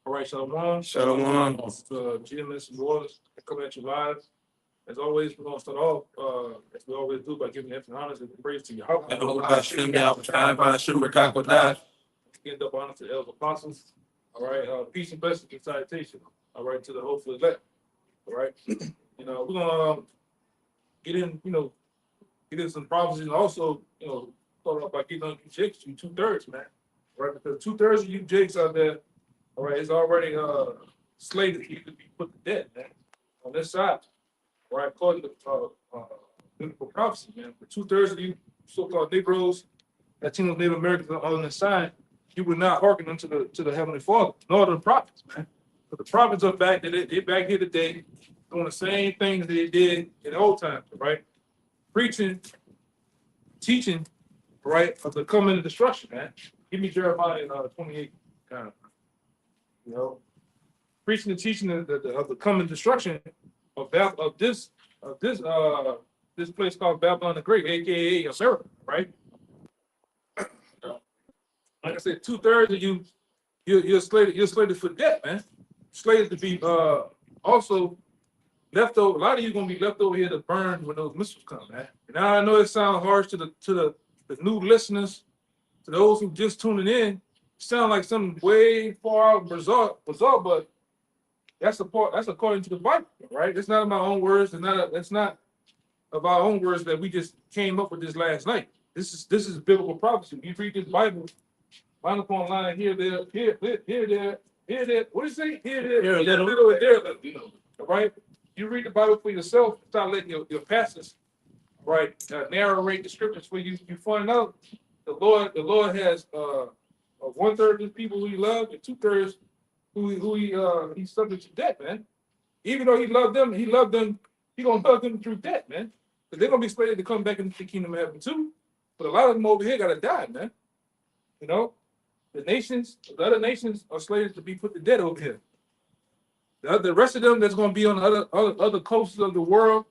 All right, Shalawam. Shalawam. GMS and Waters coming at you live. As always, we're going to start off, as we always do, by giving infinite honors and praise to Yahawah. Give up honor to the elders apostles. All right, peace and blessings and salutation. All right, to the hopeful elect. All right, we're gonna get in, get in some prophecies, and also, start off by getting on you jakes, you 2/3, man. All right, because 2/3 of you jakes out there, all right, is already slated to be put to death, man. On this side, all right, according to biblical prophecy, man. For 2/3 of you so-called Negroes, Latinos, Native Americans on this side, you would not hearken unto the Heavenly Father, nor to the prophets, man. But the prophets are back, they're back here today, doing the same things that they did in the old times, right? Preaching, teaching, right, of the coming of destruction, man. Give me Jeremiah 28, kind of, preaching and teaching of the coming destruction of this place called Babylon the Great, aka America, right? Like I said, 2/3 of you're slated for death, man. Slated to be also left over. A lot of you gonna be left over here to burn when those missiles come, man. And now I know it sounds harsh to the new listeners, to those who just tuning in. It sounds like something way far out result, but that's according to the Bible, right? It's not of my own words. It's not of our own words that we just came up with this last night. This is biblical prophecy. You read this Bible, line upon line, here, there, here, there. What do you say? Here, there, and there, all right? You read the Bible for yourself. Start letting your pastors, right, narrate the scriptures for you. You find out the Lord has 1/3 of the people who He loved and 2/3 who He's subject to death, man. Even though He loved them, He gonna love them through death, man. Because they're gonna be slated to come back into the kingdom of heaven too. But a lot of them over here gotta die, man. The other nations are slated to be put to death over here. The rest of them that's going to be on the other coasts of the world,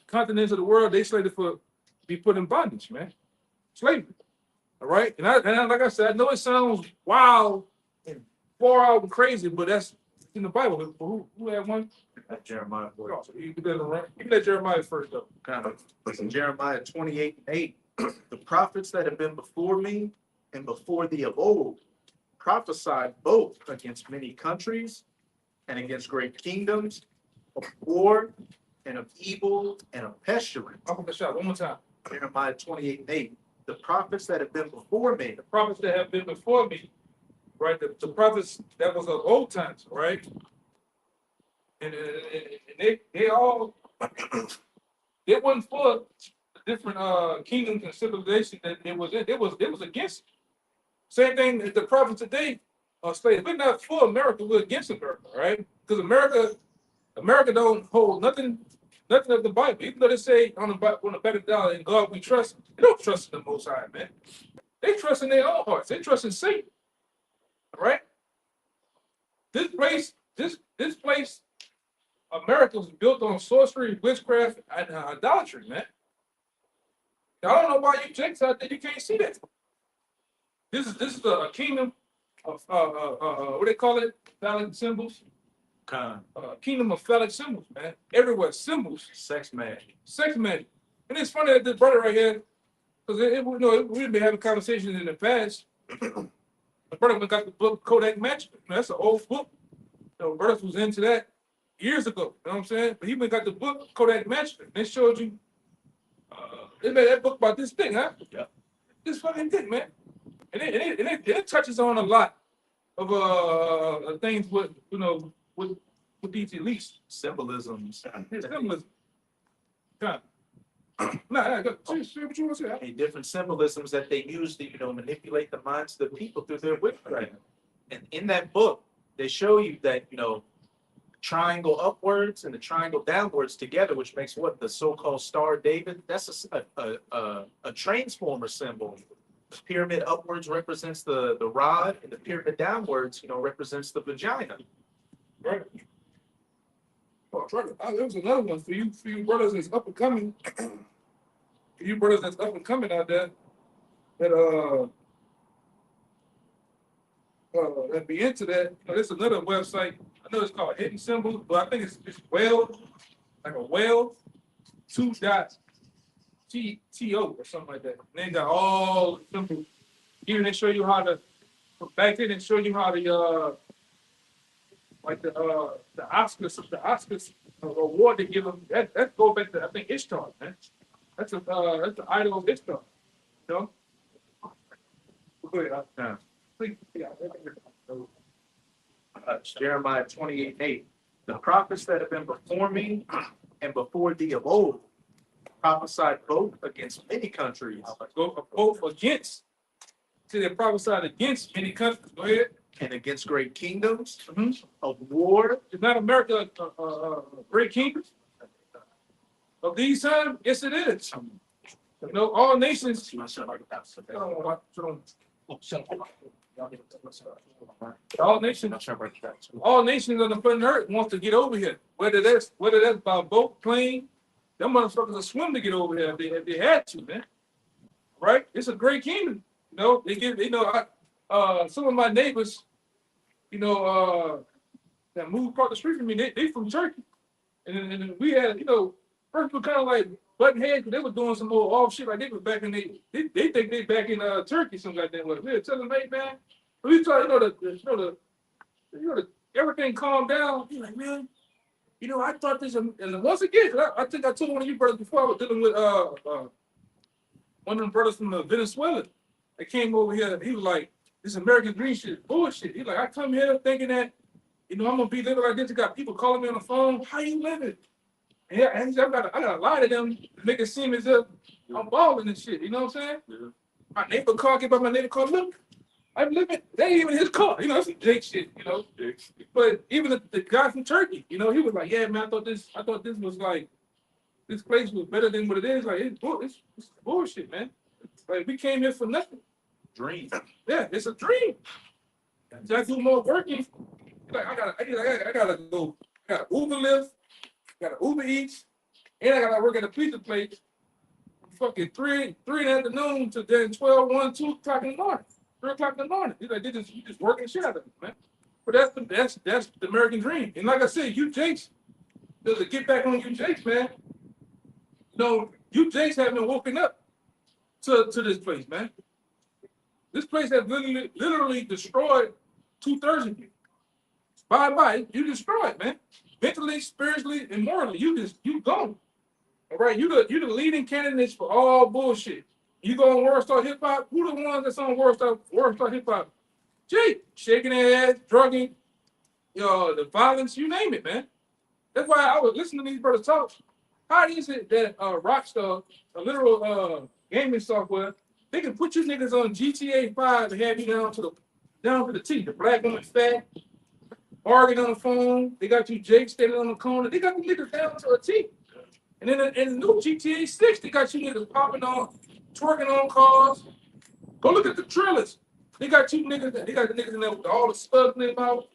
continents of the world, they slated for be put in bondage, man. Slavery. All right? And like I said, I know it sounds wild and far out and crazy, but that's in the Bible. Who had one? Jeremiah. Oh, so you can let Jeremiah first, though. Kind of. Listen, Jeremiah 28:8. The prophets that have been before me and before thee of old prophesied both against many countries and against great kingdoms, of war and of evil and of pestilence. I'll put the shot one more time. Jeremiah 28:8. The prophets that have been before me. The prophets that have been before me, right? The prophets that was of old times, right? And they all they wasn't for different kingdoms and civilizations that it was in. It was against it. Same thing as the prophets today are slaves. We're not for America, we're against America, right? Because America don't hold nothing of the Bible. Even though they say on the back of the dollar, in God we trust, they don't trust in the Most High, man. They trust in their own hearts. They trust in Satan. All right? This place, America was built on sorcery, witchcraft, and idolatry, man. I don't know why you jakes out there, you can't see that. This is a kingdom of what they call it? Phallic symbols. Kingdom of phallic symbols, man. Everywhere, symbols. Sex magic. Sex magic. And it's funny that this brother right here, because we've been having conversations in the past. The brother got the book Kodak Magic. That's an old book. Brothers was into that years ago. You know what I'm saying? But he went got the book Kodak Magic. And they showed you. They made that book about this thing, huh? Yeah. This fucking thing, man. And it touches on a lot of things with these elites. Symbolisms. Symbolism. Nah, go. See what you want to say. And different symbolisms that they use to, manipulate the minds of the people through their witchcraft. And in that book, they show you that, triangle upwards and the triangle downwards together, which makes what the so-called Star of David. That's a transformer symbol. The pyramid upwards represents the rod, and the pyramid downwards, represents the vagina. Right. Oh, there was another one for you brothers that's up and coming. For you brothers that's up and coming out there, that that be into that, there's another website. I know it's called Hidden Symbols, but I think it's whale, like a whale, 2.TO or something like that. And they got all the symbols. Even they show you how to back then. They show you how to like the Oscars award they give them. That go back to I think Ishtar, man. That's the idol of Ishtar. You know. Go ahead. Please, yeah. Jeremiah 28:8. The prophets that have been before me and before thee of old prophesied both against many countries. Go both against. See, they prophesied against many countries. Go ahead. And against great kingdoms Mm-hmm. of war. Is not America great kingdom of these times? Yes, it is. All nations. All nations on the planet Earth wants to get over here. Whether that's by boat, plane, them motherfuckers will swim to get over here if they had to, man. Right? It's a great kingdom. They give. Some of my neighbors, that moved across the street from me, they from Turkey, and we had, first were kind of like button heads, but they were doing some more off shit like they were back in they think they back in Turkey, something like that. We were telling them, hey man, we try, everything calmed down. He's like, man, I thought this, and once again, I think I told one of you brothers before I was dealing with one of them brothers from Venezuela that came over here. He was like, this American dream shit is bullshit. He's like, I come here thinking that, I'm gonna be living like this. You got people calling me on the phone. How you living? Yeah, and I gotta lie to them to make it seem as if I'm balling and shit. You know what I'm saying? Yeah. My neighbor called, get by my neighbor called, look, I'm living. That ain't even his car. That's some Jake shit. But even the guy from Turkey, he was like, yeah, man, I thought this was like, this place was better than what it is. Like, it's bullshit, man. Like, we came here for nothing. Dream. Yeah, it's a dream. I do more working. Like, I gotta go. I got Uber Lyft, got Uber Eats, and I gotta work at a pizza place. Fucking 3 in the afternoon to then 12, 1, 2 o'clock in the morning. 3 o'clock in the morning. He's like, you just working shit out of it, man. But that's the American dream. And like I said, you Jakes, to get back on you Jakes, man. You Jakes haven't woken up to this place, man. This place has literally destroyed 2/3 of you. Bye, you destroyed, man. Mentally, spiritually, and morally, you gone. All right, you the leading candidates for all bullshit. You go on World Star Hip Hop. Who the ones that's on World Star Hip Hop? Jake, shaking their ass, drugging, the violence, you name it, man. That's why I was listening to these brothers talk. How is it that Rockstar, a literal gaming software, they can put you niggas on GTA 5 and have you down to the T. The black woman fat, arguing on the phone. They got you Jake standing on the corner. They got the niggas down to a T. And then in the new GTA 6, they got you niggas popping on, twerking on cars. Go look at the trailers. They got you niggas. They got the niggas in there with all the stuff in their mouth,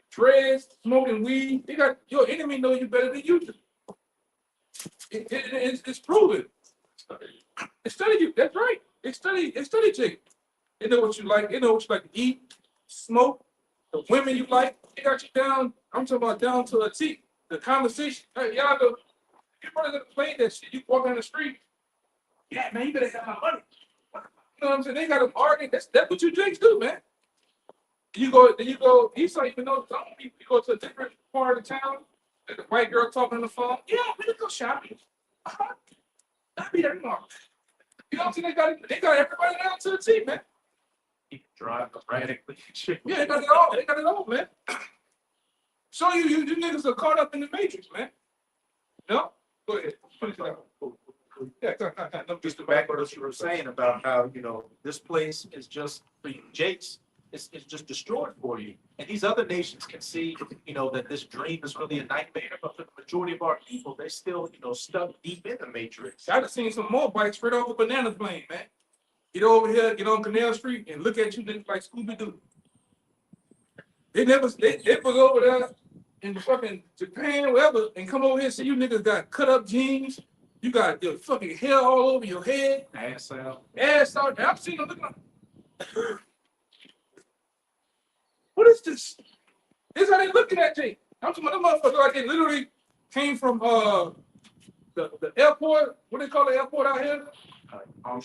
dreads, smoking weed. They got your enemy know you better than you do. It's proven. They study you. That's right. They study Jake. They know what you like. They know what you like to eat, smoke. The women you like. They got you down. I'm talking about down to a T. The conversation. Hey, y'all go. You probably gonna play that shit. You walk down the street. Yeah, man, you better have my money. You know what I'm saying? They got them arguing. That's what you Jakes do, man. You go. He's like, even though you go to a different part of the town. The white girl talking on the phone. Yeah, let's go shopping. I'll be there tomorrow. You know what I'm saying? They got everybody down to the T, man. He can drive erratically. Yeah, they got it all. They got it all, man. So you niggas are caught up in the matrix, man. No? Go ahead. Yeah, Just to back what you were saying about how, this place is just for you Jakes, it's just destroyed for you. And these other nations can see, that this dream is really a nightmare, but for the majority of our people, they're still, stuck deep in the matrix. I'd have seen some more bikes straight off a banana plane, man. Get over here, get on Canal Street, and look at you niggas like Scooby-Doo. They was over there in fucking Japan, wherever, and come over here and see you niggas got cut up jeans. You got your fucking hair all over your head. Ass out. Ass out. I've seen them looking like. just, this how they looking at Jake. I'm talking about them motherfuckers like they literally came from the airport. What they call the airport out here?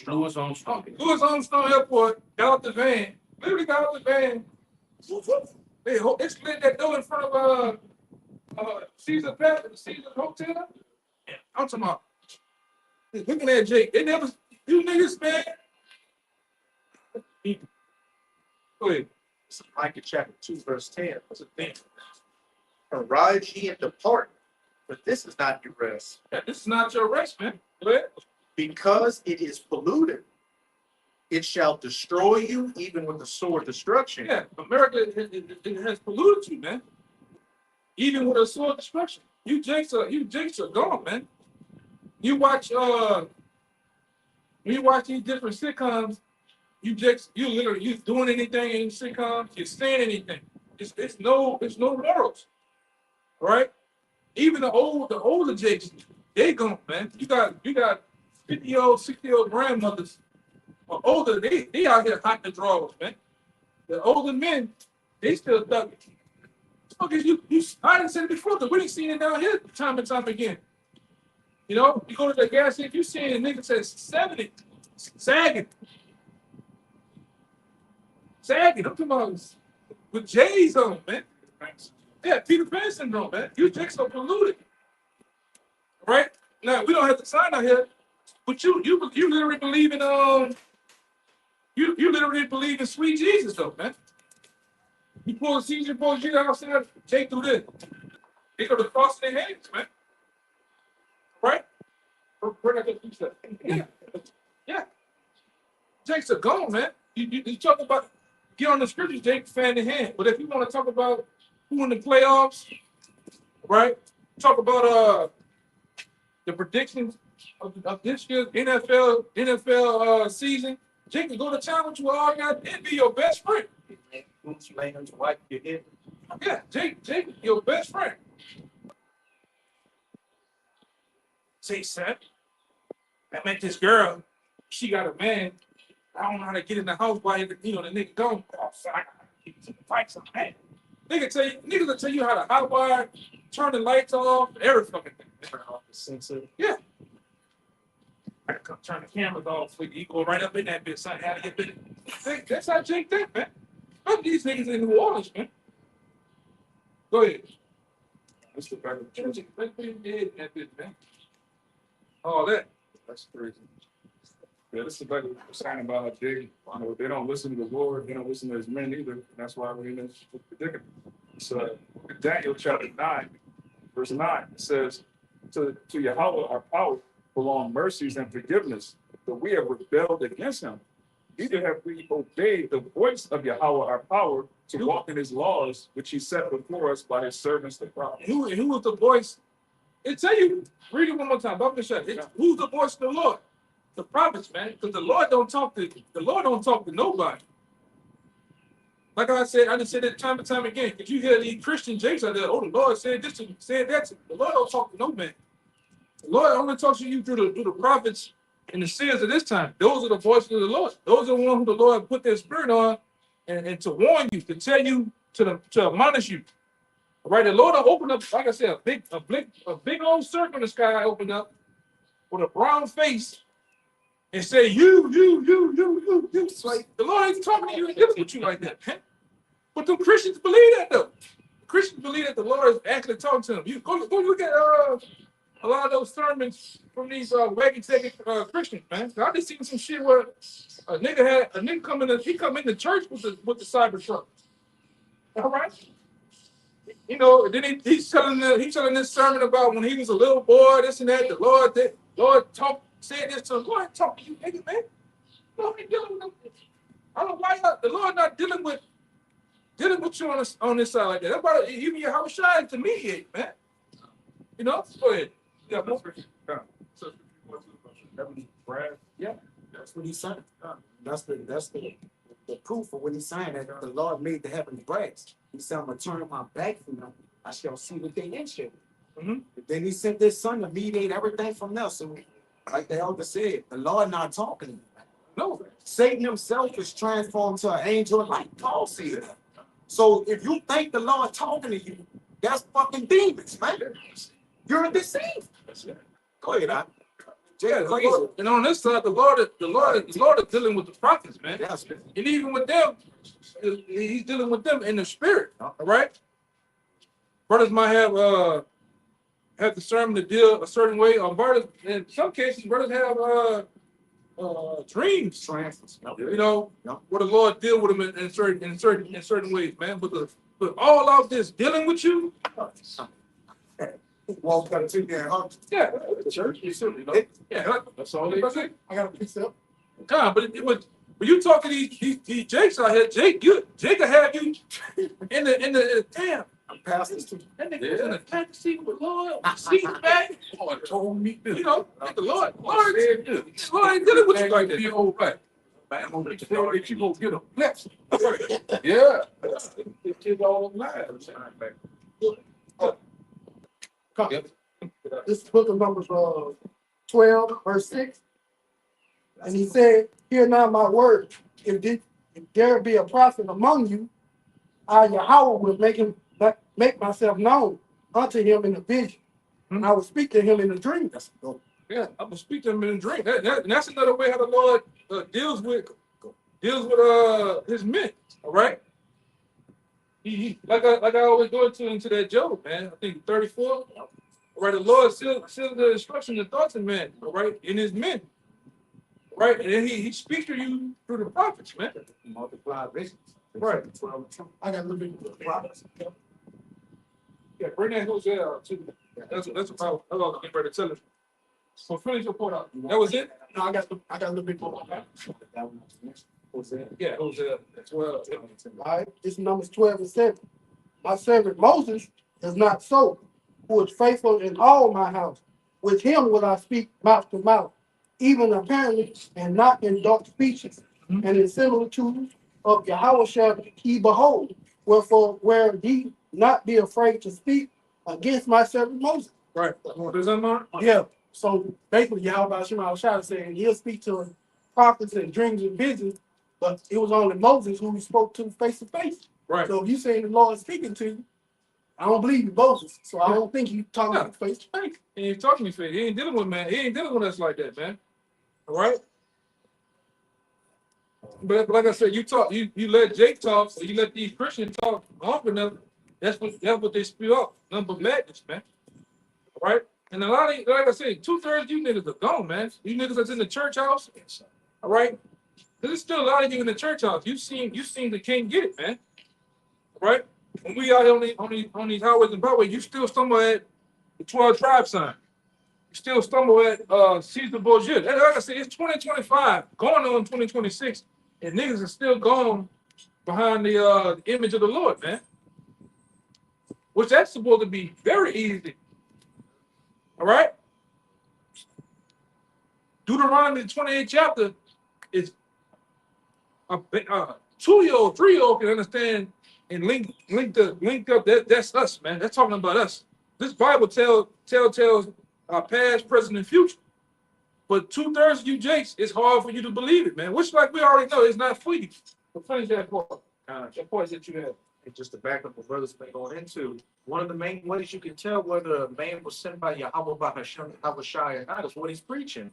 Louis Armstrong. Louis Armstrong Airport. Got out the van. Literally got out the van. They split that door in front of Caesar Hotel. Yeah, I'm talking about looking at Jake. They never, you niggas, man. Go ahead. This is Micah chapter 2, verse 10. What's the thing? Arise ye and depart, but this is not your rest. Yeah, this is not your rest, man. Go ahead. Because it is polluted, it shall destroy you even with the sword destruction. Yeah, America it has polluted you, man. Even with a sword destruction. You Jakes are gone, man. You watch when you watch these different sitcoms, you literally you doing anything in sitcoms, you're saying anything. It's no morals. Right? Even the older Jakes, they gone, man. You got 50-year-old, 60-year-old grandmothers or older, they out here hot the drawers, man. The older men, they still thugging. Because I didn't say it before, because we didn't see it down here time and time again. You know, you go to the gas station, you see a nigga says 70, sagging. I'm talking about with J's on, man. Yeah, Peter Pan syndrome, man. You Jakes are polluted. Right? Now, we don't have to sign out here, but you literally believe in you literally believe in sweet Jesus, though, man. You pull a seizure, pull Jesus outside, take through this. They go to cross in their hands, man. Right? Yeah. Yeah. Jakes are gone, man. You talk about get on the scriptures, Jake, fan in hand. But if you want to talk about who in the playoffs, right? Talk about the predictions of this year's NFL season. Jake can go to town with you all got and be your best friend. Yeah, Jake, your best friend. Say, son, I met this girl. She got a man. I don't know how to get in the house while the nigga gone. Oh, so I gotta get some fights on that. Niggas will tell you how to hot wire, turn the lights off, every fucking thing. Turn off the sensor. Yeah. I gotta come turn the cameras off so you go right up in that bitch, son. How to get in. That's how Jake think, man. Look at these niggas in New Orleans, man. Go ahead. That's the back of the church. That bitch, man. All that. That's crazy. Yeah, this is like what we're saying about Jake. They don't listen to the Lord. They don't listen to his men either. That's why we're in this predicament. So, Daniel chapter 9, verse 9, it says, to Yahawah our power belong mercies and forgiveness, but we have rebelled against him. Neither have we obeyed the voice of Yahawah our power to walk in his laws, which he set before us by his servants the prophets. Who was the voice? It tell you, read it one more time. Who's the voice of the Lord? The prophets, man, because the Lord don't talk to nobody. Like I said, I just said it time and time again. Because you hear these Christian Jakes out there, oh, the Lord said this and said that. The Lord don't talk to no man. The Lord only talks to you through the prophets and the seers of this time. Those are the voices of the Lord. Those are the ones who the Lord put their spirit on and to warn you, to tell you, to admonish you. All right, the Lord will open up, like I said, a big old circle in the sky opened up with a brown face. And say, you. It's like, the Lord ain't talking to you and dealing with you like that, man. But the Christians believe that, though. Christians believe that the Lord is actually talking to them. You go look at a lot of those sermons from these wagon-taking Christians, man. I just seen some shit where a nigga come in the church with the Cybertruck. All right? You know, then he's telling this sermon about when he was a little boy, this and that. The Lord said this to him. Go ahead and talk to you, nigga, man. The Lord ain't dealing with them. I don't know why the Lord not dealing with you on this side like that. That's about even YAHAWASHI to mediate, man. You know? Go ahead. Yeah, yeah, that's what he's saying. That's the proof of what he's saying, that the Lord made the heavenly brass. He said, I'm gonna turn my back from them. I shall see what they in shall. Then he sent this son to mediate everything from there. So, like the elder said, the Lord not talking to you. No, Satan himself is transformed to an angel of light. Paul said that. So if you think the Lord talking to you, that's fucking demons, man. You're deceived. Go ahead, I. Yeah, and on this side, the Lord is dealing with the prophets, man. Yes. And even with them, he's dealing with them in the spirit. All right. Brothers might have discernment to deal a certain way, or brothers, in some cases, brothers have dreams. You know, where the Lord deal with them in certain ways, man. But all of this dealing with you, Walk got to there, huh? yeah, the church, you know, yeah, that's all they say. I got to pick up. God, but when you talking these Jakes out here, Jake will have you in the damn. I'm pastors too. That nigga was in the taxi seat with Lord, seat back. Lord told me, you know, the Lord ain't dealing with you like that. Be old back. Man, I'm gonna get you gonna get a blessing. Yeah. This kid's all alive. Yep. This book of Numbers 12, verse 6. And he said, hear now my word. If there be a prophet among you, I, Yahawah, will make myself known unto him in a vision. And I will speak to him in a dream. Yeah, I'm gonna speak to him in a dream. That's another way how the Lord deals with his men. All right. He like I always go into that Job, man. I think 34. All right, the Lord seals the instruction and thoughts in man, all right, in his men. Right, and then he speaks to you through the prophets, man. Multiply visions. Right. I got a little bit of prophets. Yeah, bring that Hosea too. That's about I was getting ready to tell him. So finish your point out. That was it? No, I got a little bit more. Yeah, Hosea 12. All right, this is Numbers 12 and 7. My servant Moses is not so, who is faithful in all my house. With him will I speak mouth to mouth, even apparently, and not in dark speeches, and in similitudes of Yahawah shall he behold. Wherefore, where ye not be afraid to speak against my servant Moses. Right. Does that matter? Yeah. So basically, Yahawah saying he'll speak to prophets and dreams and visions, but it was only Moses who he spoke to face to face. Right. So if you saying the Lord speaking to you, I don't believe you Moses. So I don't think you talking Yeah. face to face. He ain't talking to me face. He ain't dealing with man. He ain't dealing with us like that, man. All right. But like I said, you let Jake talk, or you let these Christians talk long enough. That's what they spew out. Nothing but madness, man. All right. And a lot of, like I said, 2/3 of you niggas are gone, man. You niggas that's in the church house. All right. There's still a lot of you in the church house. You seen they can't get it, man. All right. When we out here on these highways and byways, you still stumble at the 12 tribe sign. You still stumble at Caesar Borgia. Like I said, it's 2025, going on 2026, and niggas are still gone behind the image of the Lord, man. Which that's supposed to be very easy. All right. Deuteronomy 28th chapter is a 2-year-old, 3-year-old can understand and link up. That's us, man. That's talking about us. This Bible tells our past, present, and future. But 2/3 of you Jakes, it's hard for you to believe it, man. Which, like we already know, it's not for you. But finish that part. That part that you have. And just to back up what brothers been going into, one of the main ways you can tell whether a man was sent by Yahawah bahasham or not is what he's preaching.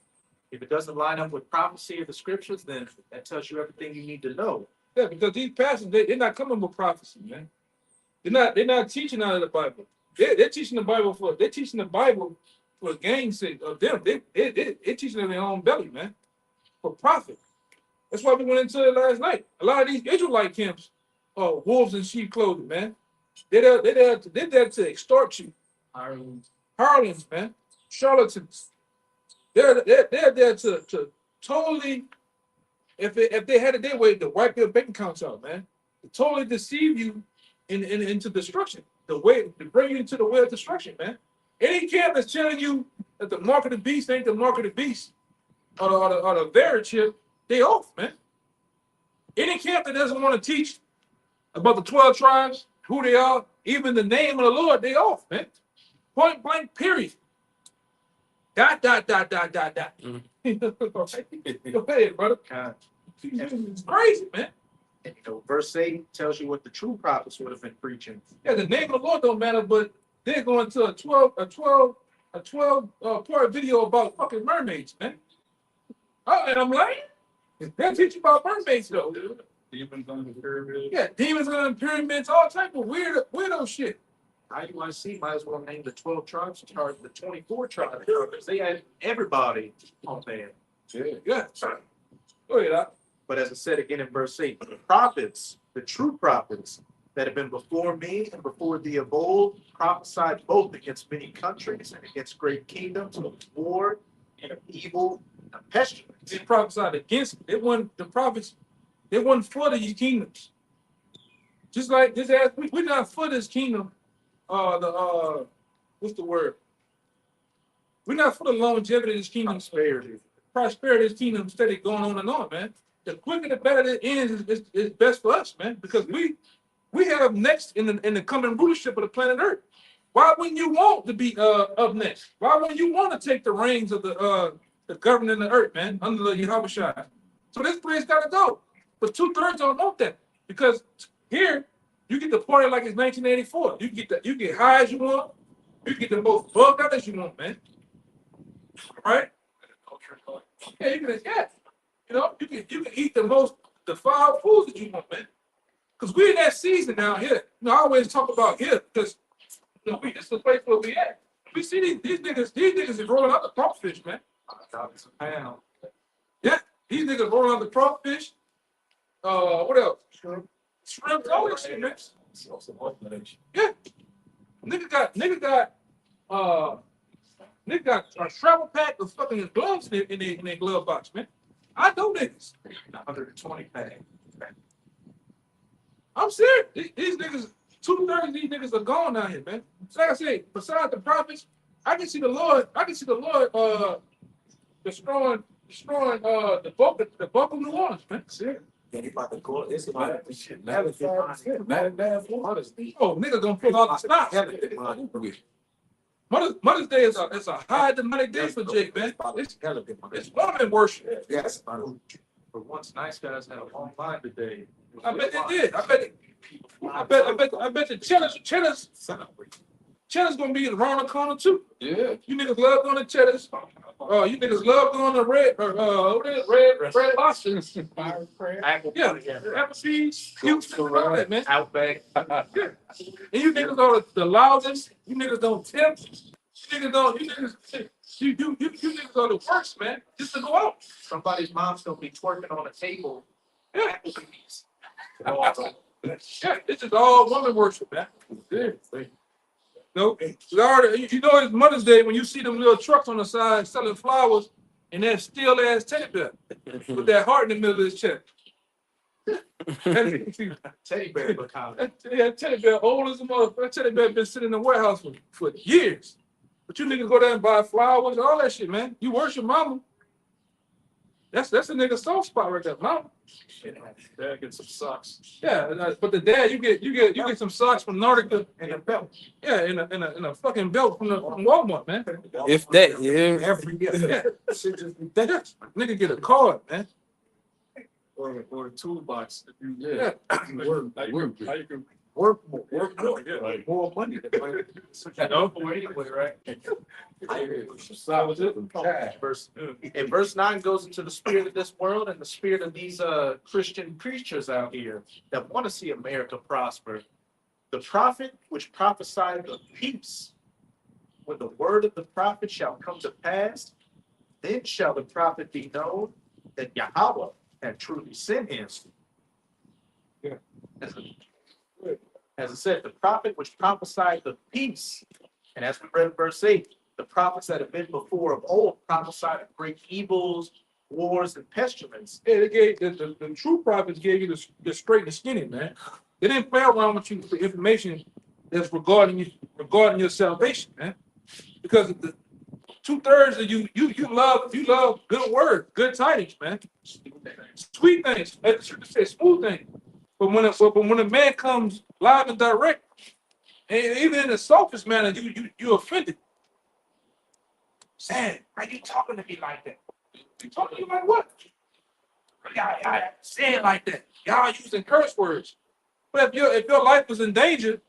If it doesn't line up with prophecy of the scriptures, then that tells you everything you need to know. Yeah, because these pastors, they're not coming with prophecy, man. They're not teaching out of the Bible. They're teaching the Bible for gain's sake of them. They're teaching in their own belly, man. For profit. That's why we went into it last night. A lot of these Israelite camps are wolves in sheep clothing, man. They're there to extort you. Harlots, man. Charlatans. They're there to totally, if they had it their way, to wipe your bank accounts out, man. To totally deceive you into destruction. To bring you into the way of destruction, man. Any camp that's telling you that the mark of the beast ain't the mark of the beast, or the very chip, they off, man. Any camp that doesn't want to teach about the 12 tribes, who they are, even the name of the Lord, they off, man. Point blank, period. ... Go ahead, brother. It's crazy, man. And verse 8 tells you what the true prophets would have been preaching. Yeah, the name of the Lord don't matter, but they're going to a 12 part video about fucking mermaids, man. Oh, and I'm like, they'll teach you about mermaids though. Demons under the pyramid. Yeah, demons on the pyramids, all type of weirdo shit. IUIC might as well name the 12 tribes or the 24 tribes because they had everybody on there. Yeah. Go ahead, Doc. But as I said again in verse 8, the prophets, the true prophets that have been before me and before thee of old, prophesied both against many countries and against great kingdoms of war and of evil and pestilence. They prophesied against it. It wasn't the prophets, they wasn't for these kingdoms. Just like this as we're not for this kingdom. What's the word? We're not for the longevity of this kingdom. Prosperity of this kingdom steady going on and on, man. The quicker the better it ends is best for us, man. Because we have next in the coming rulership of the planet Earth. Why wouldn't you want to be up next? Why wouldn't you want to take the reins of the governing the earth, man, under the YAHAWASHI? So this place gotta go. But 2/3 don't want that. Because here you get the party like it's 1984. You get high as you want, you get the most bugged out as you want, man. Right? Yeah, you can eat the most defiled foods that you want, man. Because we're in that season now here. I always talk about here because this is the place where we at. We see these niggas is rolling out the crawfish, man. Yeah, these niggas rolling out the crawfish. What else? Shrimp, all that shit, man. Yeah. Nigga got a travel pack of fucking gloves in their glove box, man. I know niggas. 120 pack. I'm serious. These niggas, 2/3 of these niggas are gone down here, man. So like I say, besides the prophets, I can see the Lord destroying the bulk of New Orleans, man. Serious. Oh, nigga gonna pull out the stops. Mother's Day is a high demonic day for Jake, man. It's woman worship. Yes. For once, nice guys had a long line today. I bet they did. I bet the Cheddar's gonna be around the corner too. Yeah. You niggas love going to Cheddar's. You niggas love going to red lobster. Yeah, Applebee's, Houston, all that, man. Outback. Yeah. And you niggas are the loudest. You niggas don't tip. You niggas are the worst, man. Just to go out. Somebody's mom's gonna be twerking on a table. Yeah. Yeah, this is all woman worship, man. No, it's it's Mother's Day when you see them little trucks on the side selling flowers and that steel ass teddy bear with that heart in the middle of his chest. Teddy bear look how. Yeah, teddy bear old as a motherfucker. That teddy bear been sitting in the warehouse for years. But you niggas go there and buy flowers and all that shit, man. You worship mama. That's a nigga soft spot right there, mama. Dad, get some socks. Yeah, but the dad, you get some socks from Nordica And a belt. Yeah, in a fucking belt from Walmart, man. If that, yeah. Every year. Yeah. Shit just be That nigga get a card, man. Or a toolbox. Yeah. How you can work more. work more. Yeah. Like more money. Right? And verse 9 goes into the spirit of this world and the spirit of these Christian preachers out here that want to see America prosper. The prophet which prophesied of peace, when the word of the prophet shall come to pass, then shall the prophet be known that Yahawah had truly sent him. Yeah. As I said, the prophet which prophesied of peace, and as we read in verse 8, the prophets that have been before of old prophesied of great evils, wars, and pestilence. Yeah, they gave the true prophets gave you the straight and skinny, man. They didn't play around with you for information that's regarding your salvation, man. Because the 2/3 of you love good words, good tidings, man. Sweet things. I should say smooth things. But when a man comes live and direct, and even in the softest manner, you offended. Sad. Why you talking to me like that? You talking to you like what? Y'all say it like that. Y'all using curse words. But if your life was in danger,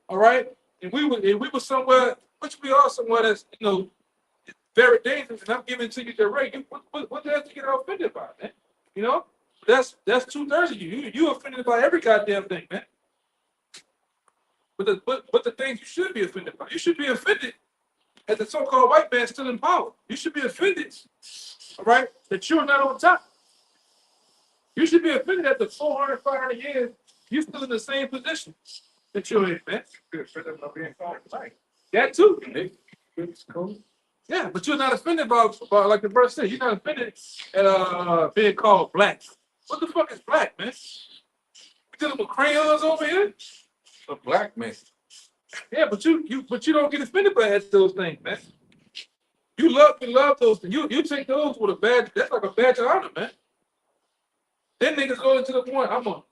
all right, and we were somewhere, which we are somewhere that's very dangerous, and I'm giving it to you direct, what the hell you get offended by, man? You know? That's 2/3 of you. You offended by every goddamn thing, man. But the things you should be offended by. You should be offended at the so-called white man still in power. You should be offended, all right, that you're not on top. You should be offended that the 400, 500 years, you're still in the same position that you're in, man. You're offended by being called black. That too. It's cool. Yeah, but you're not offended by like the brother said, you're not offended at being called black. What the fuck is black, man? We dealing with crayons over here? A black man. Yeah, but you don't get offended by those things, man. You love those things. You take those with a badge. That's like a badge of honor, man. Then niggas go into the point. I'm a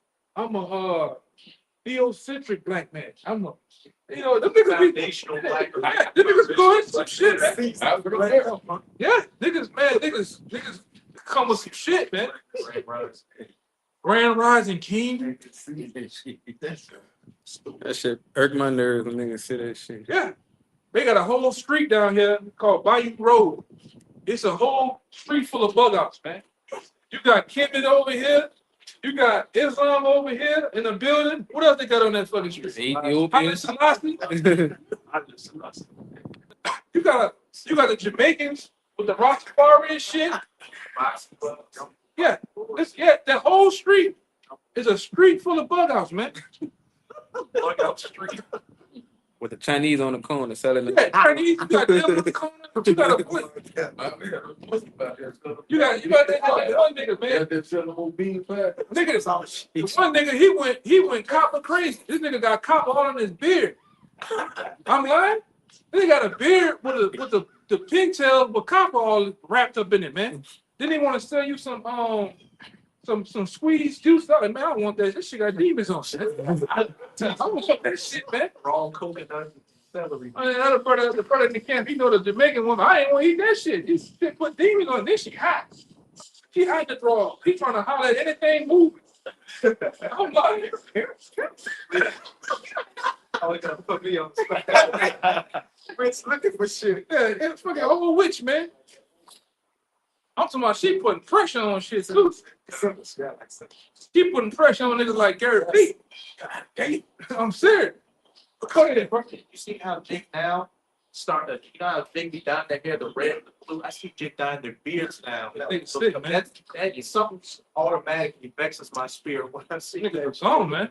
theocentric black man. Them niggas be Foundational black. yeah, them niggas go into some shit, man. Yeah, niggas come with some shit, man. Grand Rising King. That shit irked my nerves when niggas say that shit. Yeah, they got a whole street down here called Bayou Road. It's a whole street full of bug outs, man. You got Kemet over here. You got Islam over here in the building. What else they got on that fucking street? Ethiopians. Haile Selassie. You got the Jamaicans with the Rastafari and shit. Yeah, that whole street is a street full of bug outs, man. Bug out street. With the Chinese on the corner selling Yeah, Chinese, you got them on the corner. You got that one nigga, man. The one nigga, he went copper crazy. This nigga got copper all in his beard. I'm lying. They got a beard with the pigtails with copper all wrapped up in it, man. Then they want to sell you some squeeze juice. Man, I don't want that. This shit got demons on shit. I don't want that shit, man. Raw coconut celery. The brother in the camp, he know the Jamaican woman. I ain't want to eat that shit. This shit put demons on. This shit hot. She hot to draw. He trying to holler at anything moving. I'm like, Oh, they gonna put me on the spot. Rich looking for shit. yeah, it's fucking old witch, man. I'm talking about she putting pressure on shit too. She putting pressure on niggas like Gary Pete. I'm serious. Go ahead, bro. You see how Jake now starting to, you know how Jake be dyeing their hair the red and the blue? I see Jake dyeing their beards now. That nigga So sick, man. that is something automatically vexes my spirit when I see Nigga, that. it's on, man.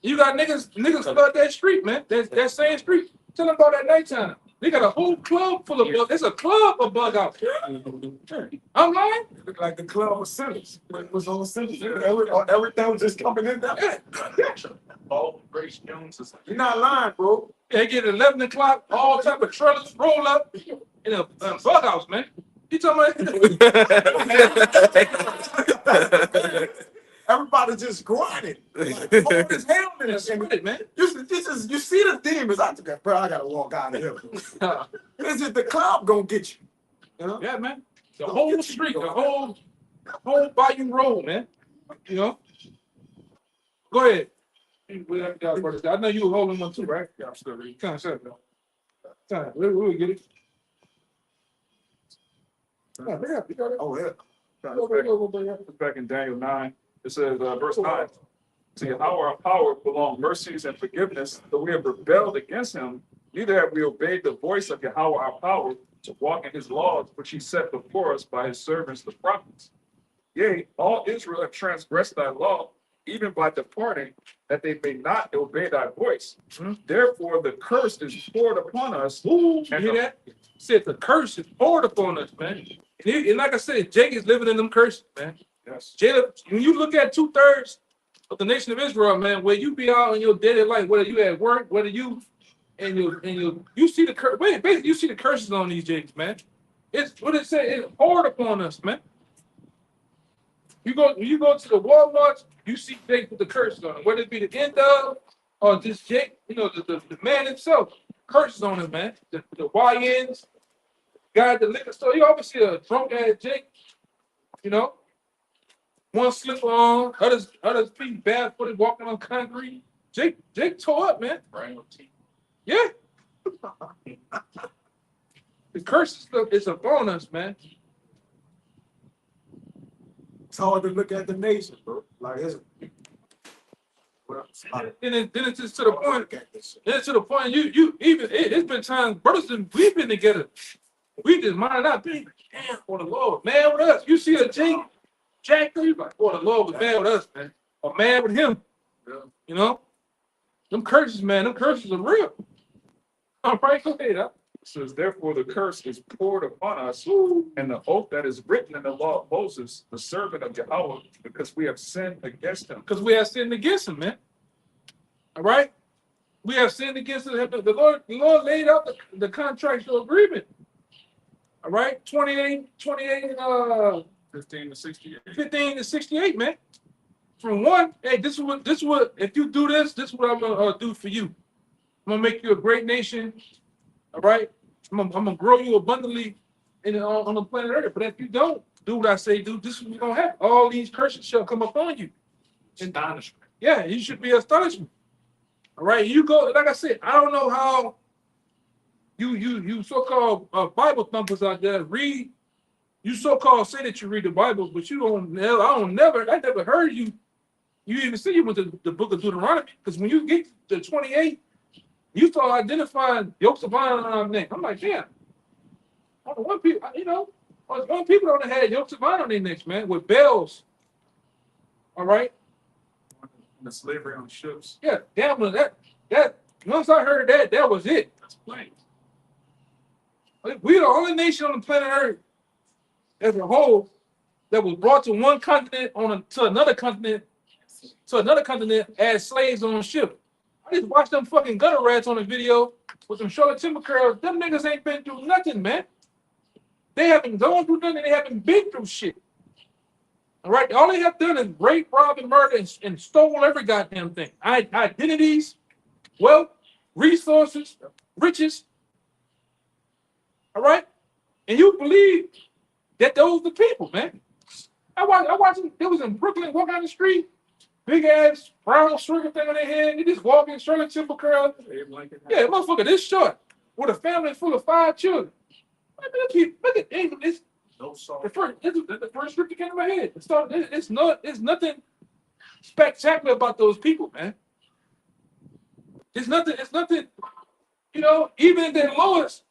You got niggas flood that street, man. That same street. Tell them about that nighttime. They got a whole club full of bug. There's a club of bug out there. I'm lying. Looked like the club was sinners. It was on sinners. Everything was just coming in there. All Grace Jones is You're not lying, bro. They get 11 o'clock, all type of trailers roll up in a bug house, man. You talking about? Everybody just grinding. Like, cold as hell in this shit. man. You see the demons. I think, bro, I gotta walk out of here. This is the cloud gonna get you. You know? Yeah, man. The whole street, the whole Bayou Road, man. You know? Go ahead. I know you were holding one too, right? Yeah, I'm still reading. Kind of shut down. We'll get it. Oh, yeah. It's back in Daniel 9. It says, verse 9. To Yahawah our power belong mercies and forgiveness, though we have rebelled against him, neither have we obeyed the voice of Yahawah our power to walk in his laws, which he set before us by his servants the prophets. Yea, all Israel have transgressed thy law, even by departing, that they may not obey thy voice. Therefore the curse is poured upon us. Ooh, you hear that? Said the curse is poured upon us, man. And like I said, Jake is living in them curses, man. Yes. Jada, when you look at 2/3 of the nation of Israel, man, where you be out in your daily life, whether you at work, whether you you see the curse. Wait, basically you see the curses on these Jakes, man. It's what it say. It's poured upon us, man. You go to the Walmart, you see Jake with the curses on him, whether it be the end of or just Jake, the man himself, curses on him, man. The YNs, guy at the liquor store, you always see a drunk ass Jake, one slip on, others feet barefooted walking on concrete. Jake tore up, man. Yeah. The curse is upon us, man. It's hard to look at the nation, bro. Like it's Then it's just to the point. Then it's to the point. You even it's been times brothers and we've been together. We just minded out. Damn, for the Lord, man with us. You see a Jack, you like, for the Lord was mad with us, man. Or mad with him. You know, them curses, man. Them curses are real. All right, go ahead. It says, therefore, the curse is poured upon us, and the oath that is written in the law of Moses, the servant of Yahweh, because we have sinned against him. Because we have sinned against him, man. All right? We have sinned against him. The Lord laid out the contractual agreement. All right? 28, 15 to 68. 15 to 68, man. From one, hey, this is what, if you do this is what I'm going to do for you. I'm going to make you a great nation. All right? I'm gonna grow you abundantly on the planet Earth. But if you don't do what I say do, this is what's going to happen. All these curses shall come upon you. Astonishment. Yeah, you should be astonishment. All right, you go, like I said, I don't know how you so-called Bible thumpers out there read. You so-called say that you read the Bible, but you don't. I never heard you. You even see you with the book of Deuteronomy, because when you get to 28, you start identifying yokes of iron on our neck. I'm like, damn. Only one people, one people don't have yokes of iron on their necks, man, with bells. All right. The slavery on ships. Yeah, damn. That once I heard that was it. That's plain. We're the only nation on the planet Earth as a whole that was brought to one continent to another continent as slaves on a ship. I just watched them fucking gutter rats on a video with them Charlotte timber curls. Them niggas ain't been through nothing, man. They haven't gone through nothing. They haven't been through shit. All right, all they have done is rape, rob, and murder and stole every goddamn thing. Identities, wealth, resources, riches. All right, and you believe that those are the people, man. I watched them. They was in Brooklyn, walking down the street, big ass brown sugar thing on their head. They just walking, Charlotte timber curl. Yeah, motherfucker, this short with a family full of 5 children. Look at this. No salt. The first script that came to my head. It's nothing spectacular about those people, man. It's nothing, even in their lowest,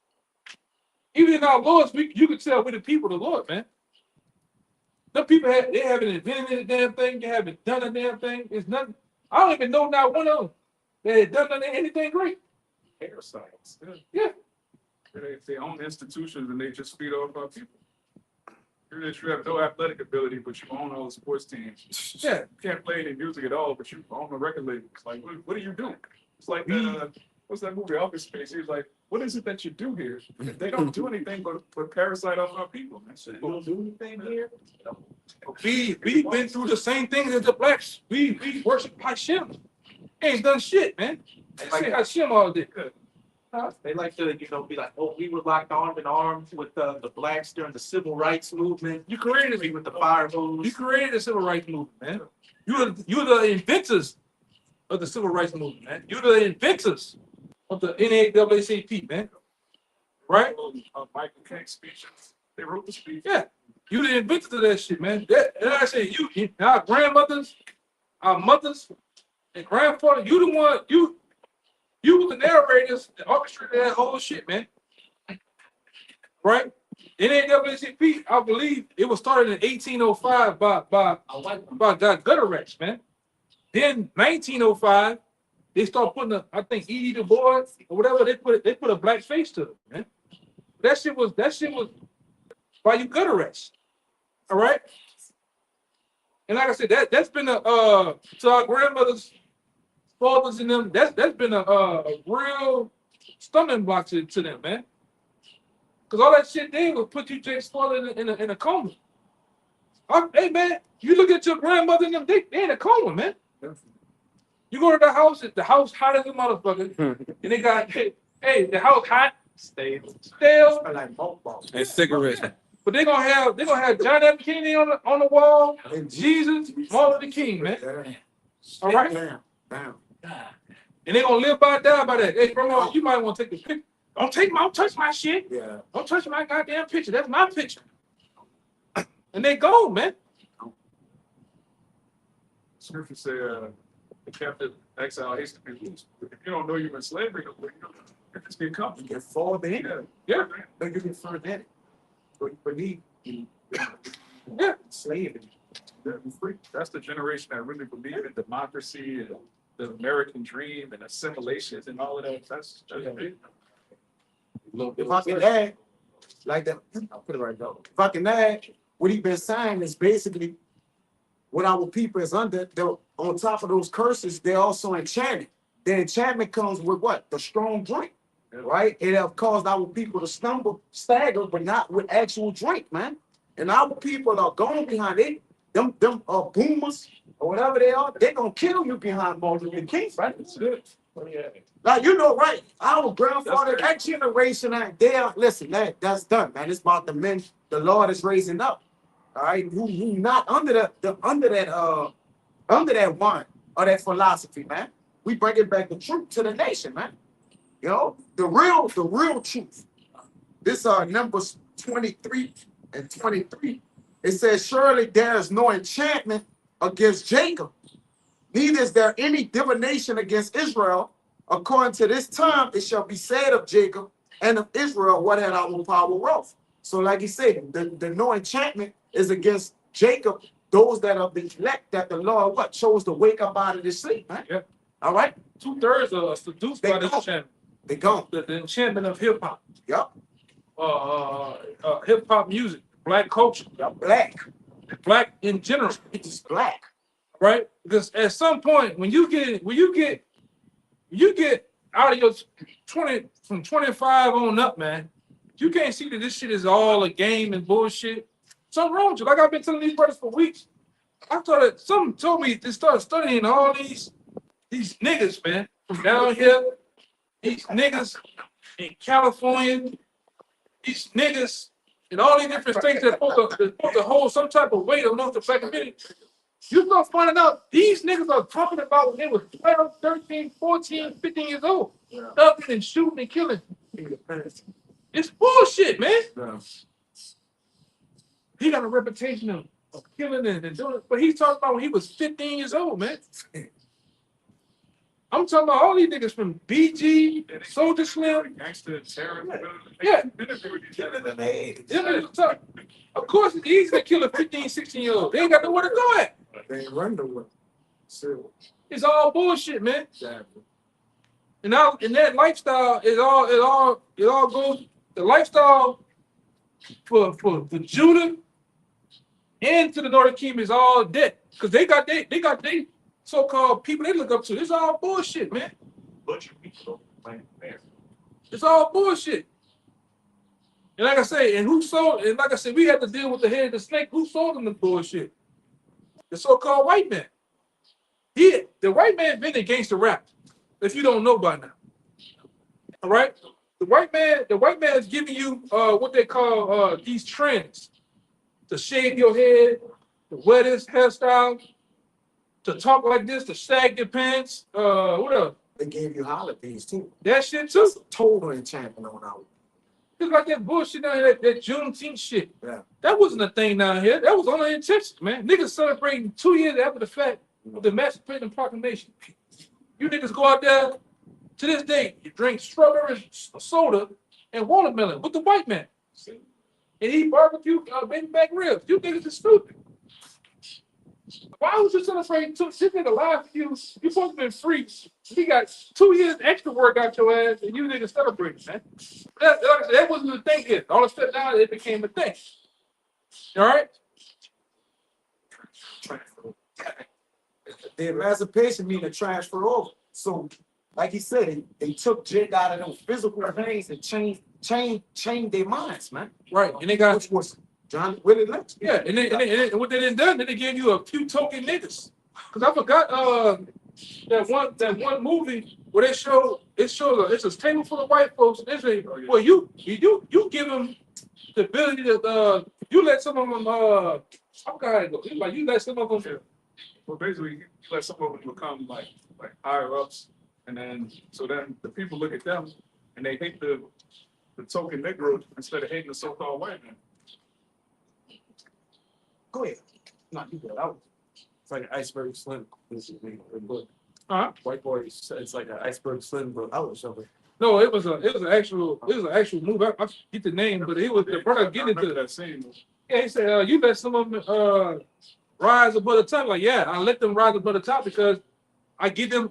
even in our lowest, you could tell we're the people of the Lord, man. Some people they haven't invented a damn thing, they haven't done a damn thing. It's nothing. I don't even know not one of them that had done anything great. Parasites. Yeah. They own institutions and they just feed off our people. You have no athletic ability, but you own all the sports teams. Yeah. You can't play any music at all, but you own the record label. It's like, what are you doing? It's like, what's that movie, Office Space? He was like, what is it that you do here? They don't do anything but parasite off our people. They don't do anything here. We've been through the same thing as the blacks. We worship Hashem. Ain't done shit, man. They say Hashem all day. They like to, be like, oh, we were locked arm in arm with the blacks during the civil rights movement. You created with the fire hose. You created the civil rights movement, man. You're the inventors of the civil rights movement, man. You're the inventors of the NAACP, man. Right? Michael King's speeches. They wrote the speech. Yeah. You the inventors of that shit, man. And I say our grandmothers, our mothers, and grandfathers, you the one, you were the narrators that orchestrated that whole shit, man. Right? NAACP, I believe it was started in 1805 by gutter rats, man. Then 1905, they start putting I think E.D. Du Bois or whatever, they put a black face to it, man. That shit was by you gutter rats. All right? And like I said, that's been to our grandmothers, fathers and them, that's been a real stumbling block to them, man. Because all that shit did was put you Jake's father in a coma. Hey, man, you look at your grandmother and them, they in a coma, man. You go to the house hot as a motherfucker, and they got, hey, the house hot, stale. like mothballs. And cigarettes. Yeah. But they're gonna have John F. Kennedy on the wall, And Jesus, Martin Luther King, man. Yeah. All right. Damn. And they're gonna live by die by that. Hey, bro, you might want to take a picture. Don't touch my shit. Yeah. Don't touch my goddamn picture. That's my picture. And they go, man. Scripture say, the captive exile hates to be loose. If you don't know you're in slavery, you just get You comfortable. get forward in it. Yeah. No, you get further in it. But you believe Yeah. slavery. They're free. That's the generation that really believe in democracy and the American dream and assimilation and all of that. That's big. If I can add, like that, I'll put it right there. If I can add, what he been saying is basically what our people is under. They're on top of those curses, they're also enchanted. The enchantment comes with what? The strong drink, right? It have caused our people to stumble, stagger, but not with actual drink, man. And our people are going behind it. Them boomers or whatever they are, they're gonna kill you behind Martin Luther King, right? That's it. Like, you know, right? Our grandfather, That's that generation, they are, listen, that's done, man. It's about the men the Lord is raising up. All right, who not under under that wine or that philosophy, man. We bringing back the truth to the nation, man. You know, the real truth. This Numbers 23 and 23. It says, surely there is no enchantment against Jacob, neither is there any divination against Israel. According to this time, it shall be said of Jacob and of Israel, what had our power wrought. So, like he said, the no enchantment is against Jacob, those that are the elect that the Lord chose to wake up out of this sleep, man. Yeah. All right, 2/3 are seduced by this enchantment. they gone. The enchantment of hip hop. Yep, Hip hop music, black culture, black. black in general, It's black. right? Because at some point, when you get out of your 20 from 25 on up, man, you can't see that this shit is all a game and bullshit. Something wrong with you. Like I've been telling these brothers for weeks. Something told me to start studying all these niggas, man, from down here, these niggas in California, these niggas in all these different states that supposed to hold some type of weight amongst the black community. You start finding out these niggas are talking about when they were 12, 13, 14, 15 years old. Thugging and shooting and killing. It's bullshit, man. Yeah. He got a reputation of killing and doing it, but he's talking about when he was 15 years old, man. I'm talking about all these niggas from BG, Soldier Slim. Gangster, terror. Yeah. Killing them age. Them niggas talk. Of course, it's easy to kill a 15, 16-year-old. They ain't got nowhere to go at. They ain't run nowhere. So, It's all bullshit, man. exactly. And now, and that lifestyle is all goes. The lifestyle for Judah and to the Northern Kingdom is all dead because they got they so-called people they look up to. It's all bullshit, man. It's all bullshit. And like I say, we had to deal with the head of the snake. Who sold them the bullshit? The so-called white man. The white man been against the rap. If you don't know by now, all right. The white man is giving you what they call these trends: to shave your head, to wear this hairstyle, to talk like this, to sag your pants. What else? They gave you holidays too. That shit too. Total enchantment on our. It's like that bullshit down here, that Juneteenth shit. Yeah. That wasn't a thing down here. That was only in Texas, man. Niggas celebrating 2 years after the fact of the Emancipation Proclamation. You niggas go out there to this day, you drink strawberry soda and watermelon with the white man. And eat barbecue baby back ribs. You niggas are stupid. Why would you celebrate this nigga live for you? You supposed to be free. He got 2 years extra work out your ass, and you niggas celebrating, man. That wasn't the thing yet. All of a sudden now it became a thing. All right? The emancipation mean to transfer over. So, like he said, they took Jake out of those physical things and changed their minds, man. Right. And they got Which was John Willie Lynch. yeah, and what they done done, they gave you a few token niggas. Cause I forgot that one movie where it shows it's a table full of white folks. And they say, well, you give them the ability to you let some of them I forgot how it goes. Like you let some of them. Well, basically, you let some of them become like higher ups, and then the people look at them and they hate the token Negro instead of hating the so-called white man. Go ahead. No, you good. It's like an iceberg slim. This is me. Huh? White boy, it's like an iceberg slim, bro. I was something. No, it was an actual move. I get the name, but it was the brother getting into that scene. Yeah, he said, you let some of them rise above the top. Like, yeah, I let them rise above the top because I give them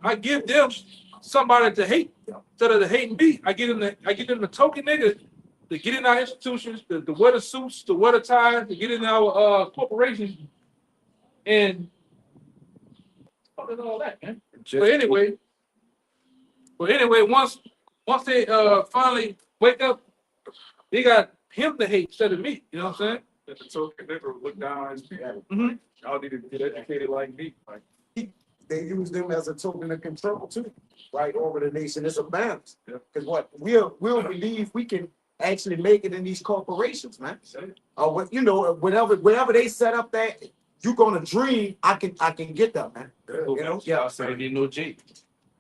somebody to hate instead of the hating me. I give them the token niggas to get in our institutions, to wear the suits, to wear the ties, to get in our corporations, and all that, man. But anyway, once they finally wake up, they got him to hate instead of me. You know what I'm saying? That the token Negro look down on his people. Mm-hmm. Y'all need to get educated like me. Like, They use them as a token of control too, right over the nation. It's a balance. Yeah. Because what we'll believe we can actually make it in these corporations, man. Or what whenever they set up that, you're gonna dream I can get that, man. You know, yeah. So they know Jake.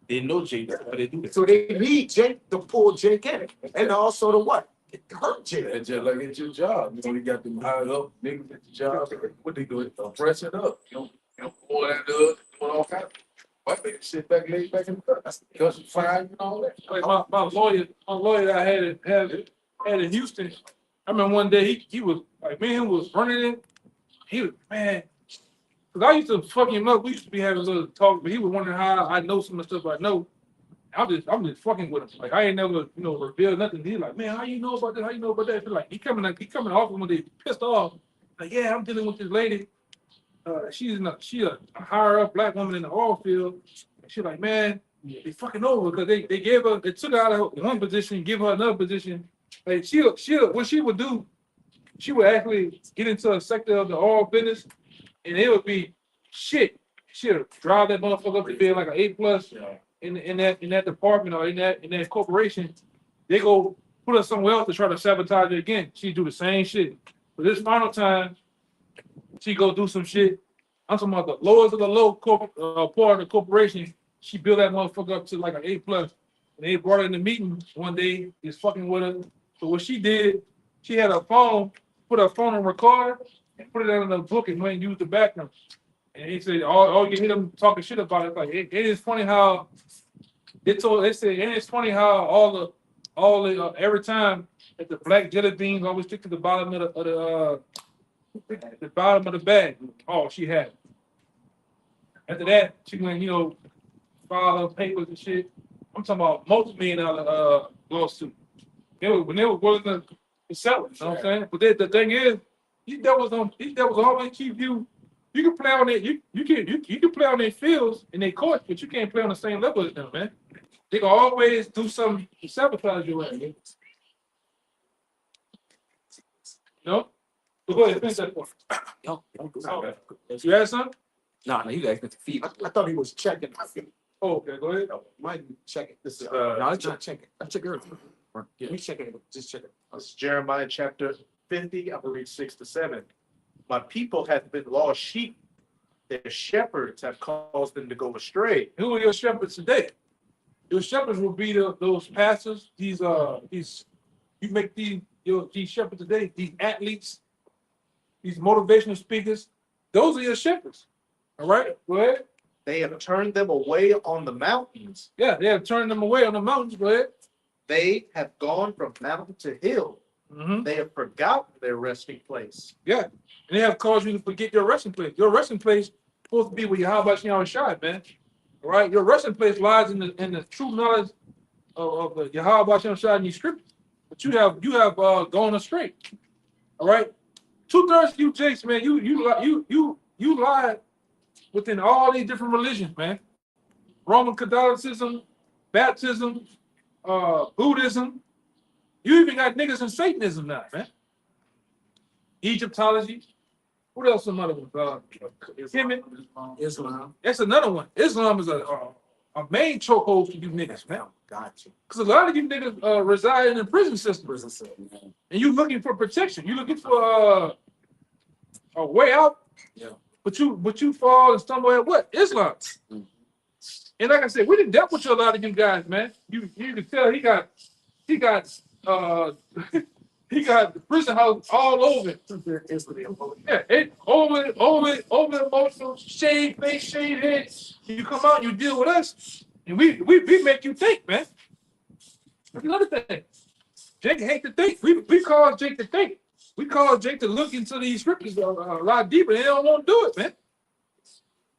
They know Jake. That's why they do that. So they need Jake to pull Jake in, and also to what? Hurt Jake. And just like at your job, you know, you got them hired up niggas at your job. What they do? Press it up. You know, pull that up, doing all kinds of. White man sit back, lay back in the cut. That's because you fine and all that. Like my lawyer that I had in Houston. I remember one day he was like, man, he was running it. He was, man, because I used to fuck him up. We used to be having a little talk, but he was wondering how I know some of the stuff I know. I'm just fucking with him. Like I ain't never, revealed nothing. He's like, man, how you know about this? How you know about that? Feel like he coming off when they pissed off. Like, yeah, I'm dealing with this lady. She a higher up black woman in the oil field. She's like, man, they fucking over because they took her out of one position, give her another position. Like what she would do, she would actually get into a sector of the oil business, and it would be shit. She'll drive that motherfucker up to be like an A+ in that department or in that corporation. They go put her somewhere else to try to sabotage her again. She do the same shit. But this final time, she go do some shit. I'm talking about the lowest of the low part of the corporation. She built that motherfucker up to like an A+. And they brought her in the meeting one day, he's fucking with her. So what she did, she had her phone, put her phone on record, and put it in the book and went and used the background. And he said, all you hear them talking shit about it. Like it is funny how they said, and it's funny how all the every time that the black jelly beans always stick to the bottom of the bottom of the bag. Oh, she had it. After that, she went, file her papers and shit. I'm talking about multi-million-dollar lawsuit. When they were willing to sell it, you know what I'm saying? But the thing is, these devils always keep you. You can play on it. You can play on their fields in their courts, but you can't play on the same level as them, man. They can always do something to sabotage your ass. No? Go ahead, finish that point. You had something? No, you guys got to feed. I thought he was checking. Oh, okay, go ahead. Might be checking this. No, it's not checking. I check everything. Yeah. We check it. Just check it. It's Jeremiah chapter 50, I believe 6 to 7. My people have been lost sheep. Their shepherds have caused them to go astray. Who are your shepherds today? Your shepherds will be those pastors. You make these shepherds today, these athletes, these motivational speakers. Those are your shepherds. All right, go ahead. They have turned them away on the mountains. Yeah, they have turned them away on the mountains. Go ahead. They have gone from mountain to hill. Mm-hmm. They have forgotten their resting place. Yeah, and they have caused you to forget your resting place. Your resting place is supposed to be where YAHAWASHI, man. All right, your resting place lies in the true knowledge of the YAHAWASHI in these scriptures. But you have gone astray. All right, 2/3 of you Jakes, man. You lied within all these different religions, man. Roman Catholicism, baptism, Buddhism. You even got niggas in Satanism now, man. Egyptology. What else? Some other ones? Islam. Islam. That's another one. Islam is a main chokehold for you niggas, man. Gotcha. Because a lot of you niggas reside in the prison system, and you looking for protection. You looking for a way out. Yeah. But you fall and stumble at what? Islam. And like I said, we didn't dealt with a lot of you guys, man. You can tell he got he got the prison house all over it. Yeah, over emotional, shade face, shade head. You come out, you deal with us, and we make you think, man. That's another thing. Jake hate to think. We call Jake to think. We call Jake to look into these scriptures a lot deeper. They don't want to do it, man.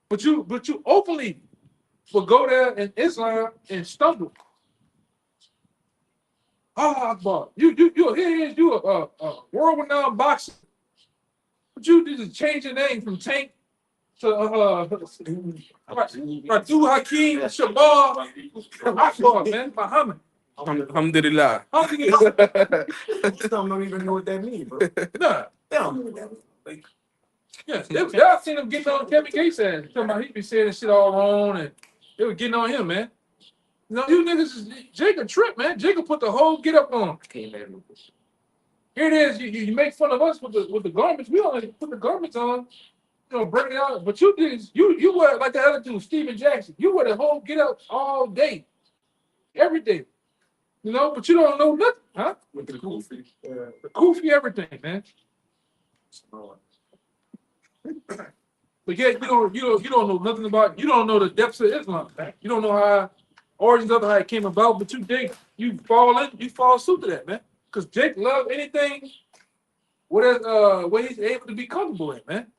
But you openly will go there in Islam and stumble. Ah, Akbar. You a world-renowned boxer. But you just change your name from Tank to Ratu Hakeem Shabar Akbar, man. Muhammad. Alhamdulillah. Some don't even know what that means, bro. Nah. They don't know what that means. Yeah, y'all seen him getting on Kevin Gates' ass. Talking about he be saying this shit all on, and they were getting on him, man. You know, you niggas, Jacob trip, man. Jacob put the whole get up on. Here it is. You make fun of us with the garments. We only put the garments on, bring it out. But you niggas, you wear like the other dude, Steven Jackson. You wear the whole get up all day, every day. But you don't know nothing, huh? With the goofy. The goofy everything, man. But yeah, you don't know nothing about. You don't know the depths of Islam. Man. You don't know how origins of how it came about. But you fall suit to that, man. Because Jake love anything where he's able to be comfortable in, man.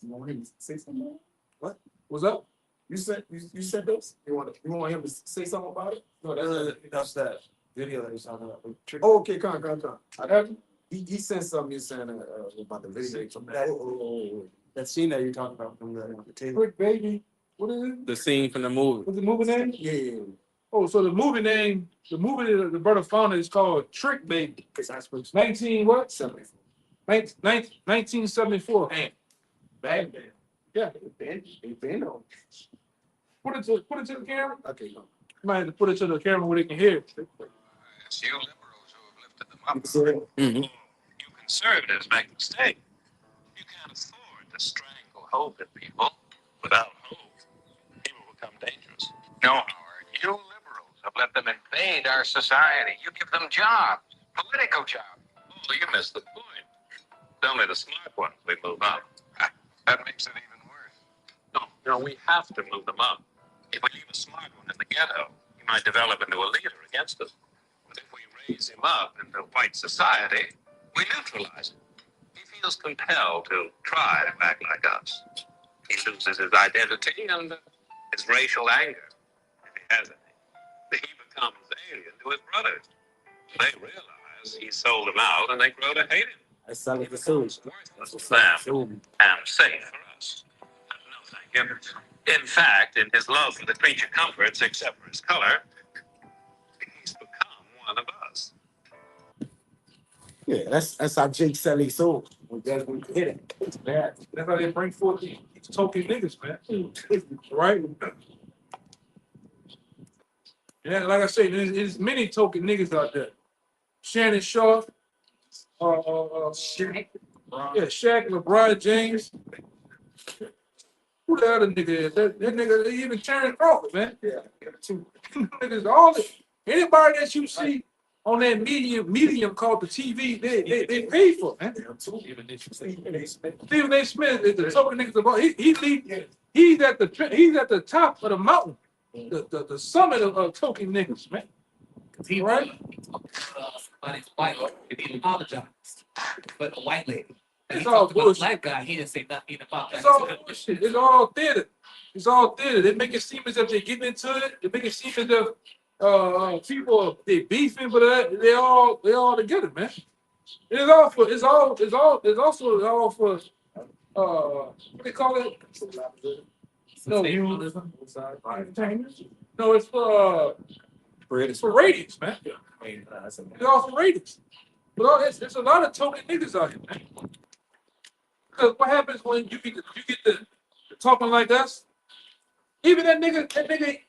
You want him to say something? What? What's up? You said this? You want him to say something about it? No, that's that video that he's talking about. Oh, okay, come on. He sent something you saying about the video. That scene that you're talking about from the table. Quick baby. What is it? The scene from the movie. What's the movie name? Yeah. Oh, so the movie that the brother found is called Trick Baby. 19 what? 74. 1974. Bad. Yeah. They been on. Put it to the camera. Okay, no. You might have to put it to the camera where they can hear it. It's you liberals who have lifted them up. Mm-hmm. You conservatives make a mistake. You can't afford to strangle hope in people. Without hope, people become dangerous. No, Howard, you liberals have let them invade our society. You give them jobs, political jobs. Oh, you missed the point. It's only the smart ones we move up. That makes it even worse. No, we have to move them up. If we leave a smart one in the ghetto, he might develop into a leader against us. But if we raise him up into white society, we neutralize him. He feels compelled to try to act like us. He loses his identity and his racial anger, if he has any. He becomes alien to his brothers. They realize he sold them out, and they grow to hate him. I saw He it becomes worthless to them and safe for us. No, thank you. In fact, in his love for the creature comforts, except for his color, he's become one of us. Yeah, that's how Jake sell his soul. That's when you hit it. It's bad. That's how they bring forth these token niggas, man. Right? Yeah, like I say, there's many token niggas out there. Shannon Sharp, Shaq, LeBron James. Who the other nigga is? That nigga, even Terrence Crawford, man. Yeah, two niggas. Anybody that you see on that medium called the TV, they pay for, man. Stephen A. Smith is the token niggas about. He's at the top of the mountain, the summit of token niggas, man. He right? Somebody's white, and he apologized, but a white lady. And It's he all talked about a bullshit. black guy. He didn't say nothing about that. It's all bullshit. It's all theater. It's all theater. They make it seem as if they're getting into it. They make it seem as if people they beefing, but they all together, man. It's also all for what they call it? No, no, it's for ratings, man. It's all for ratings. But it's a lot of token niggas out here, man. Because what happens when you get the talking like us, Even that nigga,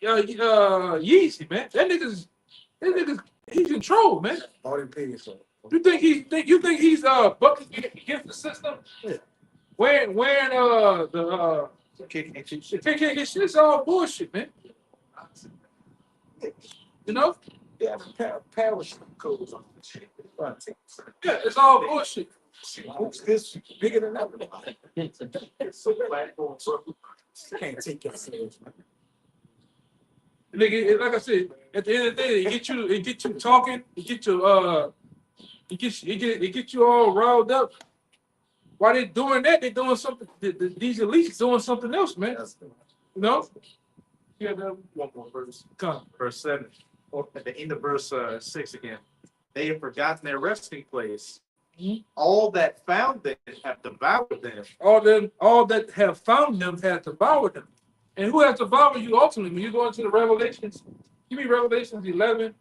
Yeezy, man. That nigga's, he's in trouble, man. All they pay for. You think he's bucking against the system? Yeah. Wearing the KKK shit, it's all bullshit, man. You know? Yeah, parachute codes on the shit. Yeah, it's all bullshit. This bigger than ever. So can't take it serious, man. Nigga, like I said, at the end of the day, it get you talking, it get you all riled up. While they doing that, they doing something. These elites doing something else, man. You know? Yeah, One more verse. come. Verse 7. Or at the end of verse 6 again. They have forgotten their resting place. All that found them have devoured them. All that have found them have devoured them. And who has devoured you ultimately? When you go into the Revelations, give me Revelations 11.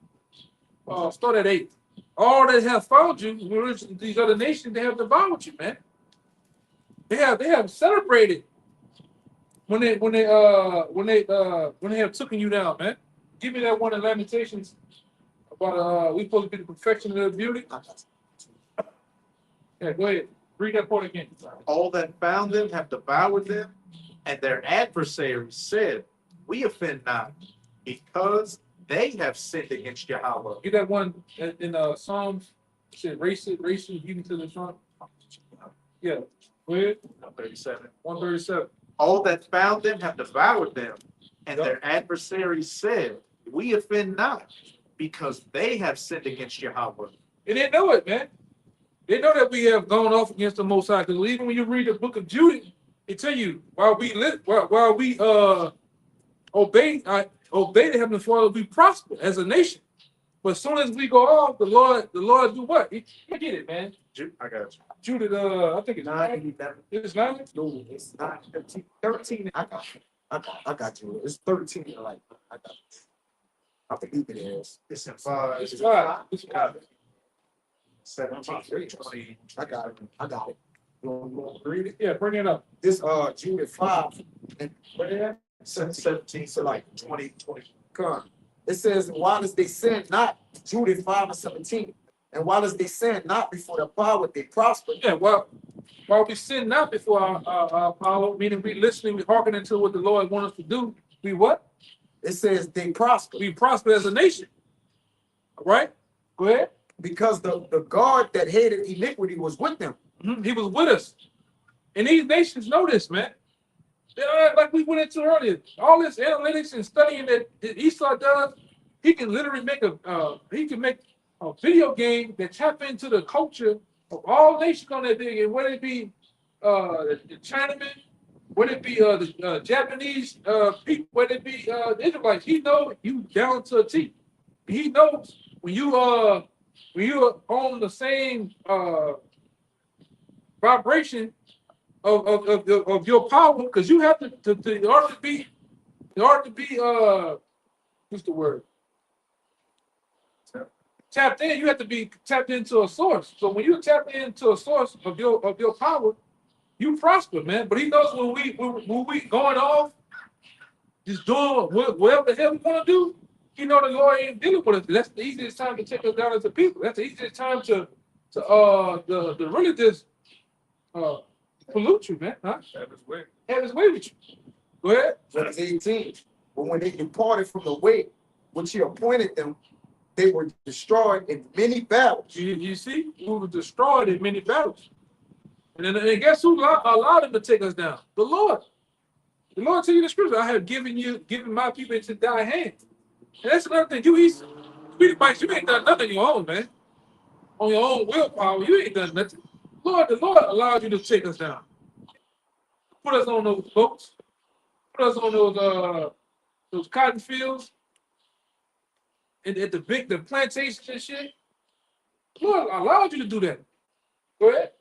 Start at 8. All that have found you, these other nations, they have devoured you, man. They have celebrated when they have taken you down, man. Give me that one in Lamentations about we supposed to be the perfection of the beauty. Yeah, go ahead. Read that part again. All that found them have devoured them, and their adversaries said, we offend not, because they have sinned against Yahweh. Get that one in Psalms. It said, race it, even to the front. Yeah, go ahead. 137. 137. All that found them have devoured them, and their adversaries said, we offend not, because they have sinned against Yahweh. And they know it, man. They know that we have gone off against the Most High. Because even when you read the book of Judah, it tell you while we obey the Heavenly Father, we prosper as a nation. But as soon as we go off, the Lord do what? He get it, man. I got you. Judah, I think it's 9. It's 9. No, it's not 13. 13. I got you. It's 13. Like I got you. I believe it is. It's in 5. It's 5. It's 5. 17, 20. I got it. You want to read it? Yeah, bring it up. This Judah 5 and 17 to like 20. come. It says, while as they sin not, Judah 5 and 17. And while as they sin not before the power, they prosper. Yeah, while we sin not before our power, meaning we listening, we hearkening to what the Lord wants us to do, we what? It says they prosper. We prosper as a nation. All right? Go ahead. Because the God that hated iniquity was with them. He was with us. And these nations know this, man. Like we went into earlier, all this analytics and studying that Esau does, he can literally make a video game that tap into the culture of all nations on that thing, and whether it be the Chinamen, whether it be the Japanese people, whether it be the Israelites, he knows you down to a T. He knows when you are on the same vibration of your power, because you have to in order to be what's the word? Tapped in, you have to be tapped into a source. So when you tap into a source of your power, you prosper, man. But he knows when we going off, just doing whatever the hell we want to do, he know the Lord ain't dealing with us. That's the easiest time to take us down as a people. That's the easiest time to really just pollute you, man. Huh? Have his way with you. Go ahead. Verse 18. But when they departed from the way which he appointed them, they were destroyed in many battles. You see, we were destroyed in many battles. And guess who allowed them to take us down? The Lord. The Lord tell you the scripture, I have given my people into thy hand. And that's another thing. You ain't done nothing on your own, man. On your own willpower, you ain't done nothing. The Lord allowed you to take us down. Put us on those boats. Put us on those cotton fields. And at the plantations and shit. Lord allowed you to do that. Go ahead.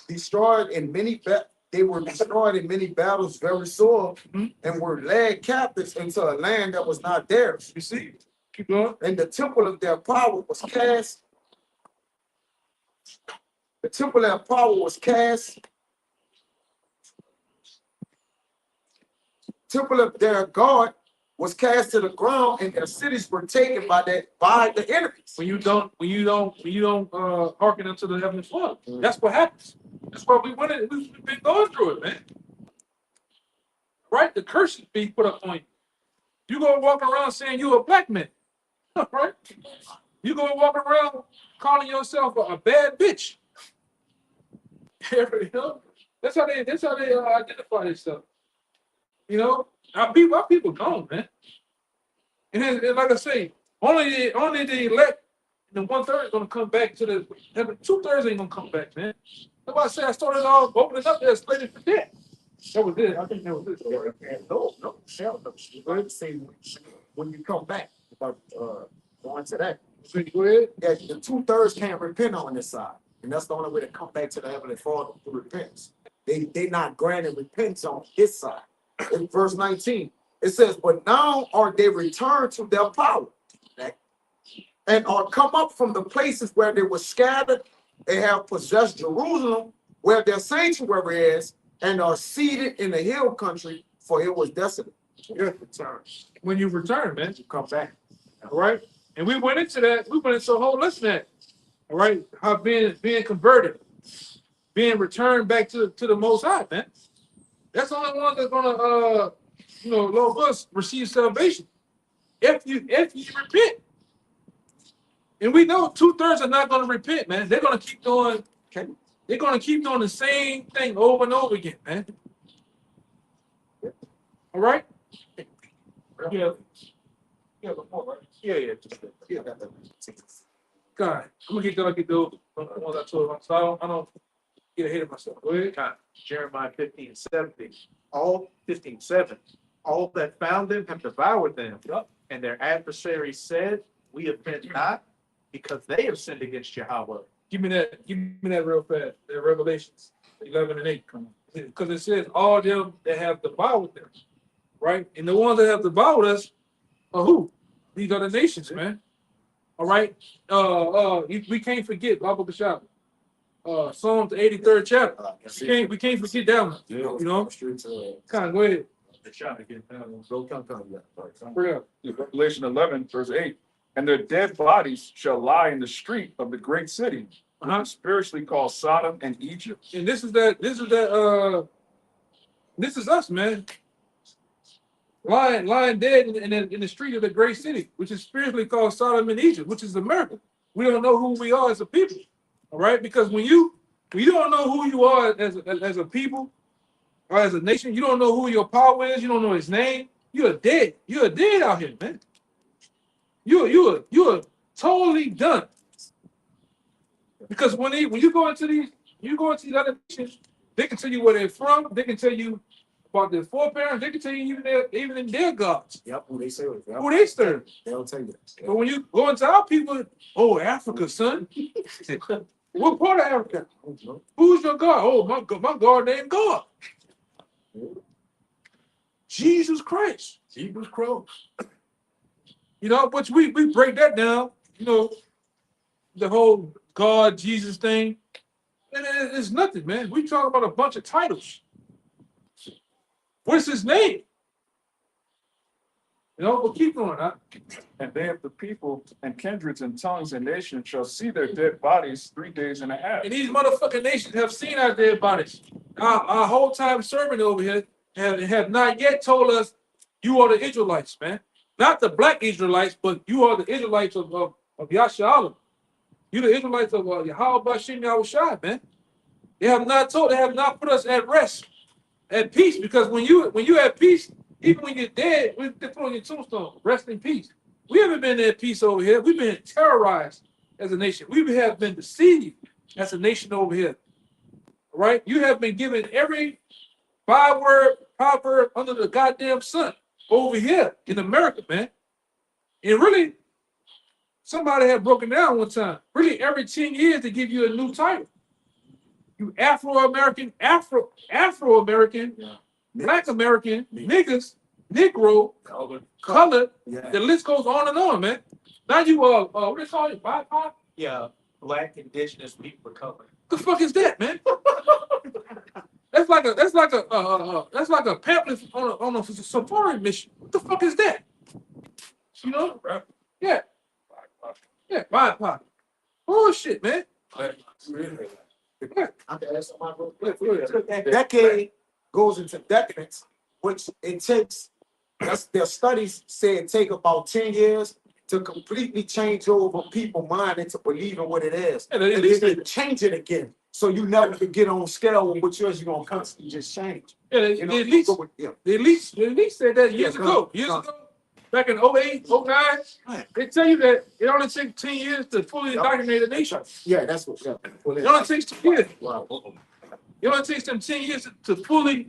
They were destroyed in many battles, very sore, and were led captives into a land that was not theirs. You see? Keep going. And the temple of their power was cast. The temple of their power was cast temple of their God was cast to the ground, and their cities were taken by the enemies. When you don't hearken unto the heavenly Father. That's what happens. That's why we've been going through it, man. Right? The curses be put up on you. You go walking around saying you're a black man. Right? You go walking around calling yourself a bad bitch. You know? That's how they identify themselves. You know, our people gone, man. And like I say, only the elect, and the 1/3 is gonna come back to the heaven. 2/3 ain't gonna come back, man. That's why I said I started off opening up there slated for death. That was it. I think that was it. No, hell no. You're going to say when you come back about going to that. So you go ahead. Yeah, the 2/3 can't repent on this side. And that's the only way to come back to the heavenly Father through repentance. They not granted repentance on his side. In verse 19, it says, but now are they returned to their power, and are come up from the places where they were scattered. They have possessed Jerusalem, where their sanctuary is, and are seated in the hill country, for it was desolate. Yeah. When you return, man. You come back. All right. And we went into that. We went into a whole lesson that. All right. How being converted, being returned back to the Most High, man. That's the only one that's gonna Lord us receive salvation. If you repent. And we know 2/3 are not gonna repent, man. They're gonna keep doing. Okay. They're gonna keep doing the same thing over and over again, man. All right. Yeah. Yeah, before, right? Yeah. Yeah. God, I'm gonna get those ones I told them, so I don't get ahead of myself. Go ahead. Jeremiah 15:7. All 15:7. All that found them have devoured them. Yep. And their adversaries said, we offend not, because they have sinned against Yahweh. Give me that real fast. The Revelations 11:8. Because it says all them that have devoured them, right? And the ones that have devoured us are who? These are the nations, man. All right. We can't forget Baba Bashab. Psalms 83rd chapter. We can't forget that one. Yeah. You know? Kind of go ahead. Revelation 11, verse 8. And their dead bodies shall lie in the street of the great city, spiritually called Sodom and Egypt. And this is us, man. Lying dead in the street of the great city, which is spiritually called Sodom and Egypt, which is America. We don't know who we are as a people. All right, because when you don't know who you are as a people or as a nation, you don't know who your power is, you don't know his name, you're dead. You're dead out here, man. You're totally done. Because when you go into these other nations, they can tell you where they're from, they can tell you about their foreparents, they can tell you even in their gods. Yep, who they serve. Yep. Who they serve. They'll tell you. Yep. But when you go into our people, oh, Africa, son. What part of Africa? Who's your God? Oh, my God named God. Jesus Christ. Jesus Christ. You know, but we break that down, the whole God, Jesus thing. And it's nothing, man. We talk about a bunch of titles. What's his name? But keep going, huh? And they of the people and kindreds and tongues and nations shall see their dead bodies 3 days and a half. And these motherfucking nations have seen our dead bodies. Our whole time serving over here have not yet told us you are the Israelites, man. Not the black Israelites, but you are the Israelites of Yahawah. You the Israelites of YAHAWASHI, man. They have not put us at rest, at peace, because when you at peace, even when you're dead, we put on your tombstone, rest in peace. We haven't been at peace over here. We've been terrorized as a nation. We have been deceived as a nation over here. All right? You have been given every byword, proverb under the goddamn sun over here in America, man. And really, somebody had broken down one time. Really, every 10 years they give you a new title. You Afro-American, Afro-American, Black American, niggas, Negro, colored. Yeah. The list goes on and on, man. Now you what they call it? BIPOC? Yeah, Black Indigenous People of Color. The fuck is that, man? That's like a pamphlet on a safari mission. What the fuck is that? You know? Yeah, yeah, BIPOC. Bullshit, man. Yeah. I can ask somebody real quick. That decade goes into decadence, which it takes. Their studies say it take about 10 years to completely change over people's mind into believing what it is. And And at then least they change it again. So you never can get on scale with what yours, you're gonna constantly just change. the You know, elites, go with- yeah. the elites said that years Yeah, ago. come on. Back in 08, 09, they tell you that it only takes 10 years to fully indoctrinate a nation. Yeah, that's what. Yeah. It only takes 2 years. Wow. It only takes them 10 years to fully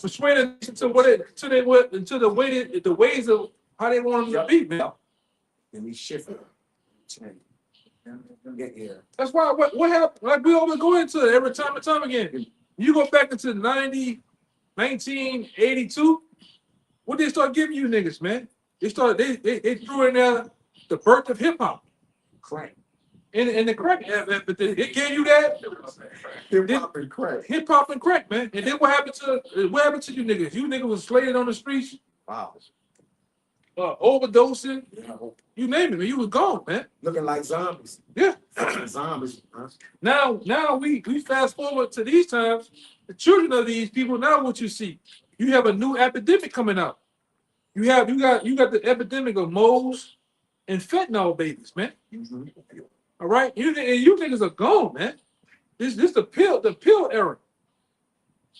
persuade a nation to what it to the ways of how they want them to be, man. And we shift it. Change. Yeah. That's why what happened? Like we always go into it every time and time again. You go back into 1982, what they start giving you niggas, man? They threw in there the birth of hip hop. Crank. And the crack, but it gave you that Hip hop and crack. hip hop and crack, man. And then what happened to you niggas? You niggas was slated on the streets, Wow. overdosing, Yeah. you name it, man. You was gone, man. Looking like zombies. Yeah. Zombies. Huh? Now we fast forward to these times. The children of these people, now what you see, you have a new epidemic coming out. You got the epidemic of moles and fentanyl babies, man. Mhm. All right, you niggas are gone, man. This the pill era,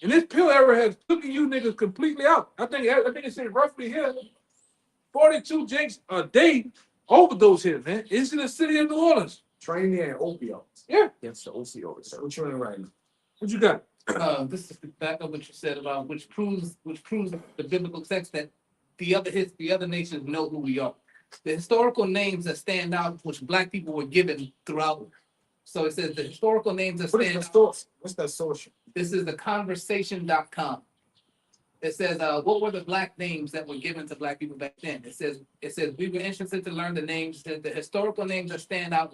and this pill era has taken you niggas completely out. I think it said roughly here, 42 jakes a day overdose here, man. It's in the city of New Orleans. Training and opioids. Yeah. Against the opioids. So what you in right now? What you got? This is back up what you said about which proves the biblical text that the other nations know who we are. The historical names that stand out, which Black people were given throughout. So it says the historical names that What is stand the out. source? What's that social? This is the conversation.com. It says, what were the Black names that were given to Black people back then? It says we were interested to learn the names. The historical names that stand out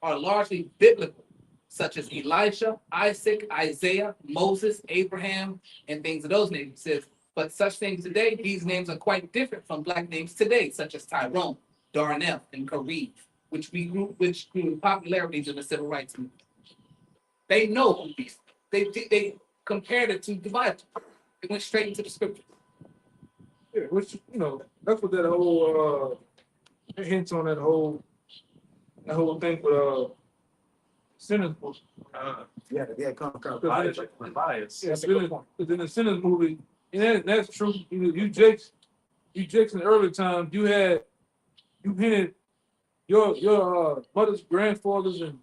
are largely biblical, such as Elisha, Isaac, Isaiah, Moses, Abraham, and things of those names. It says, but such things today, these names are quite different from Black names today, such as Tyrone, Darnell, and Kareem, which grew in popularity in the civil rights movement. They know who these. They compared it to the Bible. They went straight into the scripture. Yeah, which that's what that whole hints on that whole thing with Sinners book. Yeah, come. Bias. Yeah, because in the Sinners movie, and that's true. You Jakes in the early times, you hinted your mother's grandfathers and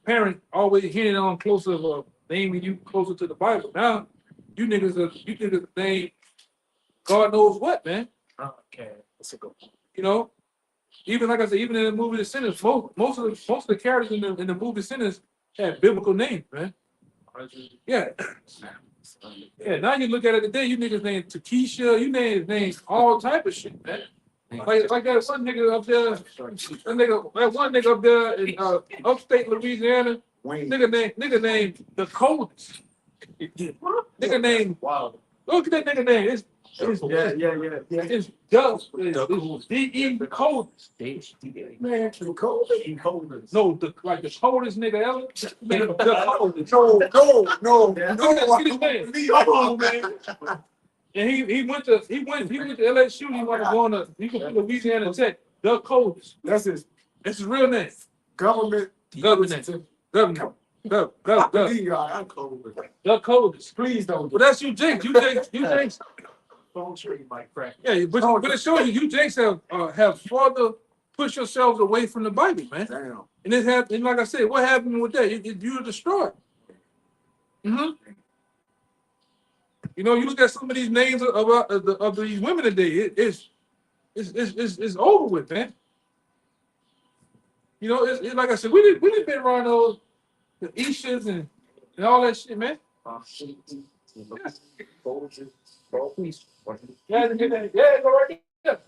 parents always hinted on closer of naming you closer to the Bible. Now you niggas name God knows what, man. Okay, that's a good point. You know, even like I said, even in the movie The Sinners, most of the characters in the movie Sinners had biblical names, man. Yeah. Yeah, now you look at it today, you niggas named Takesha, you name all type of shit, man. Like that one nigga up there, that one nigga up there in upstate Louisiana, Wayne. nigga named the coldest. Nigga named look at that nigga name. It's Doug. It's D.E. the coldest. Man, The coldest. no, the coldest nigga ever. Man, the coldest. No. Get his name. Oh, man. And he went to LSU. He wanted to go on he could put Louisiana Tech. The coldest. That's his That's his real name. government. Governor. I believe y'all. I'm cold. The coldest. Please don't. But that's you, Jake. You Jakes. Phone tree might crack. Yeah, but it shows you Jakes have further pushed yourselves away from the Bible, man. Damn. And like I said, what happened with that? You were destroyed. Mm-hmm. You look at some of these names of these women today. It's over with, man. It's like I said, we didn't been around those the Ishas and all that shit, man. Yeah, go right there.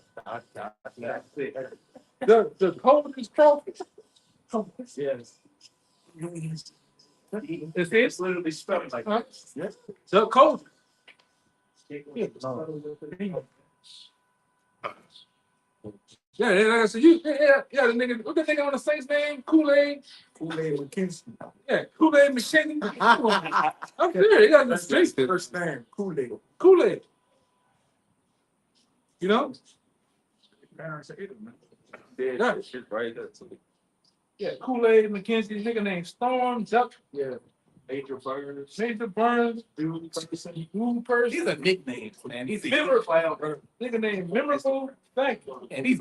The coldest crawfish. Yes. It's It's literally spelled like Huh? this. Duck Cole. Yeah, like I said, the nigga, what the nigga on the Saints name? Kool-Aid. Kool-Aid McKinsey. Yeah, Kool-Aid McKinney. I'm serious. They got the That's streets. the first name, Kool-Aid. Kool-Aid. You know? Parents ate it, man. Yeah. Shit, right? Yeah, Kool-Aid McKinsey, nigga named Storm, Duck, Yeah. Major Burns. Major Burns, Dude, person. Blue Person, These are nicknames, man. He's a Member- clown, bro. nigga named Memorable, thank you. And he's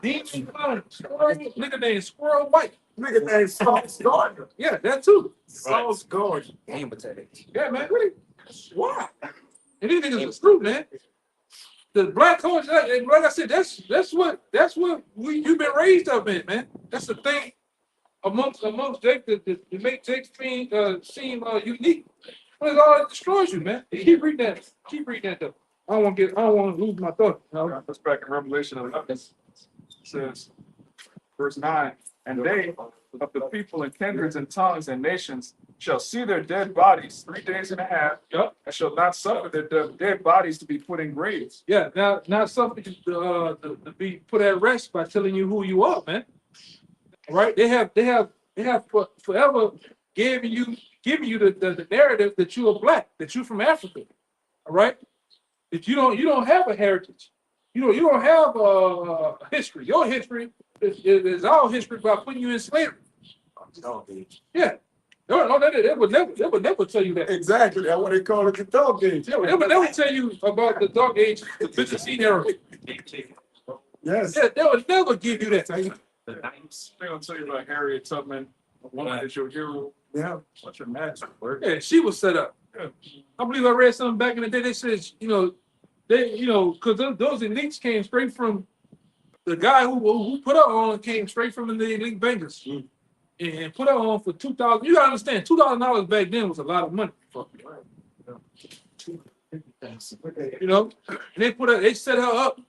Demon Clown, Squirrel, nigga named Squirrel White. Nigga named Sauce Gardner. Yeah, that too. Sauce Gardner. Game attack. Yeah, man, really? Why? And these niggas are screwed, man. The black culture, like I said, that's what you've been raised up in, man. That's the thing amongst Jake that make Jake seem unique. But it all destroys you, man. Keep reading that though. I don't want to lose my thought. You know? Let's back in Revelation 11. It says, verse 9, and they of the people and kindreds and tongues and nations shall see their dead bodies 3 days and a half, Yup. and shall not suffer their dead bodies to be put in graves. Yeah, now not something to be put at rest by telling you who you are, man. All right? They have forever giving you the narrative that you are black, that you're from Africa. All right? That you don't have a heritage. You don't have a history. Your history is our history by putting you in slavery. Yeah. No, they would never tell you that. Exactly. That's what they call it, the dog age. They would never tell you about the dark age, the Byzantine era. Yes. Yeah, they would never give you that. They're gonna tell you about Harriet Tubman, one that your hero. Yeah. What's your master word? Yeah, she was set up. I believe I read something back in the day. They said, because those elites came straight from the guy who put her on came straight from the elite bankers and put her on for $2,000. You gotta understand, $2,000 back then was a lot of money. You know, and they set her up.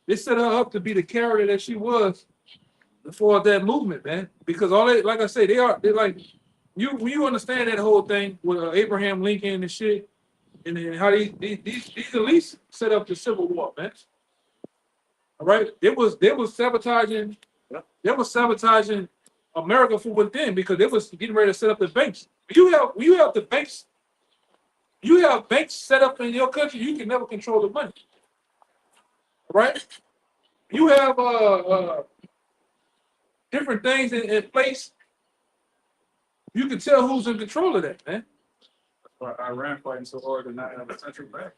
They set her up to be the carrier that she was for that movement, man. Because like I say, they're like when you understand that whole thing with Abraham Lincoln and shit, and then how these elites set up the Civil War, man. All right, they was sabotaging America from within because they was getting ready to set up the banks. You have the banks. You have banks set up in your country. You can never control the money. Right? You have different things in place. You can tell who's in control of that, man. Iran fighting so hard to not have a central bank.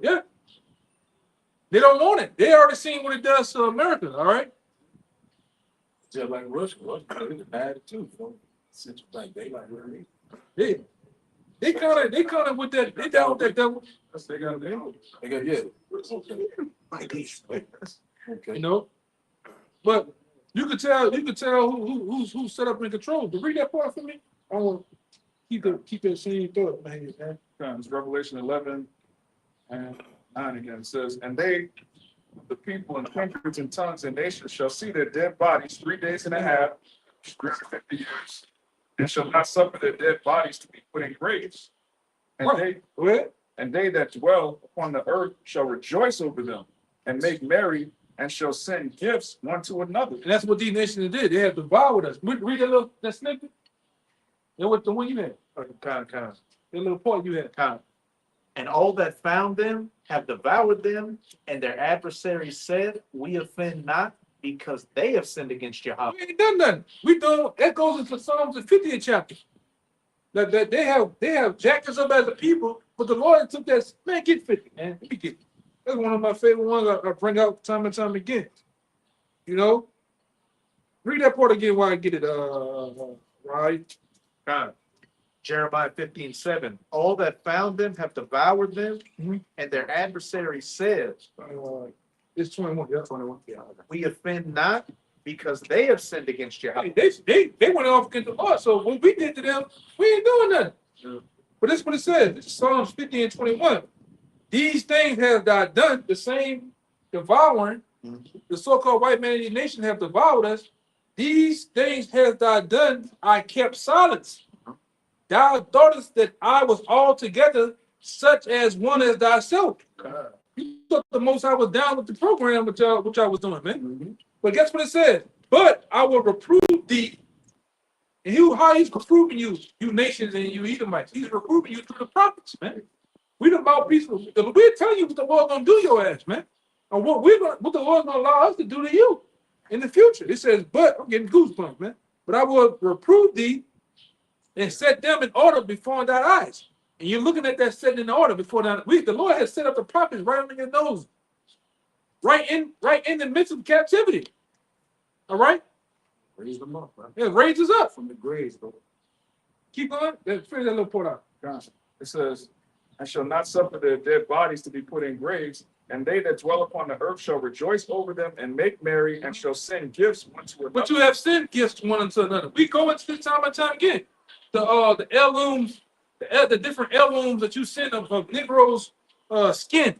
Yeah. They don't want it. They already seen what it does to America, all right? Just like Russia, they bad it too. Central bank, they like really. They kind of with that, they down with that devil. They got yeah. Okay. You know, but you could tell who's set up in control. But read that part for me. I want to keep that same thought, man. It's Revelation 11 and 9 again. It says, and they, the people and kindreds and tongues and nations shall see their dead bodies 3 days and a half, 350 years, and shall not suffer their dead bodies to be put in graves. And they that dwell upon the earth shall rejoice over them and make merry and shall send gifts one to another. And that's what these nations did. They have devoured us. Read that snippet. That was the one you had. Kind. That little part you had. And all that found them have devoured them, and their adversaries said, we offend not, because they have sinned against Yahweh. We ain't done nothing. That goes into Psalms the 50th chapter. That they have jacked us up as a people, but the Lord took that, man, get 50, man. Let me get it. That's one of my favorite ones I bring out time and time again. You know? Read that part again while I get it, right? God. Jeremiah 15:7. All that found them have devoured them, and their adversary says, It's 21. Yeah, 21. Yeah. we offend not, because they have sinned against Yahweh. They went off against the Lord. So what we did to them, we ain't doing nothing. Yeah. But that's what it says. It's Psalms 50 and 21. These things have done the same devouring. The so-called white man in the nation have devoured us. these things hast thou done, I kept silence. Thou thoughtest that I was altogether such as one as thyself. You thought the most I was down with the program which I was doing, man. But guess what it says? But I will reprove thee. And how he's reproving you, you nations and you Edomites. He's reproving you through the prophets, man. We the mouthpiece. We're telling you what the Lord's gonna do your ass, man. And what the Lord's gonna allow us to do to you in the future. It says, but I'm getting goosebumps, man. But I will reprove thee and set them in order before thy eyes. And you're looking at that setting in order before that. The Lord has set up the prophets right under your nose, right in the midst of captivity. All right. Raise them up, bro. Yeah, raise us up From the graves, bro. Keep going. Finish that little part out. Gotcha. It says, I shall not suffer their dead bodies to be put in graves, and they that dwell upon the earth shall rejoice over them and make merry, and shall send gifts one to another. But you have sent gifts one unto another. We go into this time and time again. The heirlooms, the different heirlooms that you send of Negroes' skin,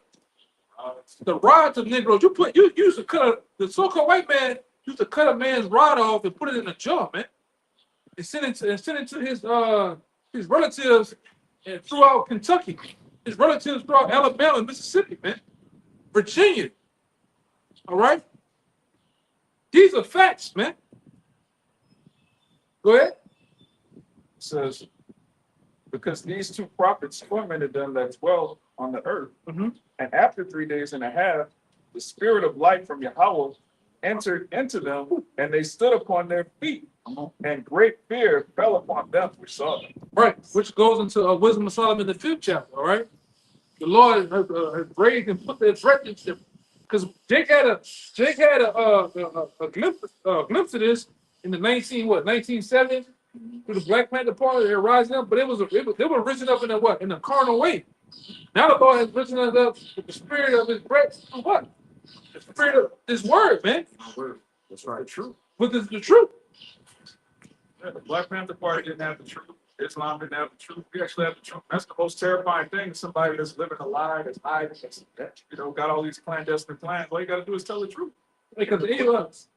the rods of Negroes. You used to cut the so-called white man used to cut a man's rod off and put it in a jar, man, and send it to his relatives and throughout Kentucky, his relatives throughout Alabama, Mississippi, man, Virginia. All right, these are facts, man. Go ahead. It says, because these two prophets tormented them that dwell on the earth, and after 3 days and a half, the spirit of life from YAHAWAH entered into them, and they stood upon their feet, and great fear fell upon them which saw them. Right, which goes into Wisdom of Solomon, the 5th chapter. All right, the Lord has raised and put their threat into them, because Jake had a glimpse of this in the 1970s through the Black Panther Party. They're rising up, but they were risen up in a carnal way. Now the Lord has risen us up with the spirit of His breath. What? The spirit of His word, man. That's right. True. With the truth. Yeah, the Black Panther Party didn't have the truth. Islam didn't have the truth. We actually have the truth. That's the most terrifying thing. Somebody that's living a lie, that's hiding, that got all these clandestine plans. All you got to do is tell the truth. Because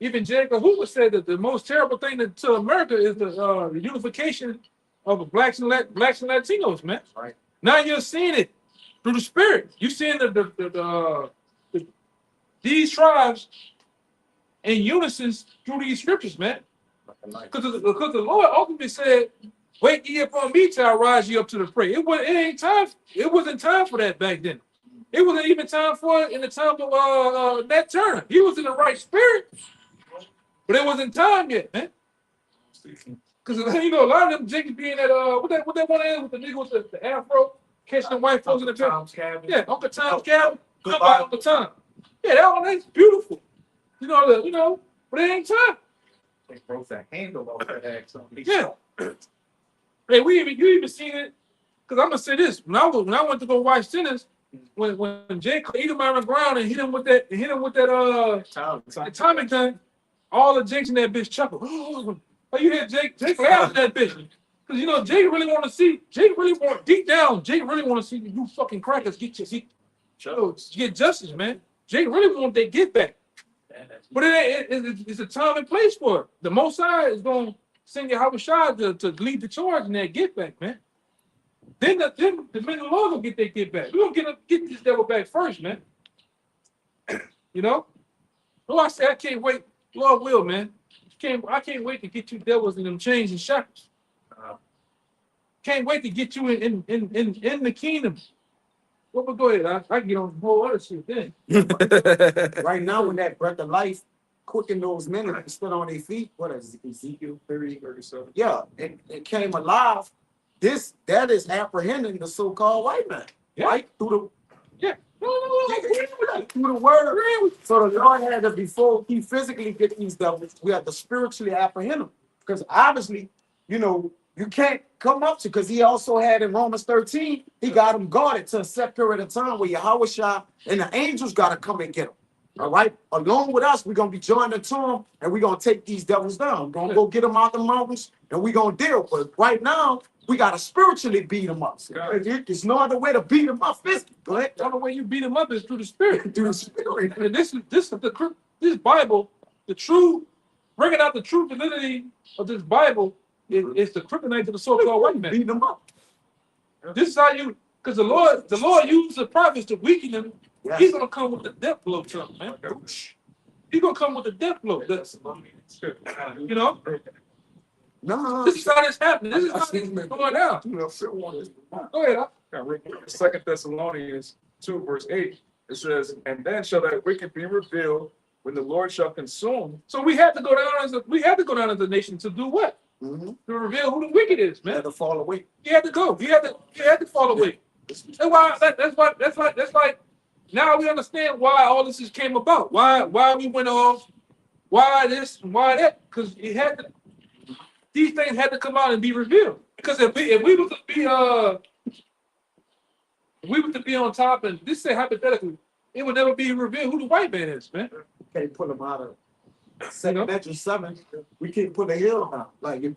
even J. Edgar Hoover said that the most terrible thing to America is the unification of blacks and Latinos, man. Right. Now you're seeing it through the spirit. You're seeing these tribes in unison through these scriptures, man. Because the Lord ultimately said, "Wait ye upon me till I rise you up to the prey." It ain't time. It wasn't time for that back then. It wasn't even time for it in the time of Nat Turner. He was in the right spirit, but it wasn't time yet, man. Because a lot of them jiggers being at what that one is with the nigga with the afro catching the white folks in the Tom's cabin. Yeah, Uncle Tom's cabin. Goodbye. Uncle Tom. Yeah, that's beautiful. But it ain't time. They broke that handle off that axe. Yeah. Hey, you even seen it? Because I'm gonna say this: when I went to go watch tennis, when Jay hit him on the ground and hit him with that atomic thing, all the Jakes in that bitch chuckled. Oh, you hear Jake laughed at that bitch. Because Jake really want to see. Jake really want to see you fucking crackers get justice, man. Jake really want their get back. But it's a time and place for it. The Most High is going to send YAHAWASHI to lead the charge in that get back, man. Then the men of the Lord will get their get back. We're going to get this devil back first, man. Oh, I said, I can't wait. Lord will, man. I can't wait to get you devils in them chains and shackles. Can't wait to get you in the kingdom. Well, but go ahead. I can get on the whole other shit then. Right now, when that breath of life quickened those men and stood on their feet, what is Ezekiel 30:37? Yeah, it came alive. That is apprehending the so-called white man, right? Through the word. So the Lord had to, before He physically get these devils, we have to spiritually apprehend them. Because obviously, you can't come up to, because He also had in Romans 13, He got them guarded to a set period of time where YAHAWASHI and the angels got to come and get them. All right? Along with us, we're going to be joined to them, and we're going to take these devils down. We're going to go get them out the mountains, and we're going to deal with it. Right now, we got to spiritually beat them up. There's no other way to beat them up physically. Go ahead. The only way you beat them up is through the spirit. Through the spirit. And this Bible, the true bringing out the true validity of this Bible is the kryptonite to the so-called white man. Beat them up. This is how you, because the Lord used the prophets to weaken them. Yes. He's gonna come with the death blow to them, man. He's gonna come with the death blow. You know, No, this is how this happening. This is how it's going down. Go ahead. Second Thessalonians 2, verse 8, it says, and then shall that wicked be revealed when the Lord shall consume. So we have to go down as a nation to do what? mm-hmm. To reveal who the wicked is, man. Had to fall away. He had to go. He had to fall away. That's why now we understand why all this came about. Why we went off, why this and why that, because these things had to come out and be revealed. Because if we were to be on top, and this say hypothetically, it would never be revealed who the white man is, man. Can't pull them out of Second Matthew 7. We can't put a hill down. Like if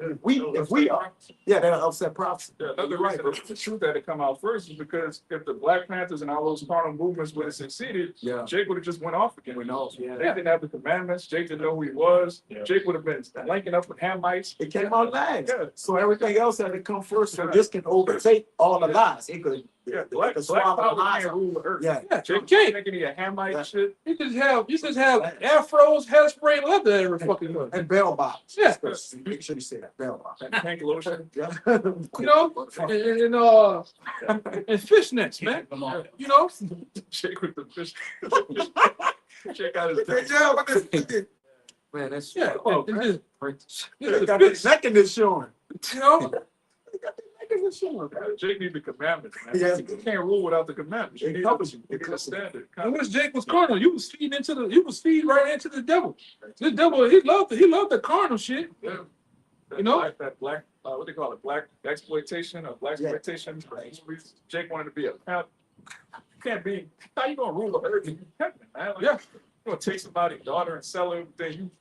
we are, yeah, that'll upset prophecy. Yeah, another reason the truth had to come out first is because if the Black Panthers and all those carnal movements would have succeeded, Yeah. Jake would have just went off again. We know. Yeah. They didn't have the commandments. Jake didn't know who he was. Yeah. Jake would have been linking up with Hamites. It came out last. Yeah. So everything else had to come first. So this can overtake all the lies. It could. Yeah, it Black could swallow the power lies. can't rule the earth. Yeah. Jake can't. making any Hamite Yeah. shit. You just have afros, hairspray, and leather every fucking month. And bell box. Yeah. Make sure you say that bell box. And Hank Lotion. Yeah. You know, and fishnets, man. You know, Jake with the fish. Jake out his Man, that's yeah. They got the nakedness showing. You know, They got the nakedness showing. Jake need the commandments, man. Yeah. You can't rule without the commandments. You It need covers you. you. You need a standard. and when Jake was carnal, you was feeding right into the devil. The devil, he loved the carnal shit. Yeah. You know? that black what they call it, black exploitation or black Yeah. exploitation. Jake wanted to be a pimp. You can't be. How you gonna rule the earth? You pimping, man. Like, Yeah. you gonna take somebody's daughter and sell her everything.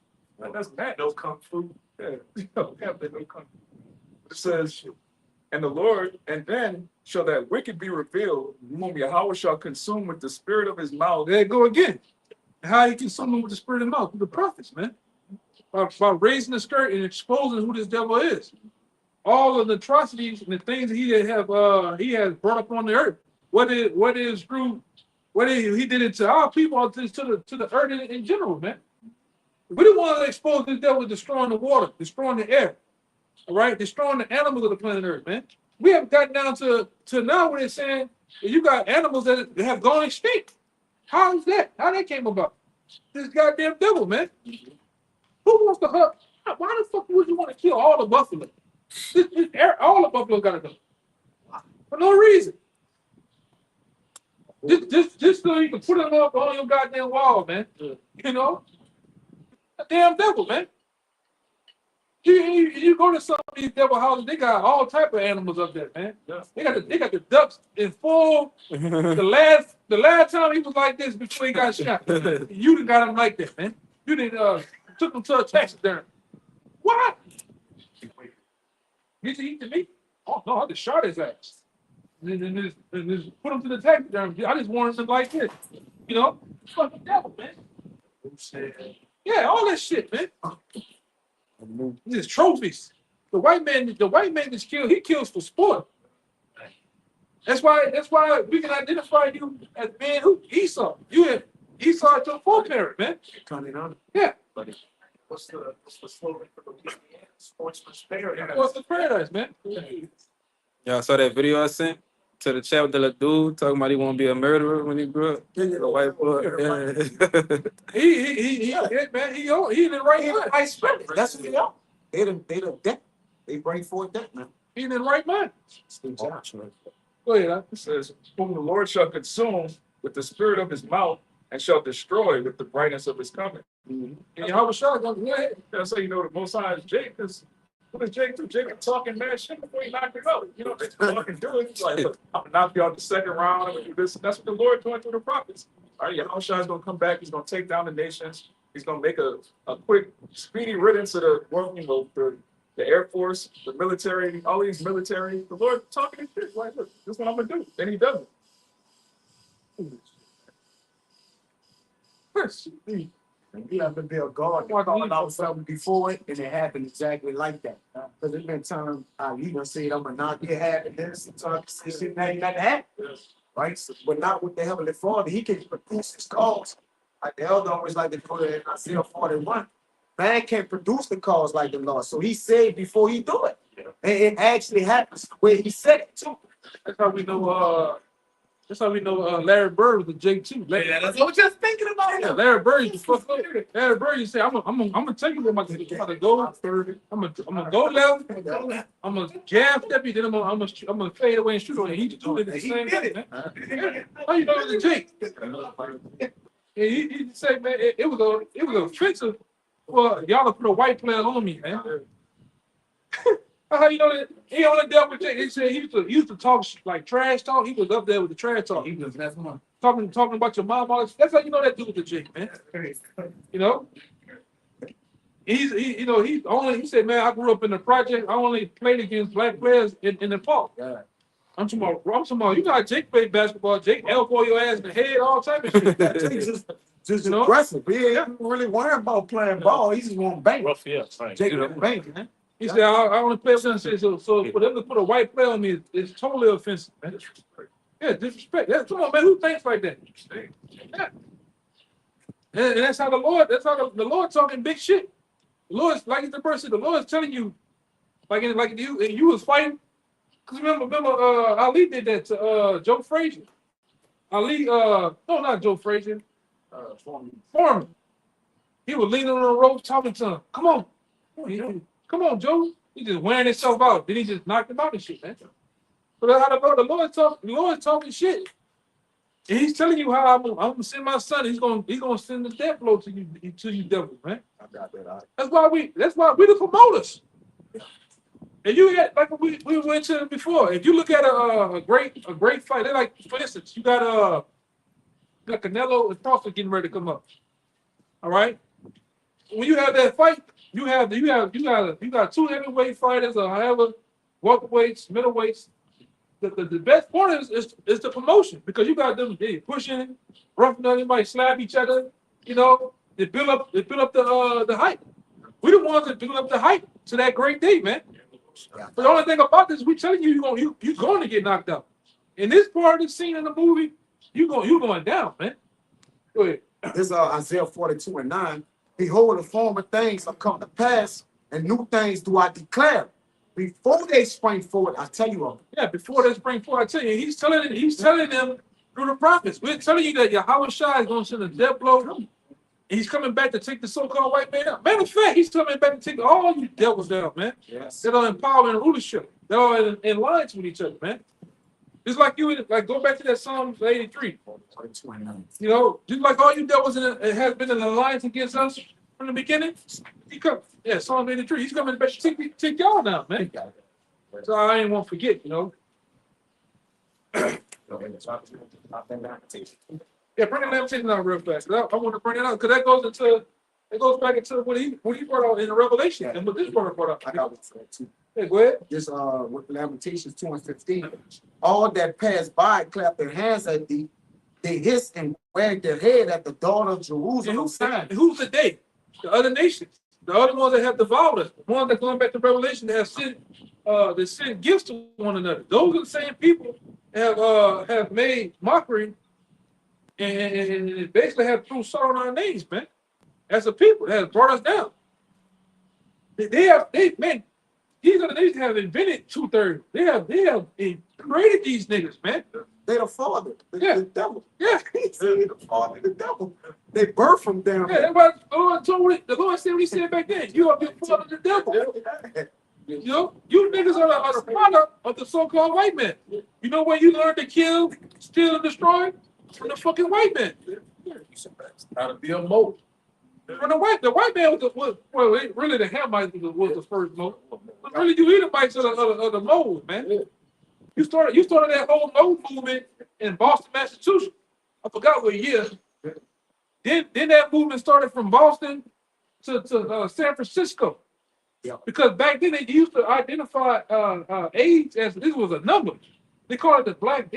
That's bad. No kung fu. Yeah. No kung fu. It says, and the Lord, and then shall that wicked be revealed, whom Yahweh shall consume with the spirit of his mouth. There you go again. How he consumed them with the spirit of the mouth, the prophets, man. By raising the skirt and exposing who this devil is. All of the atrocities and the things that he has brought up on the earth. He did it to our people, to the earth in general, man. We don't want to expose this devil destroying the water, destroying the air, all right, destroying the animals of the planet Earth, man. We have gotten down to now where they're saying that you got animals that have gone extinct. How is that? How that came about? This goddamn devil, man. Who wants to hurt? Why the fuck would you want to kill all the buffalo? All the buffalo gotta go for no reason. Just so you can put them up on your goddamn wall, man. You know, a damn devil, man. You go to some of these devil houses, they got all type of animals up there, man. They got the ducks in full. The last time he was like this before he got shot, you done got him like that, man. You didn't took him to a taxidermy. What? Did you eat the meat? Oh no, I just shot his ass. And just put him to the taxidermy. I just wanted him like this. You know? Fucking devil, man. Yeah, all that shit, man. These trophies. The white man just kills. He kills for sport. That's why we can identify you as being who? Esau. You have Esau at your foreparent, man. Turning on. Yeah. What's the slogan for the weekend? Sportsman's paradise. What's the paradise, man? Y'all saw that video I sent to the chat with the little dude talking about he want to be a murderer when he grew up? The white boy. Yeah. He man. He in the right mind. I spend it. That's what they are. They bring forth that, man. He in the right mind. Steve Jobs, man. Go ahead. Huh? It says, whom the Lord shall consume with the spirit of his mouth and shall destroy with the brightness of his coming. And YAHAWASHI go ahead. That's how you know the Most High is Jake. Because what does Jake do? Jake talking mad shit before he knocked it out. You know, they fucking do it. He's like, look, I'm going to knock you out the second round. I'm going to do this. That's what the Lord doing through the prophets. All right, YAHAWASHI is going to come back. He's going to take down the nations. He's going to make a quick, speedy riddance of the Air Force, the military, all these military. The Lord talking this shit. Like, look, this is what I'm going to do. Then he does it. Yes. And you have to be a God that called out something before it, and it happened exactly like that. Because it's been time you done said, I'm gonna not get happiness, and talk to shit, nothing happened. Right? So, but not with the Heavenly Father. He can produce his cause. Like the elder always like to put it in Isaiah 41. Man can't produce the cause like the Lord. So he said before he do it. And it actually happens where he said it too. That's how we know. That's how we know Larry Bird was a J too. Yeah, that's what I was just thinking about. Yeah, Larry Bird used to fuck up. Larry Bird used to say, I'm gonna take you where my go. I'm gonna go left. I'm gonna jab step you, then I'm gonna fade away and shoot on you. He do it the same way, man. How you know it was a J? And he said, man, it was offensive for y'all to put a white player on me, man. How you know that he only dealt with Jake? He said he used to talk like trash talk. He was up there with the trash talk. He was talking about your mom. That's how you know that dude was a Jake, man. You know, he said, man, I grew up in the project. I only played against black players in the park. I'm talking about, you got Jake play basketball. Jake elbow your ass in the head, all type of shit. Just aggressive. He ain't really worried about playing ball. He just want to bang. Rough, yeah, right. Jake bang, man. He said, I only play with them. So for them to put a white player on me is totally offensive, man. Yeah, disrespect. Come on, man. Who thinks like that? Yeah. And that's how the Lord talking big shit. The Lord's like the person. The Lord's telling you, like you was fighting. Cause remember, Ali did that to Joe Frazier. Ali, no, not Joe Frazier. Foreman. He was leaning on the rope talking to him. Come on. Come on, Joe. He just wearing himself out. Then he just knocked him out and shit, man. So that's how the Lord talking shit. And he's telling you how I'm gonna send my son. He's gonna send the death blow to you devils, man. I got that out. That's why we the promoters. And you had, like we went to before. If you look at a great fight, they like, for instance, you got Canelo and Crawford getting ready to come up. All right. When you have that fight, you got two heavyweight fighters or however, welterweights, middleweights. The best part is the promotion, because you got them pushing, roughing up, everybody slap each other. You know, they build up the hype. We the ones that build up the hype to that great day, man. But the only thing about this, we telling you you're going to get knocked out. In this part of the scene in the movie, you going down, man. Go ahead. This is Isaiah 42:9. Behold, the former things have come to pass, and new things do I declare. Before they spring forward, I tell you of it. Yeah, before they spring forward, I tell you, he's telling them through the prophets. We're telling you that YAHAWASHI is going to send a death blow. He's coming back to take the so-called white man out. Matter of fact, he's coming back to take all you devils down, man. Yes. That are in power and rulership. That are in lines with each other, man. It's like go back to that Psalm 83. You know, just like all you devils has been in alliance against us from the beginning. Psalm 83. He's coming back to take y'all down, man. So I ain't want to forget, you know. Yeah, bring the lamentation out real fast. I want to bring it out because it goes back into what he brought out in the Revelation and what this brought out. I got it for that too. Hey, go ahead. This with Lamentations 2:15. All that pass by clap their hands at thee. They hiss and wag their head at the daughter of Jerusalem. Who's the they? The other nations. The other ones that have devoured us. The ones that going back to Revelation that have sent gifts to one another. Those are the same people that have made mockery and basically have thrown salt on our names, man. As a people, that has brought us down. These other nations have invented 2/3. They have created these niggas, man. They the father, the devil. Yeah. They the father, the devil. They birth from down there. That's why the Lord said what he said back then. You are the father of the devil. You know, you niggas are the product of the so-called white man. You know where you learn to kill, steal, and destroy? From the fucking white man. How to be a mold. From the white man was really the Hamites was the first mold. But really, you Edomites are the mold, man. You started that whole mold movement in Boston, Massachusetts. I forgot what year. Then that movement started from Boston to San Francisco. Yeah. Because back then they used to identify AIDS as this was a number. They called it the black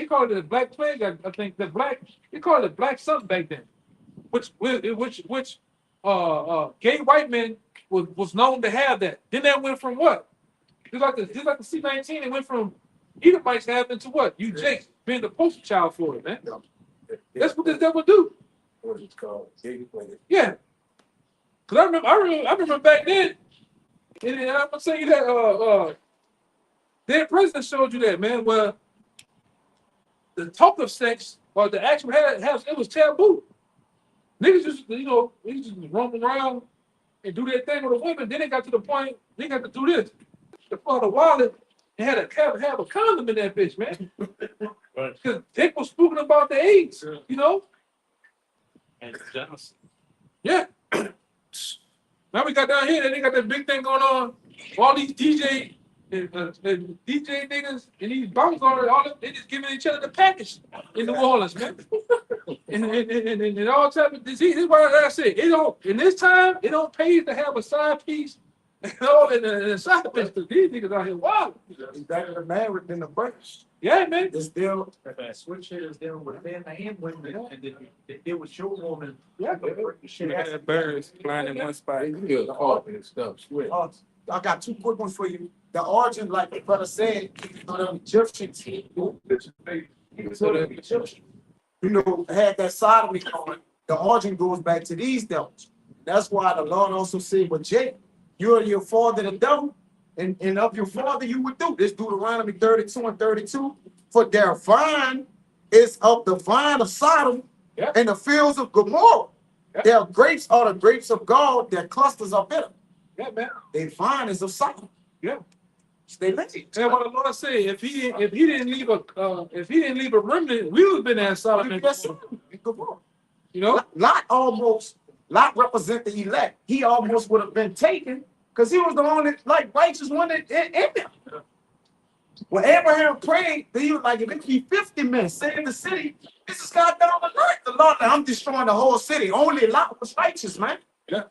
plague. I think they called it black something back then. Which gay white men was known to have that. Then that went from what? Just like the C-19, it went from Edomites having to what? You Jake being the poster child for it, man. That's what this devil do. What it's called? Yeah. Cause I remember back then, and I'm gonna say that their president showed you that, man. Well, the talk of sex or the actual house, it was taboo. Niggas just, niggas just roam around and do their thing with a woman. Then they got to the point they got to do this. The father wallet and had to have a condom in that bitch, man. Because Dick was speaking about the AIDS, And jealousy. Yeah. Now we got down here, and they got that big thing going on. All these DJ and DJ niggas and these bombs they just giving each other the package in New Orleans, man. and all type of disease. This is why I say it don't. In this time, it don't pay to have a side piece. And a side piece. These niggas out here wild. That the man within the bunch. Yeah, man. It's still Switch hitters dealing with men and women, and then they deal with your woman. Yeah, You had birds flying in one spot. Yeah, all this stuff. Swear. I got two quick ones for you. The origin, like the brother said, the Egyptians, had that sodomy going. The origin goes back to these devils. That's why the Lord also said, "But Jake, you're your father, the devil, and of your father you would do." This Deuteronomy 32 and 32. For their vine is of the vine of Sodom, and the fields of Gomorrah. Their grapes are the grapes of God. Their clusters are bitter. Yeah, man. Their vine is of Sodom. Yeah. Stay lazy. And what the Lord said, if he didn't leave a remnant, we would have been at Solomon. Lot represent the elect. He almost would have been taken because he was the only righteous one in there. When Abraham prayed, he was like, if it be 50 men save the city, this is God down the night. The Lord, I'm destroying the whole city. Only Lot was righteous, man. Yeah.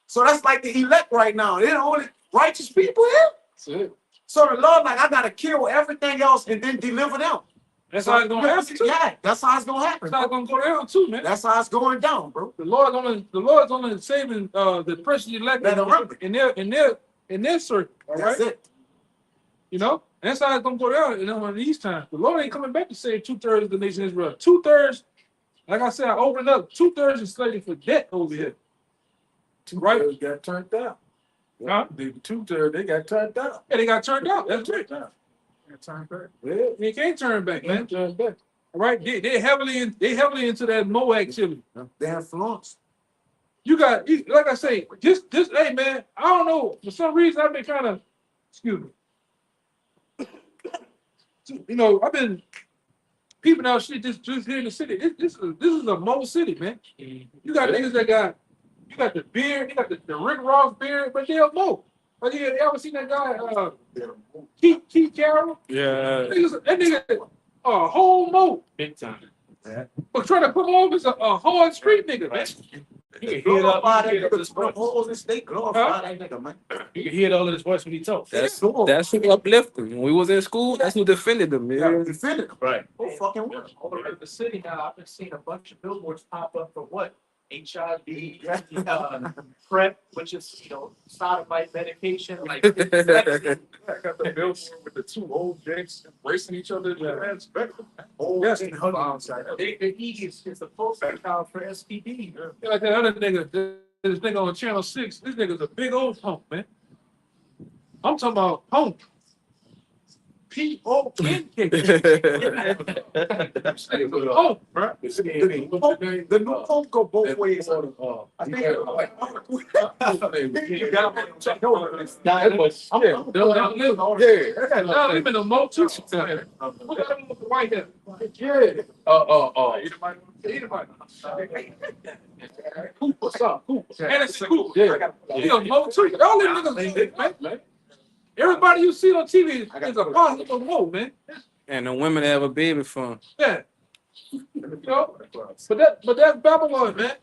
So that's like the elect right now. They're the only righteous people here. That's it. So the Lord, I gotta kill everything else and then deliver them. That's how it's gonna happen too. Yeah, that's how it's gonna happen. That's how it's gonna go down too, man. That's how it's going down, bro. The Lord's only saving the precious elect in their circle. All right. That's it. And that's how it's gonna go down. In these times, the Lord ain't coming back to save 2/3 of the nation of Israel. 2/3, like I said, I opened up. 2/3 is slated for debt over here. Right? Got turned down. Huh? The 2/3 they got turned down. Yeah, they got turned out. That's right. Turn back. Yeah, you can't turn back, man. Turn back. All right, they heavily into that Mo activity. They're influenced. You got, like I say, just hey man, I don't know. For some reason, I've been kind of, excuse me. I've been peeping out shit just here in the city. This is a Mo city, man. You got niggas that you got the beard, you got the Rick Ross beard, but they're Mo. But you ever seen that guy, Keith Carroll? Yeah. That nigga, a whole Mo. Big time. But trying to put him off as a hard street nigga, man. You can hear Glorify that it nigga, spread holes in state. Glorify that nigga, man. You can hear it all in his voice when he talks. That's who uplifted him. When we was in school, that's who defended him, Yeah, man. defended him. Right. Oh, fucking well. All over the city now, I've been seeing a bunch of billboards pop up for what? HIV, PrEP, which is, sodomite medication. Like, I got the billboard with the two old dicks embracing each other. That's better. Yes. And hugging each other. the E is the poster child for STD. Like that other nigga, this nigga on Channel 6, this nigga's a big old punk, man. I'm talking about punk. P-O-N-K. Oh, bro. The new pump go both ways. I think Now live in a Mo too. Who got him with the white hair? Cooper, what's up? Cooper. Anderson Cooper. He a Mo too. Y'all them niggas, man. Everybody you see on TV is a positive of Mo, man. And the women that have a baby from. Yeah. But that's Babylon, man.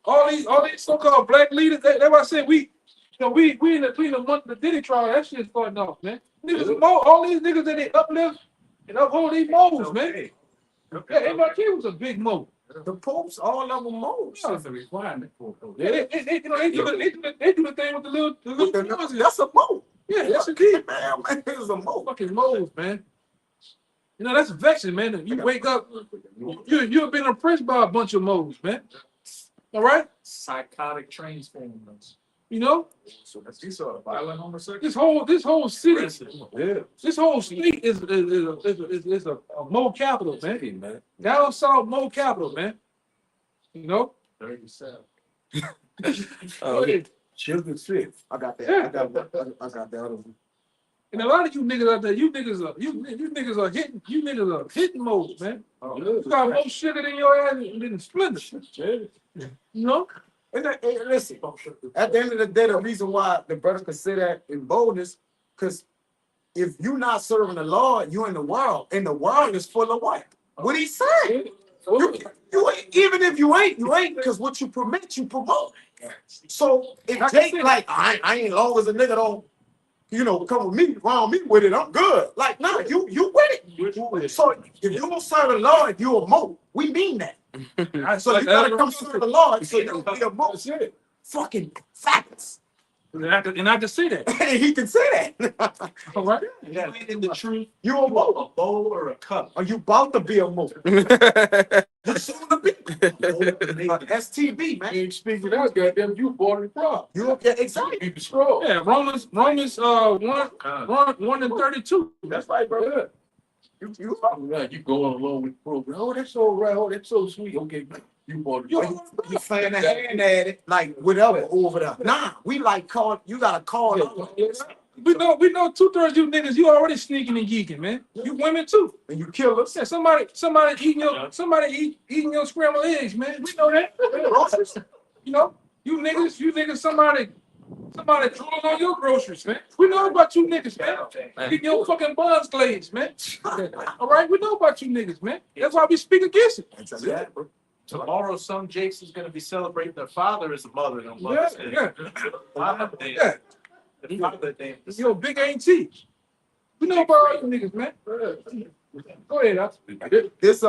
All these so-called black leaders, that's why I said we in the Diddy trial, that shit's starting off, man. Niggas Mo, all these niggas that they uplift and uphold these Mo's, man. Yeah, MRK was a big Mo. The popes, all of them moles. That's a requirement for it. Yeah, they do the thing with the little ones. That's a mole. Yeah, that's indeed. Man, it's a mole. Fucking moles, man. You know, that's vexing, man. You wake up, you've been oppressed by a bunch of moles, man. All right? Psychotic transformers. You know, So that's you saw violent homosexual. this whole city, Yeah. this whole state is a mole capital, man. Down south mole capital, man. You know? 37. Children sick. I got that. Yeah. I got that other one. And a lot of you niggas out there, you niggas are hitting moles, man. You got more sugar than your ass than Splendor. You know? And listen, at the end of the day, the reason why the brother could say that in boldness, because if you're not serving the Lord, you're in the world, and the world is full of what? What he said. You ain't, even if you ain't, because what you permit, you promote. So if Jake, like, I ain't always a nigga don't, come with me, around me with it, I'm good. Like, nah, you with it. So if you don't serve the Lord, you a mo. We mean that. So you gotta come serve the Lord, so you don't be a mo. Fucking facts. And I can see that. And he can say that. All right? Yeah, in the truth, You a mo. a bowl or a cup. Are you about to be a mo? You soon to be. STB, man. Ain't speaking out, goddamn, you born in pride. You exactly. Keep it strong. Yeah, Romans 1 and 32. That's right, bro. You right, you going along with the program. Oh, that's all right. Oh, that's so sweet. Okay, you born. You playing a hand at it, like whatever over there. Nah, we like call. You gotta call. We know 2/3 of you niggas, you already sneaking and geeking, man. You women too. And you kill us. Yeah, somebody eating your scrambled eggs, man. We know that. You know, you niggas, somebody drooling on your groceries, man. We know about you niggas, man. Getting your fucking buns glazed, man. All right, we know about you niggas, man. That's why we speak against it. Yeah, bro. Tomorrow, some Jakes is going to be celebrating their father as a mother. And Mother's Day. Father's Day. Yeah. The Father's Day. Yo, big auntie. We know about all you niggas, man. Go ahead, This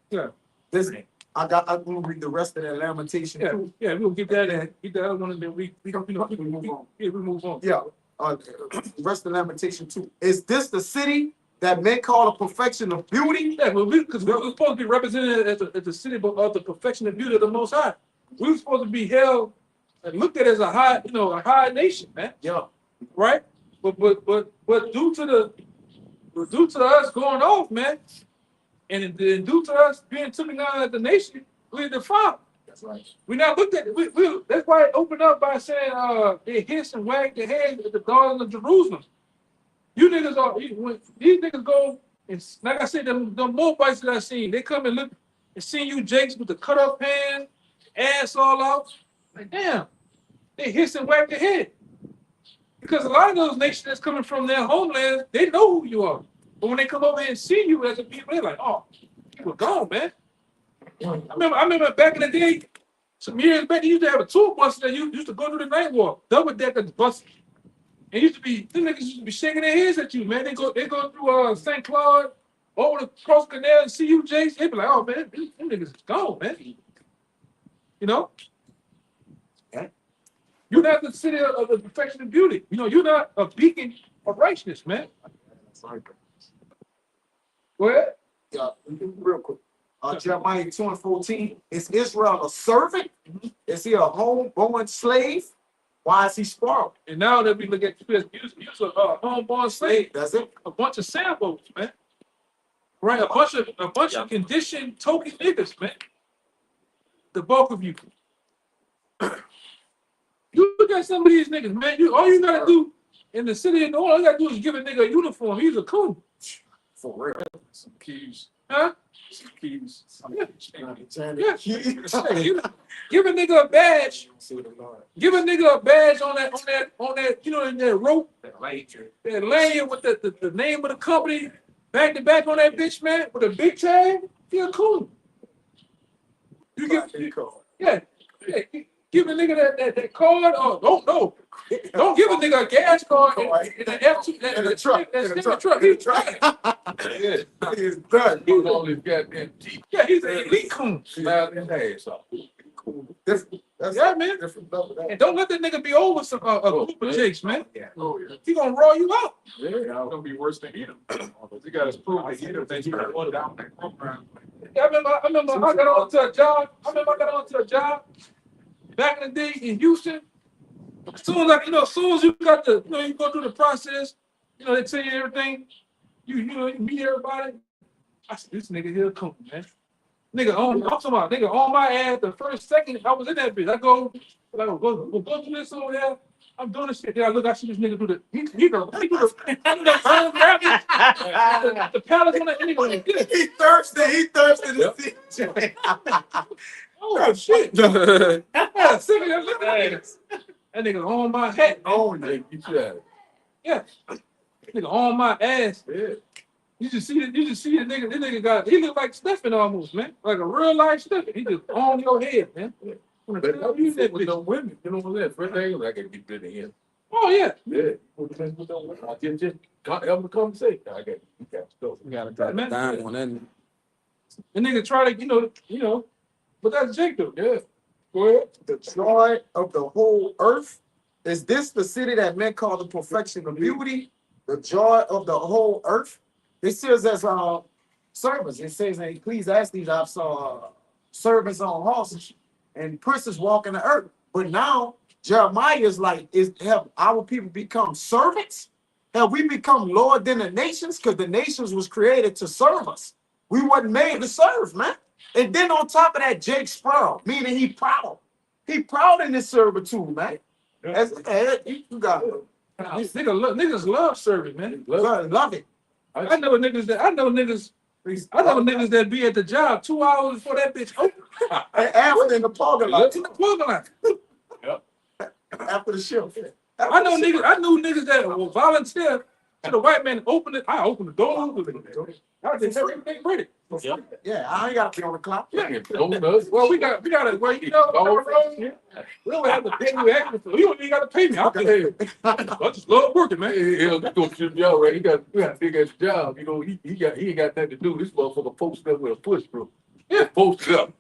Yeah. this I'm gonna read the rest of that lamentation too. Yeah, we'll get that in. Get the other one, and then we move on. Yeah, we move on. Yeah, the rest of the lamentation too. Is this the city that men call a perfection of beauty? Yeah, well, because we're supposed to be represented as the city of the perfection and beauty of the Most High. We're supposed to be held and looked at as a high nation, man. Yeah. Right? But due to us going off, man, and due to us being taken down as the nation, we're defiled. That's right. We're not looked at. That's why it opened up by saying they hiss and wag their heads at the daughters of Jerusalem. You niggas when these niggas go and like I said, the Moabites that I seen, they come and look and see you Jakes with the cut up hand, ass all out. Like damn, they hiss and wag their head. Because a lot of those nations that's coming from their homelands, they know who you are. But when they come over here and see you as a people, they're like, oh, you were gone, man. I remember back in the day, some years back, they used to have a tour bus that used to go through the night walk, double decker bus. And them niggas used to be shaking their heads at you, man. They go through St. Claude, over the cross canal and see you, Jace. They be like, oh man, them niggas is gone, man. You know? Yeah. You're not the city of the perfection and beauty. You know, you're not a beacon of righteousness, man. Go ahead. Yeah, real quick. Jeremiah 2:14. Is Israel a servant? Is he a homeborn slave? Why is he spoiled? And now that we look at use of homeborn slave, That's it. a bunch of samples, man. Right, a bunch of conditioned token niggas, man. The bulk of you. You look at some of these niggas, man. All you gotta do in the city and all you gotta do is give a nigga a uniform. He's a coon. For real. Some keys. Huh? Some keys. Yeah. Give a nigga a badge. Give a nigga a badge on that, in that rope, that lanyard with the name of the company, back to back on that bitch, man, with a big tag. You're cool. You give, yeah. Give a nigga that card. Oh, no. Don't give a nigga a gas card in the F2, In the truck. That's In in the the truck. He's trying. Yeah, he's done. He's all his goddamn teeth. Yeah, he's an elite coon. Smile his ass off. Yeah, man. Different level. And don't let that nigga be over some a group of jakes, man. Oh, yeah. He gonna roll you out. Yeah, it's gonna be worse than Edom. You gotta prove that Edom that you got one down that program. Yeah, I remember I got on to a job. I got on to a job back in the day in Houston. As soon as you got the, you go through the process, they tell you everything. You meet everybody. I said, this nigga here come, man. I'm talking about nigga on my ass the first second I was in that bitch. I go do this over there. I'm doing this shit. Then I see this nigga do the the palace on that nigga. He thirsty to see. Oh shit. Yeah, second I look at that nigga on my head. Oh, nigga, you should. Yeah. Nigga on my ass. Yeah. You just see the nigga. This nigga he look like Stephen almost, man. Like a real life Stephen. He just on your head, man. But you said with them women, you know what I'm saying? First thing, I gotta get rid of him. Oh yeah. Yeah. With them women, I just have a conversation. I got to go. You gotta drop it down on that. The nigga try to, but that's Jacob. Yeah. Go ahead. The joy of the whole earth. Is this the city that men call the perfection of beauty? The joy of the whole earth. It says as servants. It says in Ecclesiastes, I saw servants on horses and princes walking the earth. But now Jeremiah is like, have our people become servants? Have we become Lord than the nations? Because the nations was created to serve us. We wasn't made to serve, man. And then on top of that, Jake Sparrow, meaning he proud. He proud in this servitude, man. You got it. Niggas love serving, man. Love it. I know niggas that be at the job 2 hours before that bitch open. After in the parking lot. In the parking lot. After the shift. I knew niggas that will volunteer to the white man open it. I open the door. I just have everything ready. Yeah, I ain't got to be on the clock. Yeah. Well, we got it. Well, we don't have to pay you extra. You don't even got to pay me. I'll pay you. I just love working, man. He'll go to the job, right? He got to figure out the job. He ain't got nothing to do. This motherfucker posted up with a push through. Yeah, posted up.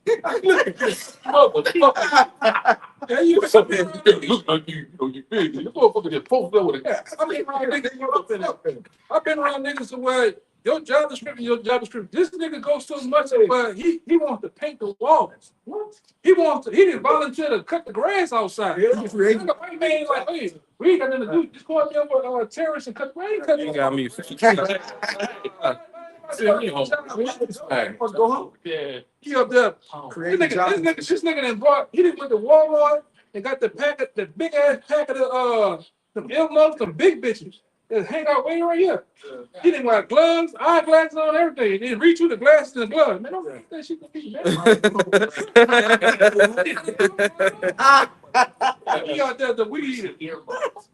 Look at this motherfucker. Yeah, you look like you big. This motherfucker just posted up with a. I've been around niggas to where your job description. This nigga goes so much where he wants to paint the walls. What? He didn't volunteer to cut the grass outside. Yeah, white man like, hey, we ain't got nothing to do. Just go out there with a terrorist and cut the grass. You got me. Let's go home. Yeah. He up there. This nigga done brought. He didn't went to Walmart and got the big ass packet of some envelopes, some big bitches. That hang out way right here. He didn't wear gloves, eyeglasses on, everything. He didn't reach through the glasses and the gloves. Man, don't get that shit to me, man. He out there the weed earbuds.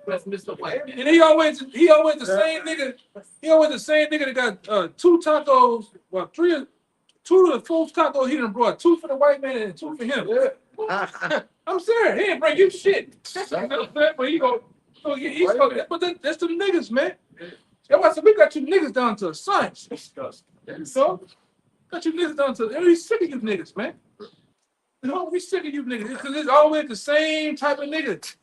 That's Mr. White. And he always the same nigga. He always the same nigga that got 2 tacos, well, 2 to the 4 tacos. He done brought 2 for the white man and 2 for him. Yeah. I'm serious. He didn't bring you shit. But he go. But that's the niggas, man. That's why I said we got you niggas down to a science. So, got you niggas down to. We sick of you niggas, man. We sick of you niggas because it's always the same type of niggas.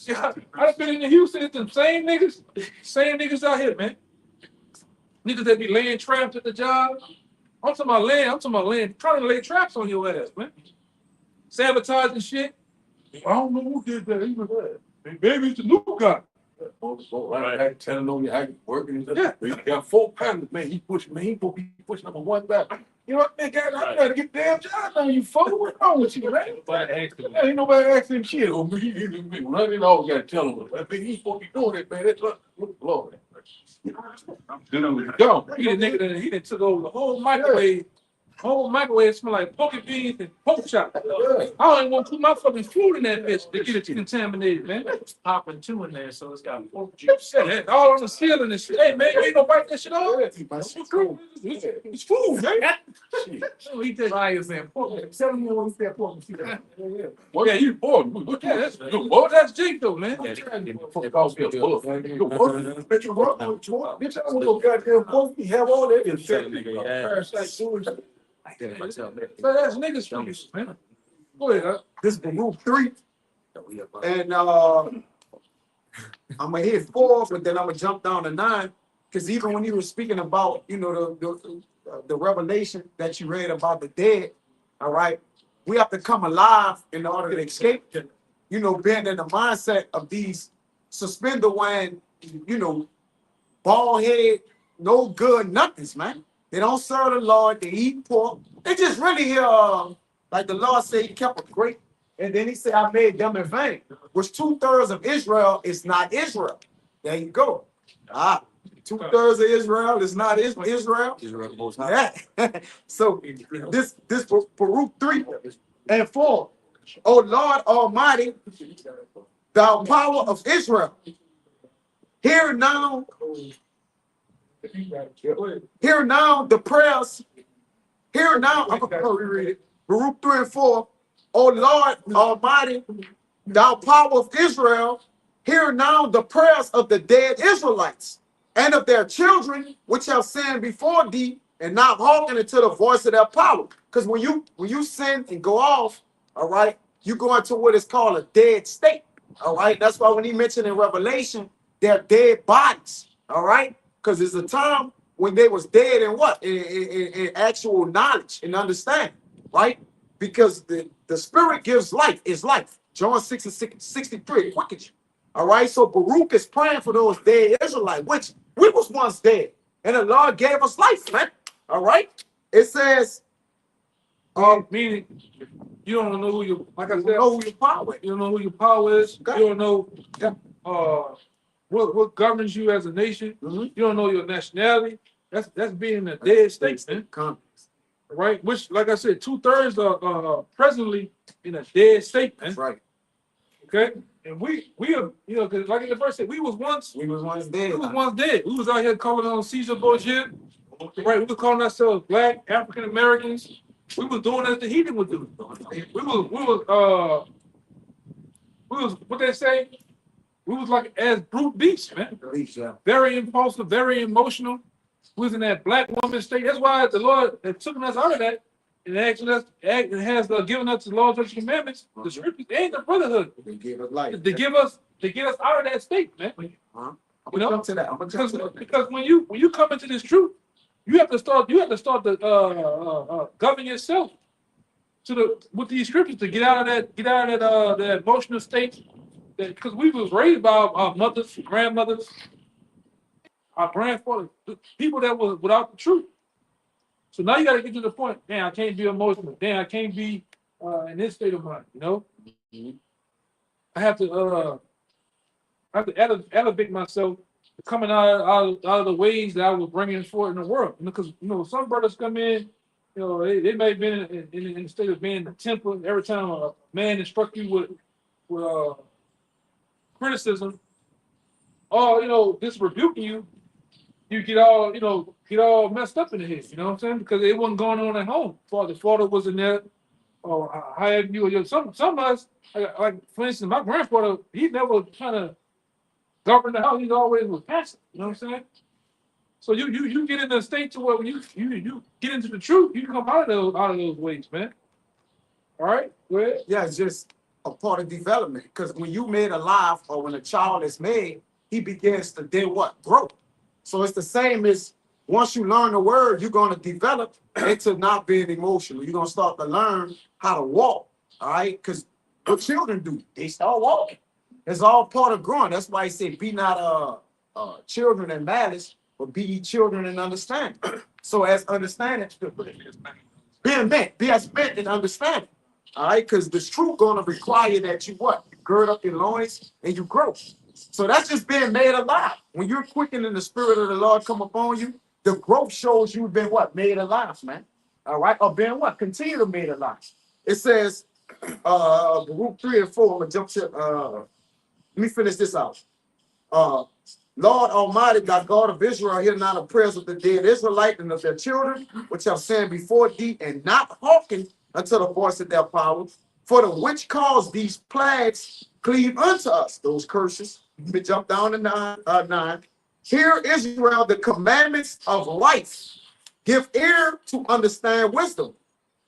Yeah, I've been in Houston. It's the same niggas out here, man. Niggas that be laying traps at the job. I'm talking about laying, trying to lay traps on your ass, man. Sabotaging shit. I don't know who did that. He was there. Maybe it's the new guy. Right. Telling on you how you working. Yeah. He got 4 pounds, man. He pushing number 1 back. You know what, man? I gotta get the damn job now. You fool. What's wrong with you, man? Ain't nobody asking him shit. Oh, me. Always gotta tell him. I mean, he's supposed to be doing it, man. That's Lord. He the nigga that he done took over the whole microwave whole microwave smell like poke beans and pork chop. I don't even want to put my fucking food in that bitch to get it contaminated, man. Popping two in there, so it's got pork juice. Shit, all on the ceiling and shit. Hey, man, you ain't gonna wipe that shit off? It's food, man. We just Fryers and pork. Tell me when you said pork. Well, yeah, you bored. Yeah, that's good. Oh, that's Jake though, man. Bitch, I want no goddamn pork. You have all that infected. Parasite sewage. So that's niggas food, man. Go ahead, huh? This is Baruch 3. And I'm gonna hit 4, but then I'm gonna jump down to 9. Because even when you were speaking about, you know, the revelation that you read about the dead, all right, we have to come alive in order to escape, you know, being in the mindset of these suspender wearing, you know, bald head, no good nothings, man. They don't serve the Lord, they eat pork. They just really here, like the Lord said, he kept a great, and then he said, I made them in vain, which 2/3 of Israel is not Israel. There you go. 2/3 of Israel is not Israel. Yeah. So this Baruch 3 and 4. Oh Lord Almighty, thou power of Israel, hear now the prayers. Hear now, I'm gonna reread it. Baruch 3 and 4. O Lord Almighty, thou power of Israel, hear now the prayers of the dead Israelites and of their children, which have sinned before thee, and not hearken unto the voice of their power. Because when you sin and go off, all right, you go into what is called a dead state. All right. That's why when he mentioned in Revelation, they're dead bodies. All right. Because it's a time when they was dead in what? In actual knowledge and understanding, right? Because the spirit gives life, is life. John 6 and 63, quickens you. All right, so Baruch is praying for those dead Israelites, which we was once dead, and the Lord gave us life, man. All right, it says, meaning you don't know who you, like I said, know who your power is. you don't know who your power is. Okay. You don't know what governs you as a nation. Mhm. You don't know your nationality. That's being in a dead state, man. Right? Which, like I said, 2/3 are presently in a dead state, man. That's right. Okay, and we are, you know, because like in the verse said, we was once dead. We was out here calling on Caesar bullshit. Right? We were calling ourselves Black African Americans. We was doing as the heathen would do. We was what they say. We was like as brute beasts, man. Very impulsive, very emotional. We was in that black woman state. That's why the Lord had taken us out of that and actually has given us the laws and commandments, the scriptures, and the brotherhood. They gave us life. To get us out of that state, man. I'm You gonna know, come to that. I'm gonna come to that. because when you come into this truth, you have to start to govern yourself with these scriptures to get out of that emotional state. Because we was raised by our mothers, grandmothers, our grandfathers, people that was without the truth. So now you got to get to the point. Damn, I can't be emotional. Damn, I can't be in this state of mind. You know, I have to elevate myself, coming out of the ways that I was bringing forward in the world. Because you know, some brothers come in, you know, they may have been in the state of being the temper. Every time a man instruct you with criticism, or you know, just rebuking you, you get all messed up in the head. You know what I'm saying? Because it wasn't going on at home. The father wasn't there, or however you. Some of us, like for instance, my grandfather, he never kind of governed the house. He always was passive. You know what I'm saying? So you get in a state to where when you get into the truth, you come out of those ways, man. All right, go ahead. Yeah, it's just a part of development. Because when you made alive, or when a child is made, he begins to then what? Grow. So it's the same as once you learn the word, you're going to develop into not being emotional. You're going to start to learn how to walk. All right, because what children do, they start walking. It's all part of growing. That's why he said, be not children in malice, but be ye children in understanding. So as understanding, be as spent in understanding. All right, because this truth going to require that you what? You gird up your loins and you grow. So that's just being made alive. When you're quickened and the spirit of the Lord come upon you, the growth shows you've been what? Made alive, man. All right, or being what? Continue to make a lie. It says, Baruch 3 and 4. I'm gonna jump to let me finish this out. Lord Almighty, thy God of Israel, hear not the prayers of the dead Israelite and of their children, which have sinned before thee, and not hearken unto the voice of their power, for the which caused these plagues cleave unto us, those curses. Let me jump down to 9. Hear Israel the commandments of life. Give ear to understand wisdom.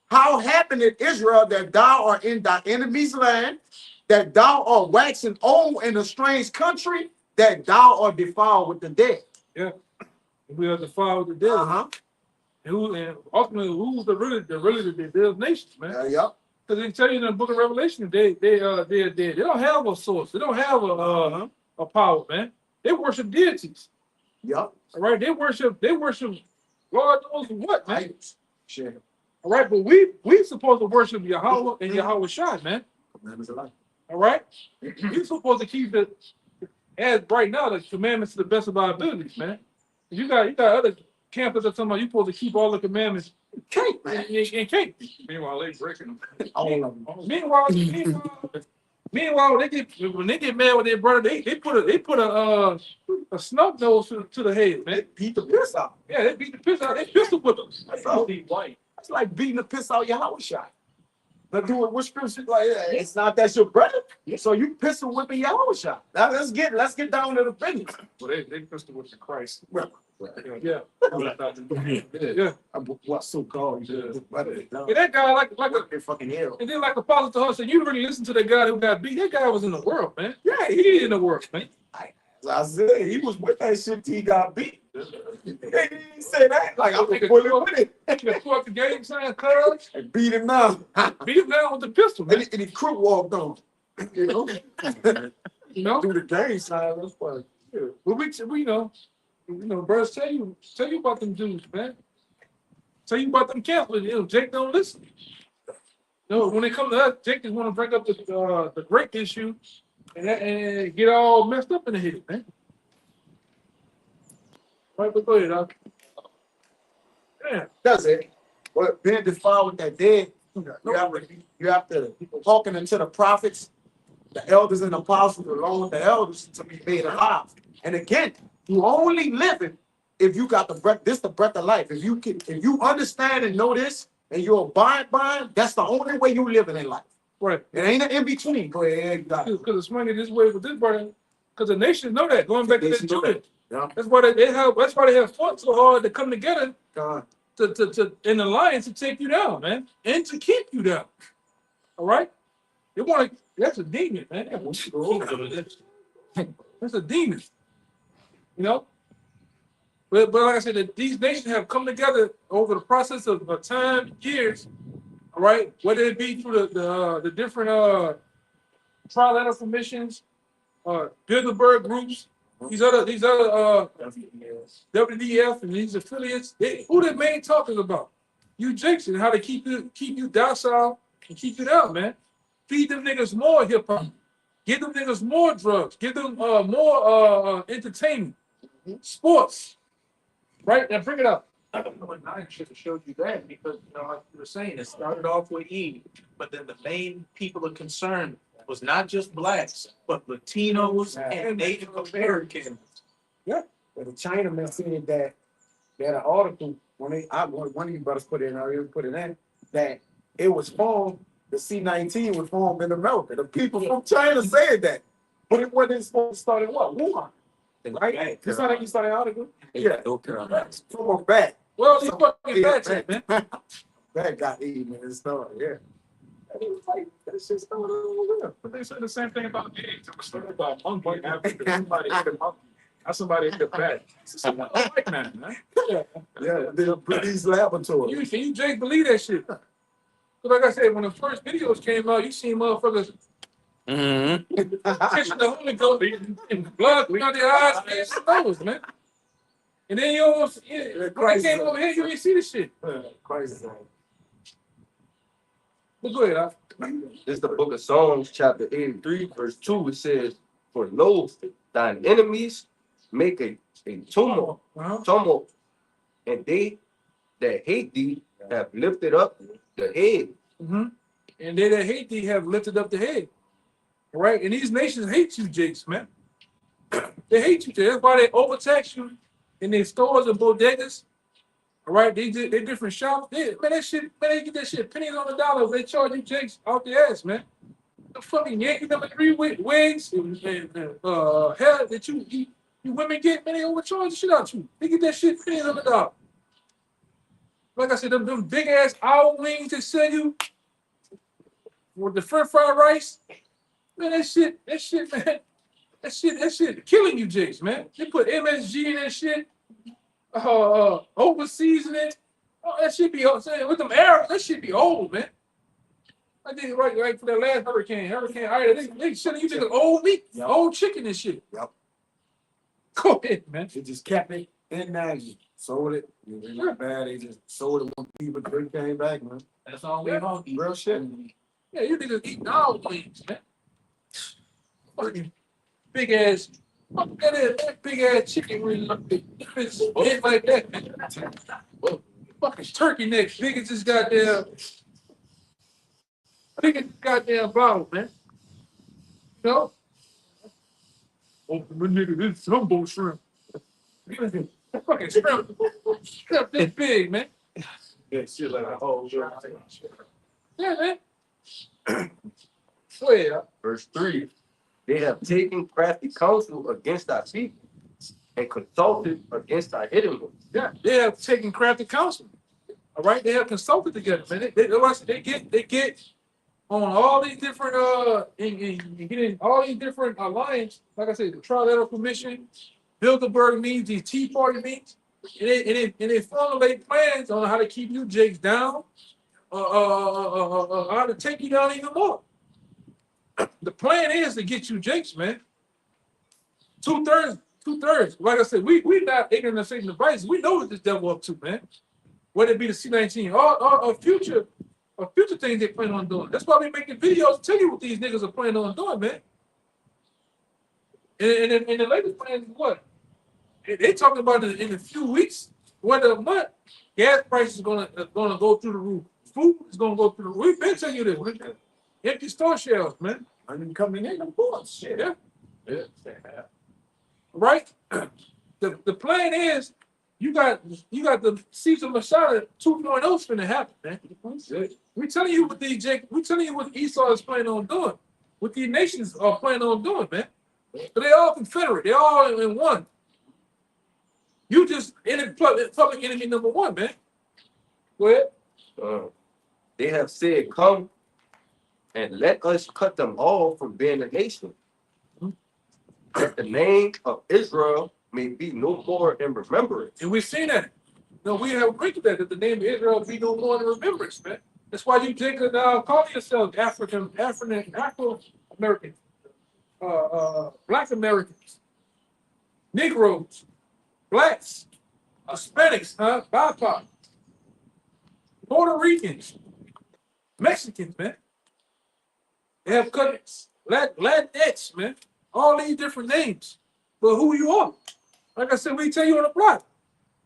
How happened it, Israel, that thou art in thy enemy's land, that thou art waxing old in a strange country, that thou art defiled with the dead? Yeah. We are defiled with the dead. Uh-huh. And ultimately, who's the dead nations, man? Yeah. Because they tell you in the book of Revelation, they don't have a source. They don't have a power, man. They worship deities. Yep. All right. They worship God knows what, man. Sure. All right, but we supposed to worship Yahawah and YAHAWASHI, man. All right. We're supposed to keep it as right now the commandments to the best of our abilities, man. You got other campers that talking about you supposed to keep all the commandments. Can't, man. And can't. Meanwhile, they breaking them. Meanwhile, when they get mad with their brother, they put a snub nose to the head, man. They beat the piss out. Yeah, they beat the piss out. They pistol with them. That's all. That's like beating the piss out your house shot. Let's do it with scripture like that. It's not that's your brother. So you pistol whipping your house shot. Now let's get down to the business. Well, they pistol with the Christ. Yeah. Yeah. What's so called? Yeah, that guy like a fucking hell. and then like Apostle to us said, you really listen to that guy who got beat. That guy was in the world, man. Yeah, he in the world, man. I said he was with that shit till he got beat. He didn't say that. Like I'm fully with it. The game sign, cuz. And beat him down. Beat him down with the pistol, man. And he crook walked on. You know? You know? Do the game sign. That's funny. Yeah. But we know, brothers tell you about them dudes, man. Tell you about them Catholics. Jake don't listen. When it comes to us, Jake just want to bring up the grape issue and get all messed up in the head, man. Right, but go ahead, Doc. Yeah. That's it. But being defiled with that dead, you have to hearken unto the prophets, the elders and apostles, along with the elders, to be made alive. And again, you only living if you got the breath. This the breath of life. If you understand and know this, and you abide by it, that's the only way you living in life. Right. It ain't an in between. Go ahead. Because it's money this way with this brother. Because the nations know that. Going back to that Judah. Yeah. That's why they have fought so hard to come together to in alliance to take you down, man, and to keep you down. All right. They want to. That's a demon, man. That's a demon. You know. But like I said, these nations have come together over the process of time, years. All right, whether it be through the different trilateral commissions, Bilderberg groups, these other WDF and these affiliates, who the main talkers about? You Jakes and how to keep you docile and keep it out, man. Feed them niggas more hip hop, give them niggas more drugs, give them more entertainment, sports. Right, now bring it up. Number 9 should have showed you that because, like you were saying, it started off with Eve, but then the main people of concern was not just blacks, but Latinos and Native Americans. Yeah, but the Chinaman said that they had an article one of you brothers put in, or put it in, that it was formed. The C-19 was formed in America. The people from China said that, but it wasn't supposed to start in what? Wuhan. Right? You saw that article? Yeah. From a bat. Well, these fucking bats, man. That got eaten and stuff. Yeah. And he was like, that shit's going on. But they said the same thing about eggs. It was story about monkey after somebody ate a monkey. Not somebody ate a bat. It's a white man, man. Yeah, the police laboratory. You Jake believe that shit? Because like I said, when the first videos came out, you seen motherfuckers catching the Holy Ghost and blood coming out their eyes and nose, man. And then when they came over here, you didn't see this shit. Crazy. But go ahead, This is the book of Psalms, chapter 83, verse 2. It says, for lo, thine enemies make a tumult, and they that hate thee have lifted up the head. Mm-hmm. And they that hate thee have lifted up the head. All right? And these nations hate you, Jakes, man. They hate you. That's why they overtax you in their stores and bodegas. All right? They different shops. Man, that shit, man, they get that shit pennies on the dollar. They charge you Jakes out the ass, man. The fucking Yankee number 3 wigs and hair that you women get, man, they overcharge the shit out you. They get that shit pennies on the dollar. Like I said, them big ass owl wings they sell you with the French fried rice, man, that shit, man, that shit killing you, Jakes, man. They put MSG in that shit, over seasoning. Oh, that shit be with them Arabs, that shit be old, man. I did it right for that last hurricane. Hurricane Ida, they selling you niggas old meat, old chicken and shit. Yep. Go ahead, man. They just kept it in there and just sold it. It was not bad. They just sold it when people came back, man. That's all we want. Real shit. Yeah, you niggas eating all wings, man. Fucking big ass, that big ass chicken wing, it's big like that, man. Fucking turkey neck, big as this goddamn bottle, man. You know? Oh, my nigga, this is humble shrimp. Fucking shrimp. Shrimp this big, man. Yeah, shit like a whole. Yeah, man. Go ahead. Verse 3. They have taken crafty counsel against our people and consulted against our hidden ones. Yeah, they have taken crafty counsel. All right, they have consulted together, man. They get on all these different getting all these different alliance. Like I said, the Trilateral Commission, Bilderberg meetings, these Tea Party meetings, and they formulate plans on how to keep you Jakes down, how to take you down even more. The plan is to get you Jakes, man. Two-thirds. Like I said, we not ignorant of Satan's devices. We know what this devil up to, man. Whether it be the C-19, or future things they plan on doing. That's why we making videos to tell you what these niggas are planning on doing, man. And the latest plan is what? They talking about in a few weeks, whether a month, gas prices is gonna go through the roof. Food is gonna go through the roof. We've been telling you this. Empty store shelves, man. I didn't coming in, of course. Shit. Yeah. Right? The plan is you got the Caesar Machado 2.0 finna happen, man. We telling you what Esau is planning on doing, what these nations are planning on doing, man. So they all confederate, they all in one. You just public enemy number 1, man. Go ahead. They have said, come and let us cut them all from being a nation, that the name of Israel may be no more in remembrance. And we've seen that. No, we have agreed to that the name of Israel be no more in remembrance, man. That's why you take call yourself Afro-American, Black Americans, Negroes, Blacks, Hispanics, BIPOC, Puerto Ricans, Mexicans, man. They have cousins, Latinx, man. All these different names. But who you are? Like I said, we tell you on the block.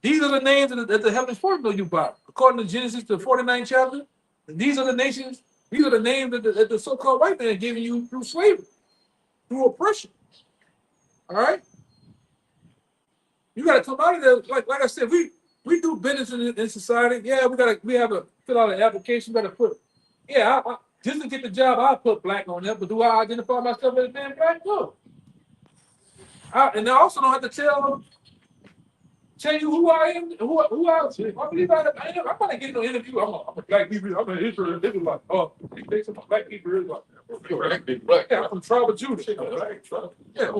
These are the names that the Heavenly Father know you by. According to Genesis, the 49th chapter, these are the nations, these are the names that the so-called white man giving you through slavery, through oppression. All right? You got to come out of there. Like I said, we do business in society. Yeah, we have to fill out an application. We got to put, I just to get the job, I put black on there. But do I identify myself as being black? No. And I also don't have to tell you who I am, who I believe I am. I'm not getting no interview. I'm a black Hebrew. I'm an Israel. This is like, they say I'm a black Hebrew. Black. Yeah, I'm from tribe of Judah. Yeah,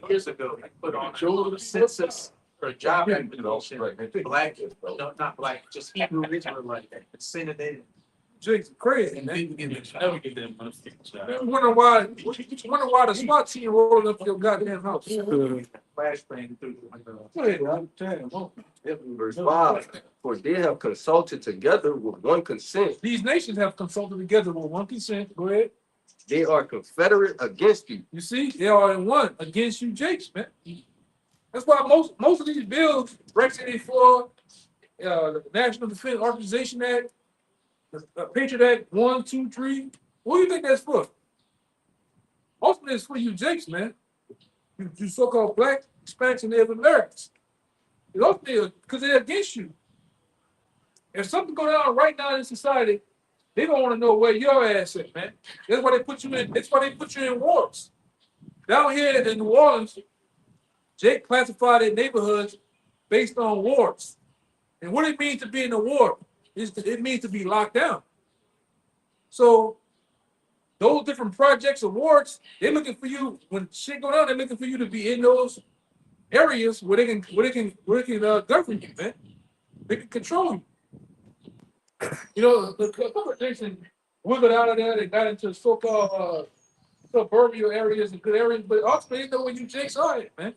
Years ago, they put on a census for a job application. Black, no, not black, just Hebrew Israelite. Send it in. Jake's crazy, And man. people never get that money. You wonder why the SWAT team rolling up your goddamn house. Flashbang through the Verse 5. For they have consulted together with one consent. These nations have consulted together with one consent. Go ahead. They are confederate against you. You see, they are in one against you, Jakes, man. That's why most of these bills, Brexit 84, the National Defense Authorization Act, the Patriot Act 1, 2, 3. What do you think that's for? Ultimately, it's for you Jakes, man. You so-called black, Hispanics, and Native Americans. It's ultimately because they're against you. If something go down right now in society, they don't want to know where your ass at, man. That's why they put you in. That's why they put you in wards. Down here in New Orleans, Jake classified their neighborhoods based on wards. And what it means to be in a ward is it means to be locked down. So those different projects or wards, they're looking for you when shit go down. They're looking for you to be in those areas where they can govern you, man. They can control you. You know, the couple of things wiggled out of there. They got into so-called suburban areas and good areas, but ultimately, they know where you Jakes are at, man.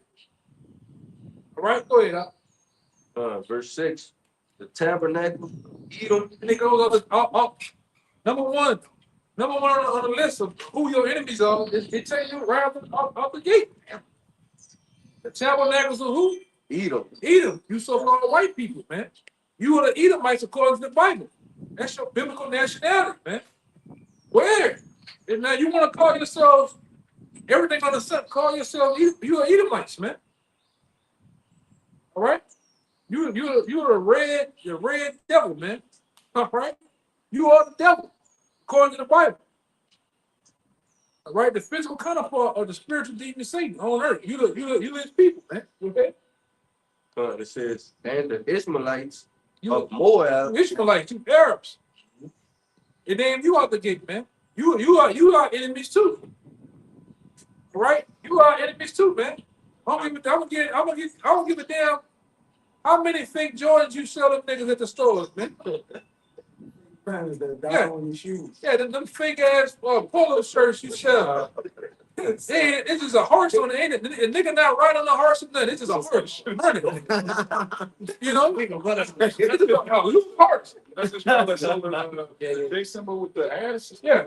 All right, go ahead. Verse 6, the tabernacle, Edom. And they go number one on the list of who your enemies are. It tells you right out the gate. The tabernacles of who? Edom. Edom. You so-called white people, man. You are the Edomites according to the Bible. That's your biblical nationality, man. Where? And now you want to call yourselves everything on the sun. Call yourself you are Edomites, man. All right. You're a red devil, man. All right. You are the devil according to the Bible. All right. The physical counterpart of the spiritual demon Satan on earth. You his people, man. Okay. It says, and the Ishmaelites of Moab. Ishmaelites, you Arabs. It named you out the gate, man. You are enemies too. All right? You are enemies too, man. I don't give a damn how many fake Jordans you sell them niggas at the stores, man. Yeah, them fake ass polo shirts you sell. It's just a horse on the end. A nigga not riding on the horse or nothing. It's just a horse running. You know? It's just a loose horse. That's just the big symbol with the ass. Yeah.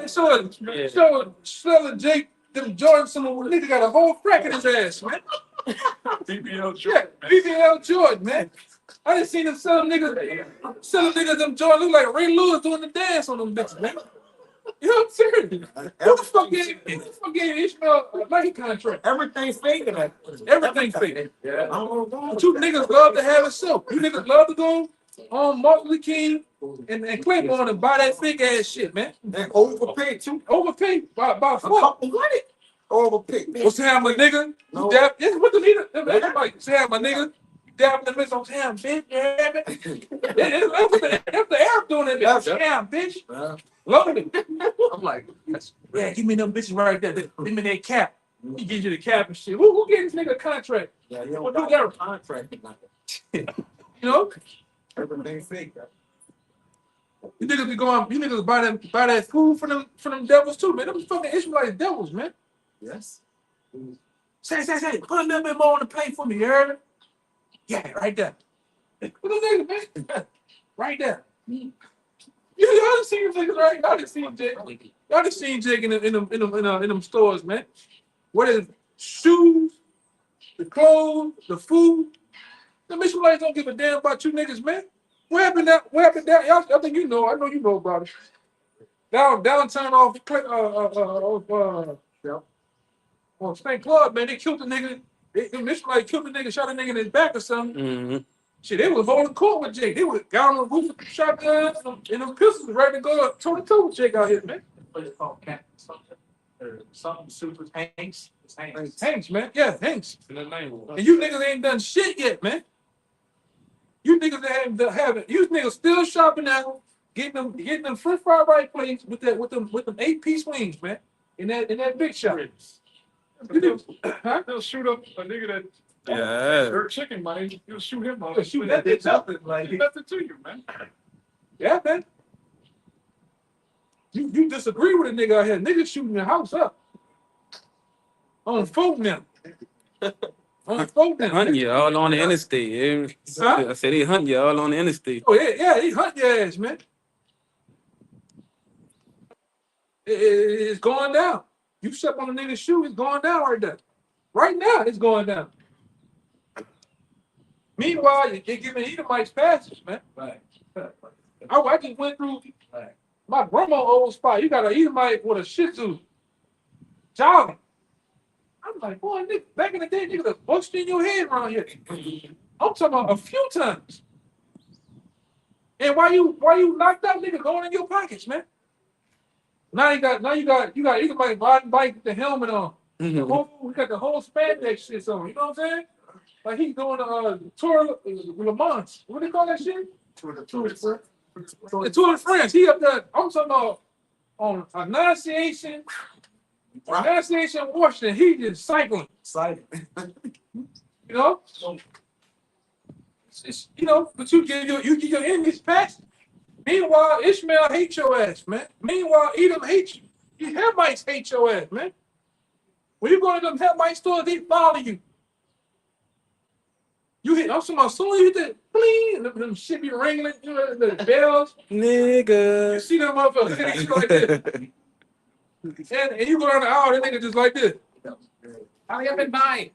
So selling Jake them Jordan, some nigga got a whole crack in his ass, man. BBL Jordan. Yeah, BBL Jordan, man. I just seen them selling niggas them Jordan look like Ray Lewis doing the dance on them bitches, man. You know what I'm saying? Who the fuck gave Ishmael a Nike contract? Everything fake in that. Everything fake. Yeah. But you niggas love to have it so. You niggas love to go on Martin Luther King and Claiborne and buy that fake ass shit, man. And overpaid too. Overpaid by A fuck. couple hundred. Overpaid. What's Sam, my nigga? No. This is what the leader. Everybody, Sam, my nigga. Dab in the midst of Sam, bitch. That's the Arab doing it, bitch. Sam, bitch. Love it. I'm like, that's Yeah, give me them bitches right there. Give me that cap. He gives you the cap and shit. Who gave this nigga a contract? Yeah, you Well, don't do got that. a contract. You know? Everything fake. You niggas be going, you niggas buy that food for them devils too, man. Them fucking Israelite devils, man. Yes. Say, put a little bit more on the plate for me, you heard me? Yeah, right there. Put a nigga, man. Right there. Y'all done seen niggas, right? Y'all done seen Jake. Y'all done seen Jake in them stores, man. What is shoes, the clothes, the food? The Israelites don't give a damn about you niggas, man. What happened that? Y'all, I think you know. I know you know about it. Downtown off on St. Claude, man. They killed the nigga. The Israelites killed the nigga, shot a nigga in his back or something. Mm-hmm. Shit, they was holding court with Jake. They was got on the roof with shotguns and them pistols ready to go toe to toe with Jake out here, man. What is it called? Something super Hanks. It's Hanks. Hanks, man. Yeah, Hanks. And the name. And you niggas ain't done shit yet, man. You niggas haven't. You niggas still shopping now, getting them French fry right plates with them 8-piece wings, man. In that big shop. Huh? They'll shoot up a nigga that Yeah. dirt chicken money. You'll shoot him up. Shoot that bitch up. Like nothing to you, man. Yeah, man. You disagree with a nigga out here. Niggas shooting your house up. On phone now. On phone now. Hunting you all on the interstate. Huh? I said they hunt you all on the interstate. Oh, yeah, he hunt your ass, man. It's going down. You step on a nigga's shoe, it's going down right there. Right now, it's going down. Meanwhile, you're giving Edomites passes, man. Right. I just went through my grandma old spot. You got an Edomite with a Shih Tzu jogging. I'm like, boy, nigga, back in the day, nigga, just busted in your head around here. I'm talking about a few times. And why you knocked out, nigga, going in your pockets, man? Now you got Edomite riding bike with the helmet on. We got the whole spandex shit on. You know what I'm saying? Like he's doing a tour Le Mans. What do they call that shit? Tour de France. He up there. I'm talking about on Annunciation, Washington. He just cycling. You know. You know, but you give your enemies passes. Meanwhile, Ishmael hates your ass, man. Meanwhile, Edom hates you. The Hamites hate your ass, man. When you go to them Hamite stores, they follow you. You hit, I'm talking about, soon as you hit the bling, them shit be ringing, you know, the bells. Nigga. You see them motherfuckers, they shit like this. And you go down the aisle, that nigga just like this. How you been buying?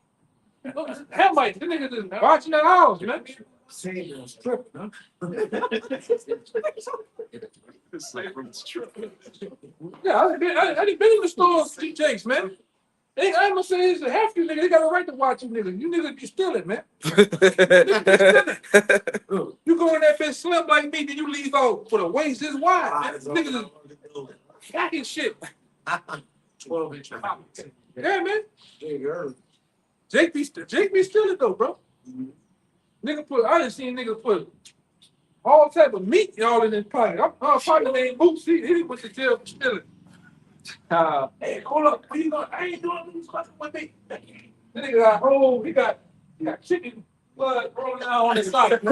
Hamite, this nigga just watching that house, man. Yeah, I done been in the stores, Jakes, man. I'm gonna say it's half you niggas, they got a right to watch you niggas. You niggas be stealing, man. You go in that bitch slim like me, then you leave out for the waist this wide. Man. Niggas is packing shit. 12-inch. Yeah, man. Jake be stealing though, bro. Nigga I done seen niggas put all type of meat y'all in his pocket. I'm partner named Boots. He went to jail for stealing. Hey, hold up. What you doing? I ain't doing this fucking with me. That nigga got he got chicken blood rolling down on his side. I'm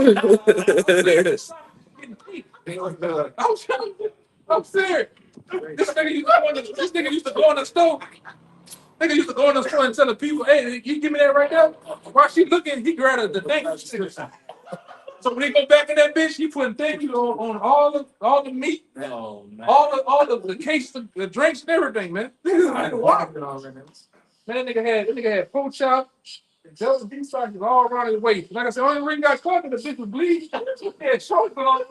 serious. This nigga used to go in the store. Nigga used to go in the store and tell the people, hey, you give me that right there? While she looking, he grabbed the thing. So when he go back in that bitch, he putting things on all the meat, all the cases, the drinks and everything, man. Man, that nigga had pork chop, and just beef sausages all around his waist. Like I said, only ring got caught and the bitch was bleeding. He had shorts on,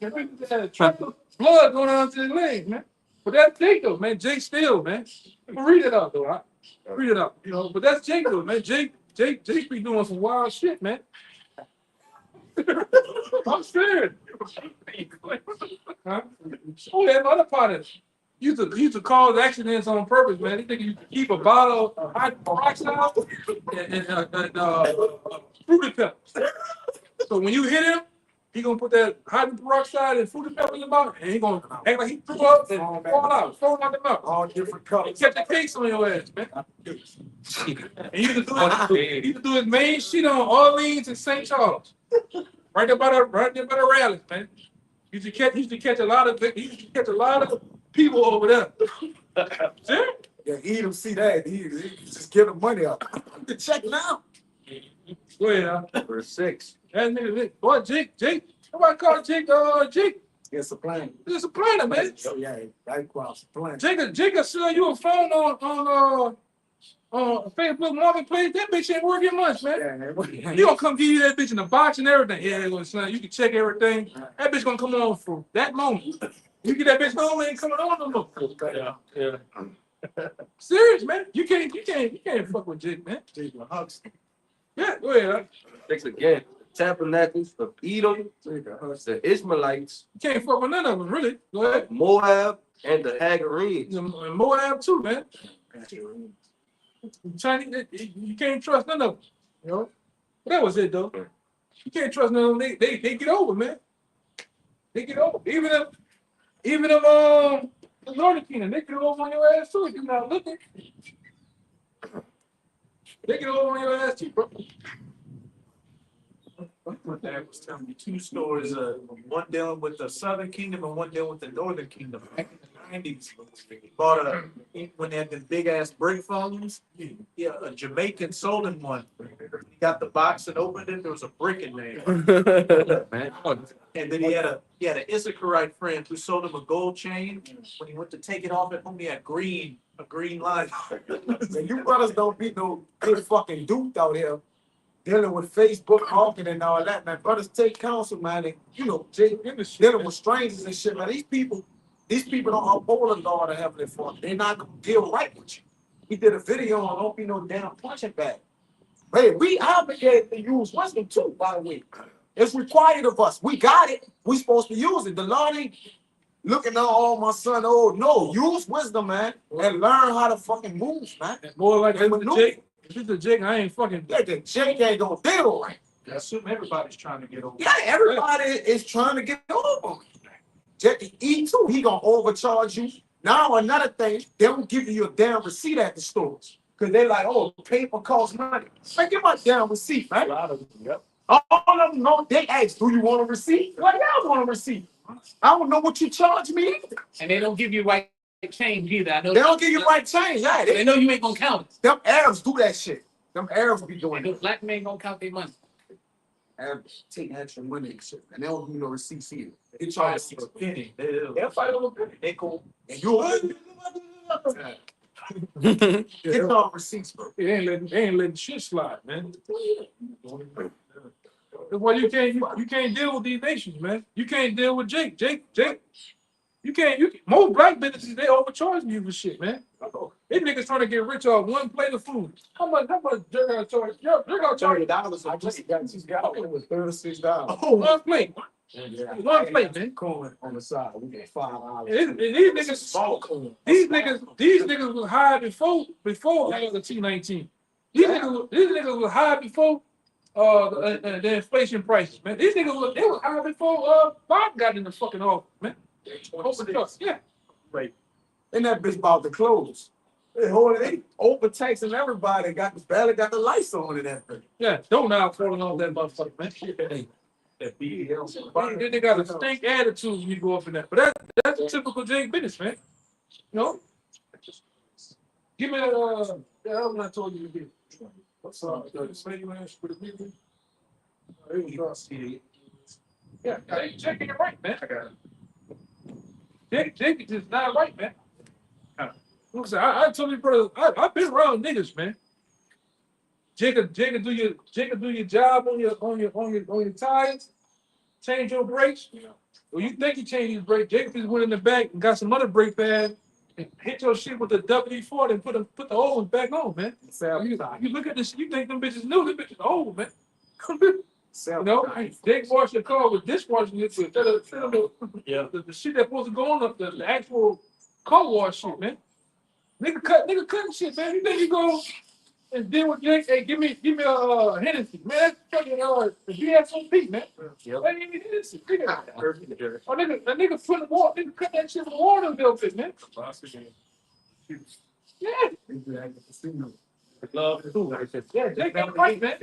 and bitch had trickle blood going down to his legs, man. But that's Jake though, man. Jake still, man. Read it up though. Read it up, you know. But that's Jake though, man. Jake be doing some wild shit, man. I'm serious. Huh? Oh, that other part is used to cause accidents on purpose, man. They think you keep a bottle of hydrogen peroxide and fruity pebbles. So when you hit him, he gonna put that hydrogen peroxide and fruity pebbles in the mouth, and he gonna act like he threw up and fall out the mouth. All different colors. Catch a case on your ass, man. And he used to do his main shit on Orleans and St. Charles. Right there by the rallies, man. He used to catch a lot of people over there. See? Yeah, Edom see that. He just give them money up. Check now. Go ahead, Verse 6. that nigga, boy, Jake. Nobody call Jake, Jake. It's a plan. It's a planner, man. Oh, yeah, that cross plan. Jake will sell you a phone on Facebook Marketplace. That bitch ain't worth your much, man. Yeah, He gonna come give you that bitch in the box and everything. Yeah, son, you can check everything. That bitch gonna come on for that moment. You get that bitch home, ain't coming on no more. Yeah. Serious, man. You can't fuck with Jake, man. Yeah, go ahead. 6 again. The tabernacles of Edom, the Ishmaelites, You can't fuck with none of them, really. Go ahead. Moab, and the Hagarenes. And Moab too, man. Chinese, you can't trust none of them. You know? But that was it, though. You can't trust none of them. They get over, man. They get over. Even if the Northern Kingdom, they get over on your ass too if you're not looking. They get over on your ass too, bro. My dad was telling me 2 stories, one dealing with the Southern Kingdom and one dealing with the Northern Kingdom. Back in the 90s, he bought when they had the big ass brick phones, yeah, a Jamaican sold him one. He got the box and opened it, there was a brick in there. And then he had an Issacharite friend who sold him a gold chain. When he went to take it off at home, he had a green line. And you brothers don't be no good fucking dude out here. dealing with Facebook hawking and all that, man. Brothers take counsel, man. And, you know, dealing with strangers and shit, man. These people don't uphold the law of the Heavenly Father. They're not gonna deal right with you. We did a video on don't be no damn punching bag. Hey, we obligated to use wisdom too, by the way. It's required of us. We got it. We supposed to use it. The Lord ain't looking at all my son. Oh no, use wisdom, man, and learn how to fucking move, man. More like And if it's a Jake. If it's a Jake, I ain't fucking. Yeah, the Jake ain't gonna deal right. I assume everybody's trying to get over. Yeah, everybody is trying to get over. Jake E too, he gonna overcharge you. Now another thing, they don't give you a damn receipt at the stores. Cause they like, oh, paper costs money. Man, give my damn receipt, man. Yep. All of them know they ask, do you want a receipt? What y'all want a receipt? I don't know what you charge me either. And they don't give you right change either. I know They don't give you right change. Yeah, they know you ain't gonna count it. them Arabs do that shit. Them Arabs be doing And it. those black men gonna count their money. Arabs take extra money and shit. And they don't give you no receipts either. They charge us a penny. They'll fight over a penny. They cool. And you get no receipts, bro. They ain't letting shit slide, man. That's why you can't deal with these nations, man. You can't deal with Jake. You can't. Most black businesses they overcharging you for shit, man. These niggas trying to get rich off one plate of food. How much jerk out charge? Jerk out charge $30. I just got it with $36. Oh, one plate. One plate, man. Corn on the side. We get $5. And these niggas was high before the T19. These niggas was high before the inflation prices, man. These niggas was high before Bob got in the fucking office, man. Yeah. Right. And that bitch about to close. They overtaxing everybody. Barely got the lights on in that thing. Yeah, don't now falling off that motherfucker, man. They got a stink attitude when you go up in that. But that's a typical Jake business, man. You know? Give me that that one I told you to give. What's up? The slave ass for the people. Yeah, Jake ain't right, man. I got it. Jake is just not right, man. I told you, brother, I've been around niggas, man. Jake do your job on your tires, change your brakes. Well, you think you changed your brake. Jake just went in the back and got some other brake pad and hit your shit with the WD-40 and put the old one back on, man. You look at this, you think them bitches new, them bitches old, man. You know, Jake washed your car with dishwashing liquid instead of the shit that's supposed to go on the actual car wash shit, man. Nigga cutting shit, man. You think you go and deal with Jake? Hey, give me a Hennessy, man. That's fucking the VSOP, man. Yep. Hey, give me Hennessy. Oh, nigga put the water. Nigga cut that shit with water a little bit, man. Yeah. Love too. Yeah, Jake ain't right, man.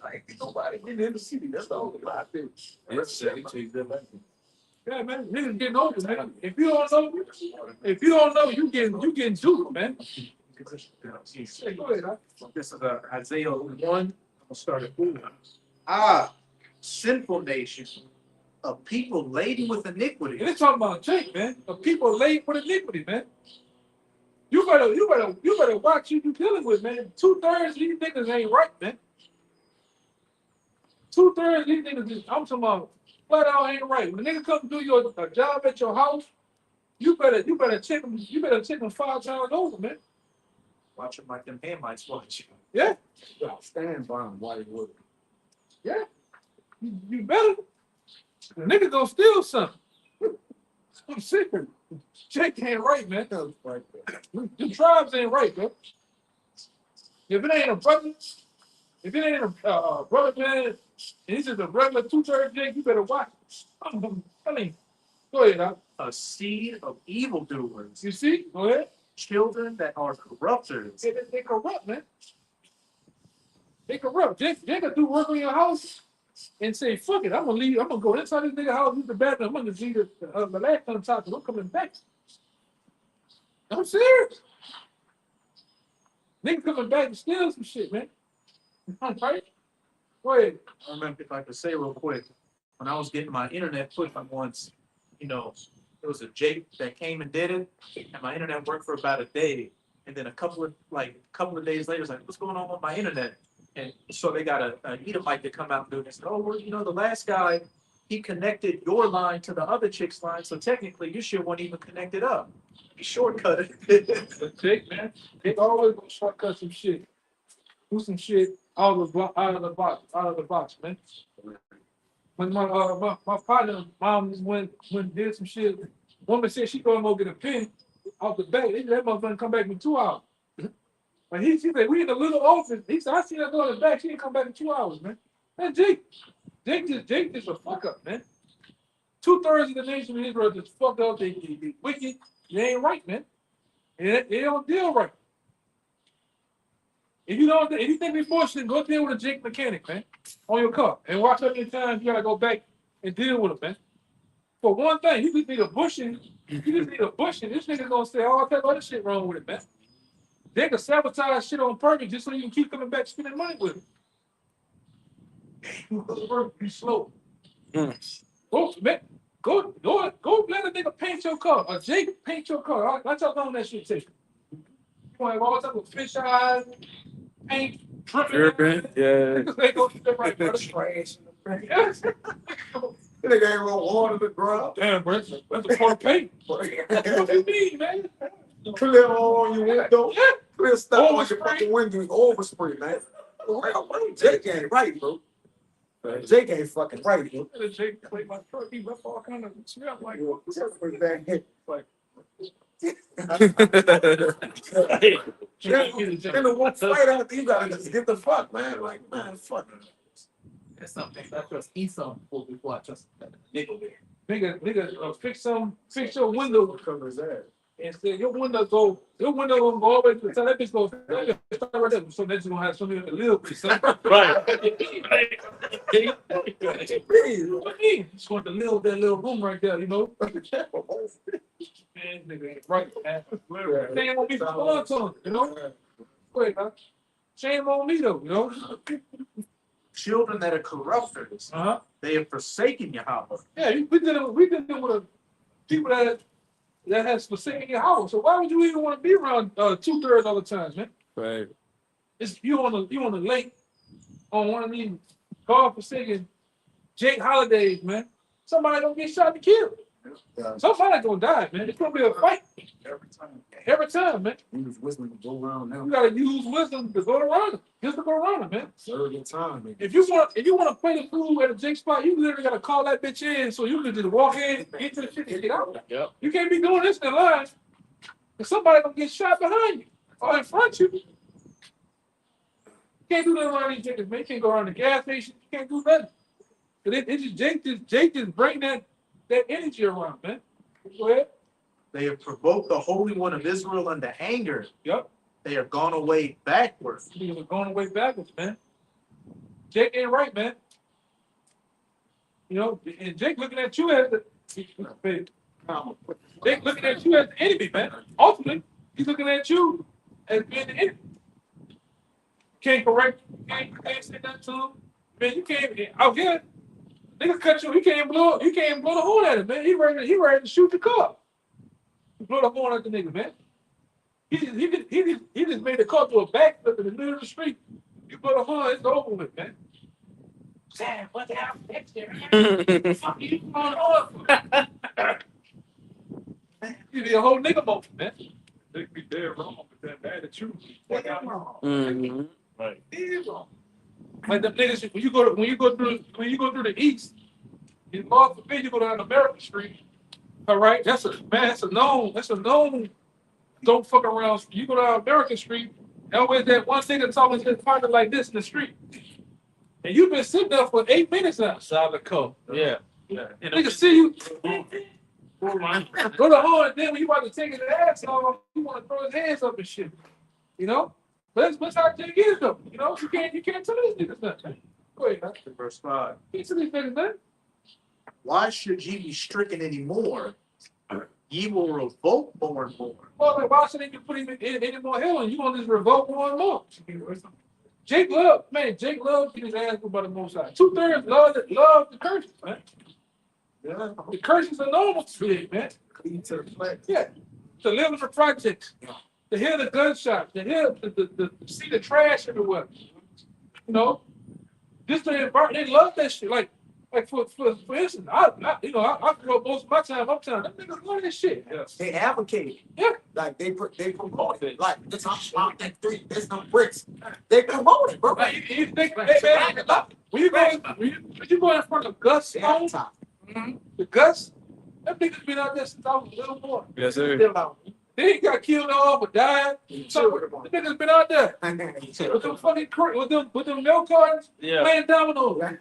Like nobody getting in the city. That's the only lot there. Yeah, man, niggas getting older, man. If you don't know, you getting duped, man. Hey, go ahead, This is Isaiah 1. I'm gonna start at 4. Sinful nation, a people laden with iniquity. And it's talking about Jake, man. The people laden with iniquity, man. You better watch who you dealing with, man. 2/3 of these niggas ain't right, man. 2/3 of these niggas, I'm talking about flat out ain't right. When a nigga come do your job at your house, you better check them. You better check them 5 times over, man. Watch them like them Hamites watch you. Yeah. Stand by him while he would. Yeah. You better. The nigga gonna steal something. I'm sick. Jake ain't right, man. The tribes ain't right, man. If it ain't a brother, man, and he's just a regular 2/3 Jake, you better watch it. I'm telling you. Go ahead, Doc. A seed of evildoers. You see? Go ahead. Children that are corrupters. They corrupt, man. They corrupt. Jake will do work on your house and say, fuck it, I'm gonna leave. I'm gonna go inside this nigga house, use the bathroom. I'm gonna leave the last time talk, I'm coming back. I'm serious. Nigga coming back and steal some shit, man. Right? Go ahead. I remember, if I could say real quick, when I was getting my internet put on once, you know, it was a Jake that came and did it, and my internet worked for about a day. And then a couple of days later, it's like, what's going on with my internet? And so they got an Edomite to come out and do it. They said, oh, well, you know, the last guy, he connected your line to the other chick's line. So technically, your shit wasn't even connected up. He shortcut it. But Jake, man, Jake always gonna shortcut some shit. Do some shit out of the box, man. When my partner mom went did some shit, woman said she gonna go get a pen off the back. That motherfucker come back in 2 hours. But she said we in the little office. He said I see her go in the back. She didn't come back in 2 hours, man. Man, Jake just a fuck up, man. 2/3 of the nation of Israel just fucked up. They wicked. They ain't right, man. They don't deal right. If you think we fortunate, go deal with a Jake mechanic, man, on your car, and watch how many times you gotta go back and deal with him, man. For one thing, you just need a bushing. This nigga gonna say all that other shit wrong with it, man. They can sabotage shit on purpose just so you can keep coming back spending money with it. You slow. Go, man. Go let a nigga paint your car. Or Jake paint your car. Watch how long that shit takes. You want to have all type of fish eyes, paint, dripping. Yeah. They go to the right, brother. Trash. Yes. Nigga ain't gonna water the ground. Damn, bro. That's a part of paint. What you mean, man? Clear on your window. Yeah. Clear stuff on your Overspray. fucking window. Overspray, man. Jake ain't right, bro. Jake ain't fucking right, bro. Jake played my truck. He left all kind of smell like. Like. In the one fight out, you gotta just get the fuck, man. Like, man, fuck. That's something. I trust Esau before I trust nickel there. Nigga, fix your window covers that. And say your window gonna go all the way to the top. That bitch go start right there. So that's gonna have something to live with. Right. What you mean? Just want to live that little room right there, you know. Man, nigga ain't right, man. Shame on me for fun to you know. Wait, man. Shame on me though, you know. Children that are corrupters, they have forsaken Yahweh. Yeah, we did it with people that has forsaken your house. So why would you even want to be around 2/3 all the time, man? Right. It's you on the lake on one of these God forsaken Jake holidays, man. Somebody gonna get shot and killed. Somebody gonna die, man. It's gonna be a fight every time, man. Use wisdom to go around now. You gotta use wisdom to go around it. Just to go around it, man. Third time, man. If you want to play the fool at a Jake spot, you literally gotta call that bitch in so you can just walk in, get to the shit, and get out. Yep. You can't be doing this in line. Cause somebody gonna get shot behind you or in front of you. You can't do that around these chickens, man. You can't go around the gas station. You can't do nothing. But it's just Jake just bring that energy around, man. Go ahead. They have provoked the Holy One of Israel unto anger. Yep. They are gone away backwards. Niggas are going away backwards, man. Jake ain't right, man. You know, and Jake looking at you as the Jake looking at you as the enemy, man. Ultimately, he's looking at you as being the enemy. Can't correct, you can't say nothing to him. Man, you can't out here. Nigga cut you, you can't blow the horn at him, man. He ready to shoot the car. You blow the horn at the nigga, man. He just made the car do a backflip in the middle of the street. You blow the horn, it's over with, man. Sam, what the hell next year? Fuck you blowing the horn. You be a whole nigga moment, man. They be dead wrong with that attitude. Mm-hmm. Right. Dead wrong. Like them niggas, when you go through the east, in Lord forbid you go down American Street. All right, that's a known. Don't fuck around. You go down American Street, always that one thing that's always been partner like this in the street. And you've been sitting there for 8 minutes now. Outside the coat. Yeah. And niggas see you. Go to horn, and then when you about to take his ass off, you want to throw his hands up and shit. You know? But that's how Jake is though. You know, you can't tell these niggas nothing. Go ahead, man. Verse 5. You can't tell these niggas nothing. Why should ye be stricken anymore? Ye will revolt more and more. Well, like, why should they put him in any more hell? And you want to just revolt more and more? Jake love to get his ass put by the Most High. 2/3 love the curses, man. Yeah. The curses are normal to it, man. Clean to the flesh. Yeah. To live in the projects. to hear the gunshot, to hear the see the trash everywhere. You know, just the environment, they love that shit. Like for instance, I grew up most of my time uptown. Them niggas love that shit. Yeah. They advocate. Yeah. Like they promote it. Like this I'm that three, there's no bricks. They promote it, bro. Like, you think, hey, man, when you go in front of Gus home, the Gus, that nigga's been out there since I was a little boy. Yes, sir. Still out. They ain't got killed off or died. So the niggas been out there with them fucking with them milk cartons playing dominoes.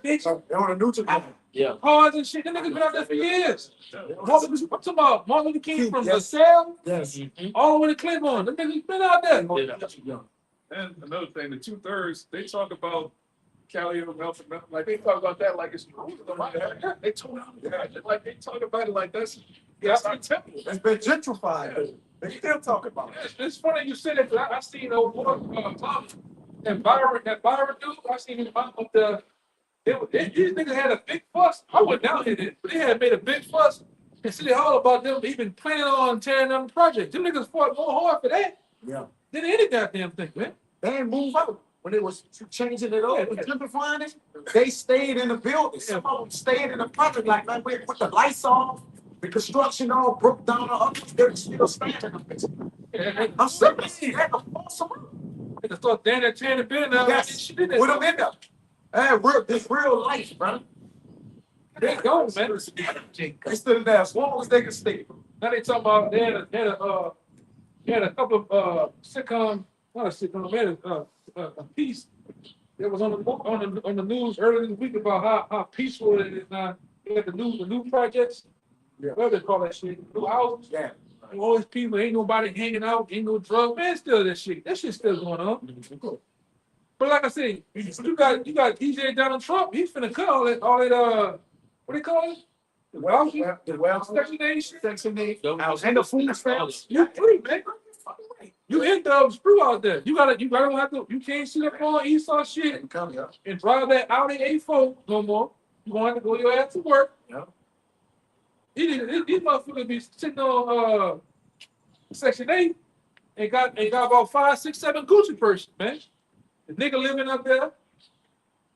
Bitch, They on a neutral. Yeah. cards and shit. The niggas been out there for years. I'm talking about Martin Luther King from LaSalle Yes. all the way to Claiborne. The niggas been out there. And another thing, the 2/3, they talk about Cali and Melton, like they talk about that like it's they talk like they talk about it like that's our temple. It's been gentrified. They still talk about it. It's funny you said that. 'Cause I seen old boy, that Byron dude. I seen him up with the. These niggas had a big fuss. I went down here, but they had made a big fuss. And City Hall about them even planning on tearing down the project. Them niggas fought more hard for that Yeah. than any goddamn thing, man. They ain't move out. When it was changing it over, gentrifying it, they stayed in the building. Some of them stayed in the project, like, man, we put the lights off, the construction all broke down, they're still standing up there. I'm sick of seeing that. They just start down there tearing the building down. Yes, with them in there. Hey, this real life, bro. They go, man. They stood in there as long as they can stay. Now they talking about they had a couple of sitcom, not a sitcom, they had a piece that was on the news earlier this week about how peaceful it is now. They had the new projects. Yeah. What do they call that shit? New houses. Yeah. All these people, ain't nobody hanging out, ain't no drug, man. Still that shit. That shit's still going on. But like I said, you got DJ Donald Trump. He's finna cut all that what do you call it? The well, Section 8 shit. Section 8. And the food stamps. You free, man. You in the screw out there. You can't sit up on Esau shit and drive that Audi A4 no more. You gonna have to go your ass to work. Yeah. These motherfuckers be sitting on Section 8 and got about 5, 6, 7 Gucci purses, man. The nigga living up there,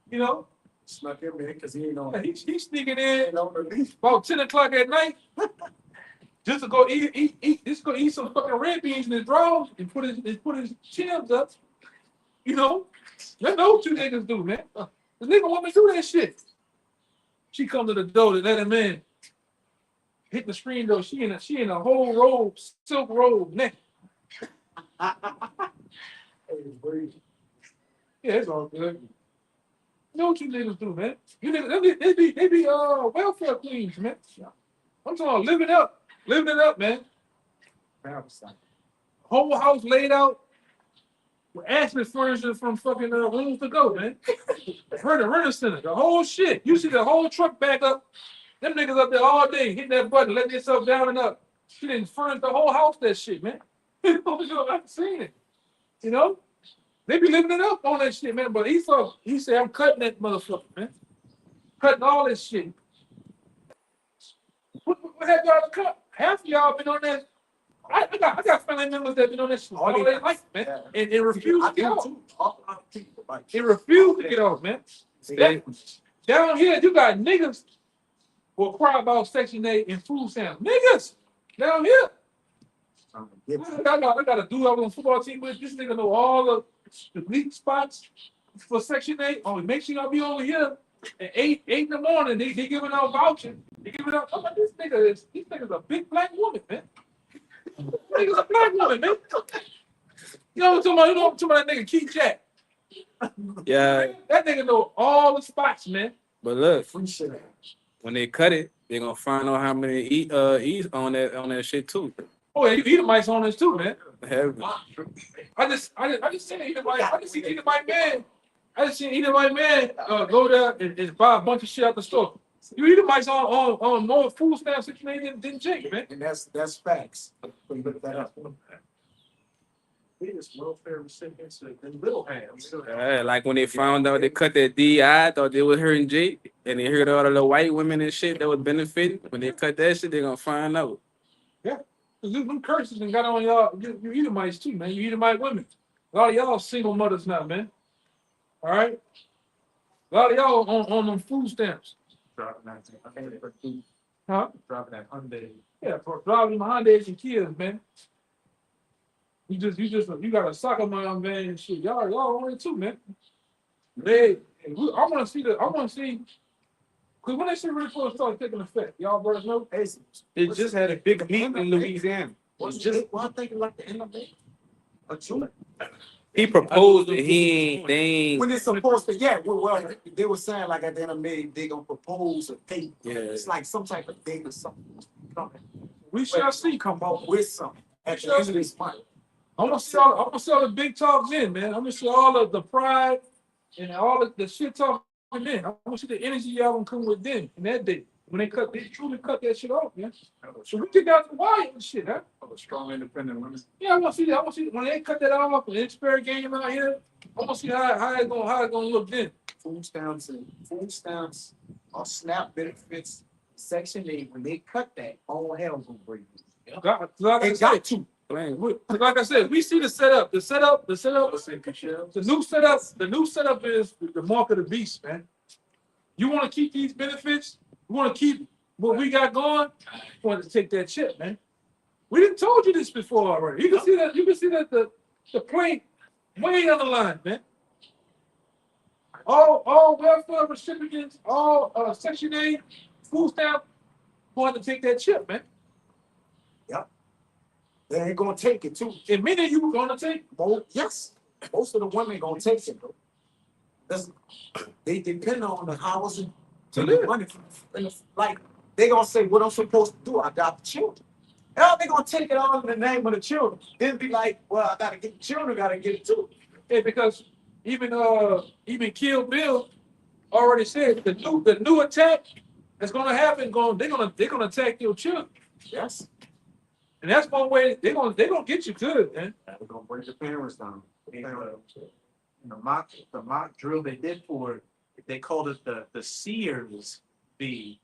you know. Snuck him in because he ain't on. He's sneaking in about 10 o'clock at night just to go eat some fucking red beans in his drawers and put his chins up. You know, that's what you niggas do, man. The nigga want me to do that shit. She come to the door to let him in. Hit the screen door. She in a whole robe, silk robe, naked. Yeah, it's all good. You know what you niggas do, man? You niggas, they be welfare queens, man. I'm talking about living it up, man. Whole house laid out with Ashley furniture from fucking Rooms to Go, man. Renter center, the whole shit. You see the whole truck back up. Them niggas up there all day hitting that button, letting themselves down and up. She didn't furnish the whole house, that shit, man. I've seen it. You know? They be living it up on that shit, man. But he said, I'm cutting that motherfucker, man. Cutting all this shit. What have y'all cut? Half of y'all been on that. I got family members that been on that shit all their life, man. And refuse to get off. They refuse to get off, man. Down here, you got niggas will cry about Section 8 and food stamps. Niggas down here. I got a dude I was on the football team with. This nigga know all the bleak spots for Section 8. Oh, make sure y'all be over here at 8 in the morning. They giving out vouchers. They giving out. I'm like, this nigga's a big black woman, man. This nigga's a black woman, man. You know what I'm talking about? That nigga Keith Jack. Yeah. That nigga know all the spots, man. But look, when they cut it, they're gonna find out how many E's on that shit too. Oh yeah, you Edomites on this too, man. Heavy. I just seen Edomite. I just seen Edomite man go there and buy a bunch of shit out the store. You Edomites on more food stamps than Jake, man. And that's facts. Look that up. Biggest welfare recipients in Little Hands. Yeah, like when they found out they cut that DI, I thought they was hurting Jake, and they heard all the little white women and shit that was benefiting. When they cut that shit, they're gonna find out. Yeah. Cause them curses and got on y'all, you Edomites too, man. You Edomite women. A lot of y'all single mothers now, man. All right? A lot of y'all on them food stamps. Dropping that, Huh? dropping that Hyundai. Yeah, for driving my Hondas and kids, man. You got a soccer mom, man, and shit. Y'all on it too, man. I want to see, because when that shit really supposed to start taking effect, y'all brothers know? It just had a big meeting in Louisiana. Was just one thing like the end of it. A June. He proposed it. They ain't. When it's supposed to, yeah, well, they were saying like at the end of May, they gonna propose a date. Yeah. It's like some type of date or something. We shall see. Come up with something at the end of this month. I'm gonna see all the big talks in, man. I'm gonna see all of the pride and all of the shit talking in. I'm gonna see the energy y'all gonna come with then in that day. When they truly cut that shit off, man. So we get down to the wire and shit, huh? Strong independent women. Yeah, I want to see that. I want to see when they cut that off and it's fair game out here. I want to see how it's gonna look then. Food stamps or SNAP benefits, Section 8, when they cut that, all hell's gonna break loose. Like I It said, got to. like I said, we see the setup. The new setup is the mark of the beast, man. You want to keep these benefits? You want to keep what we got going? You want to take that chip, man. We didn't told you this before already. You can see that. You can see that the plane way on the line, man. All welfare recipients, all Section 8, food stamp, going to take that chip, man. They ain't gonna take it too. And many of you gonna take it. Yes, most of the women gonna take it though. They depend on the housing to live money. Like they gonna say what I'm supposed to do. I got the children. Hell, they gonna take it all in the name of the children. Then be like, well, I gotta get the children, gotta get it too. Yeah, because even Kill Bill already said the new attack that's gonna happen. They're gonna attack your children. Yes. And that's one way they're gonna get you good, man. They're gonna bring the parents down. The mock drill they did for it, they called it the Sears V,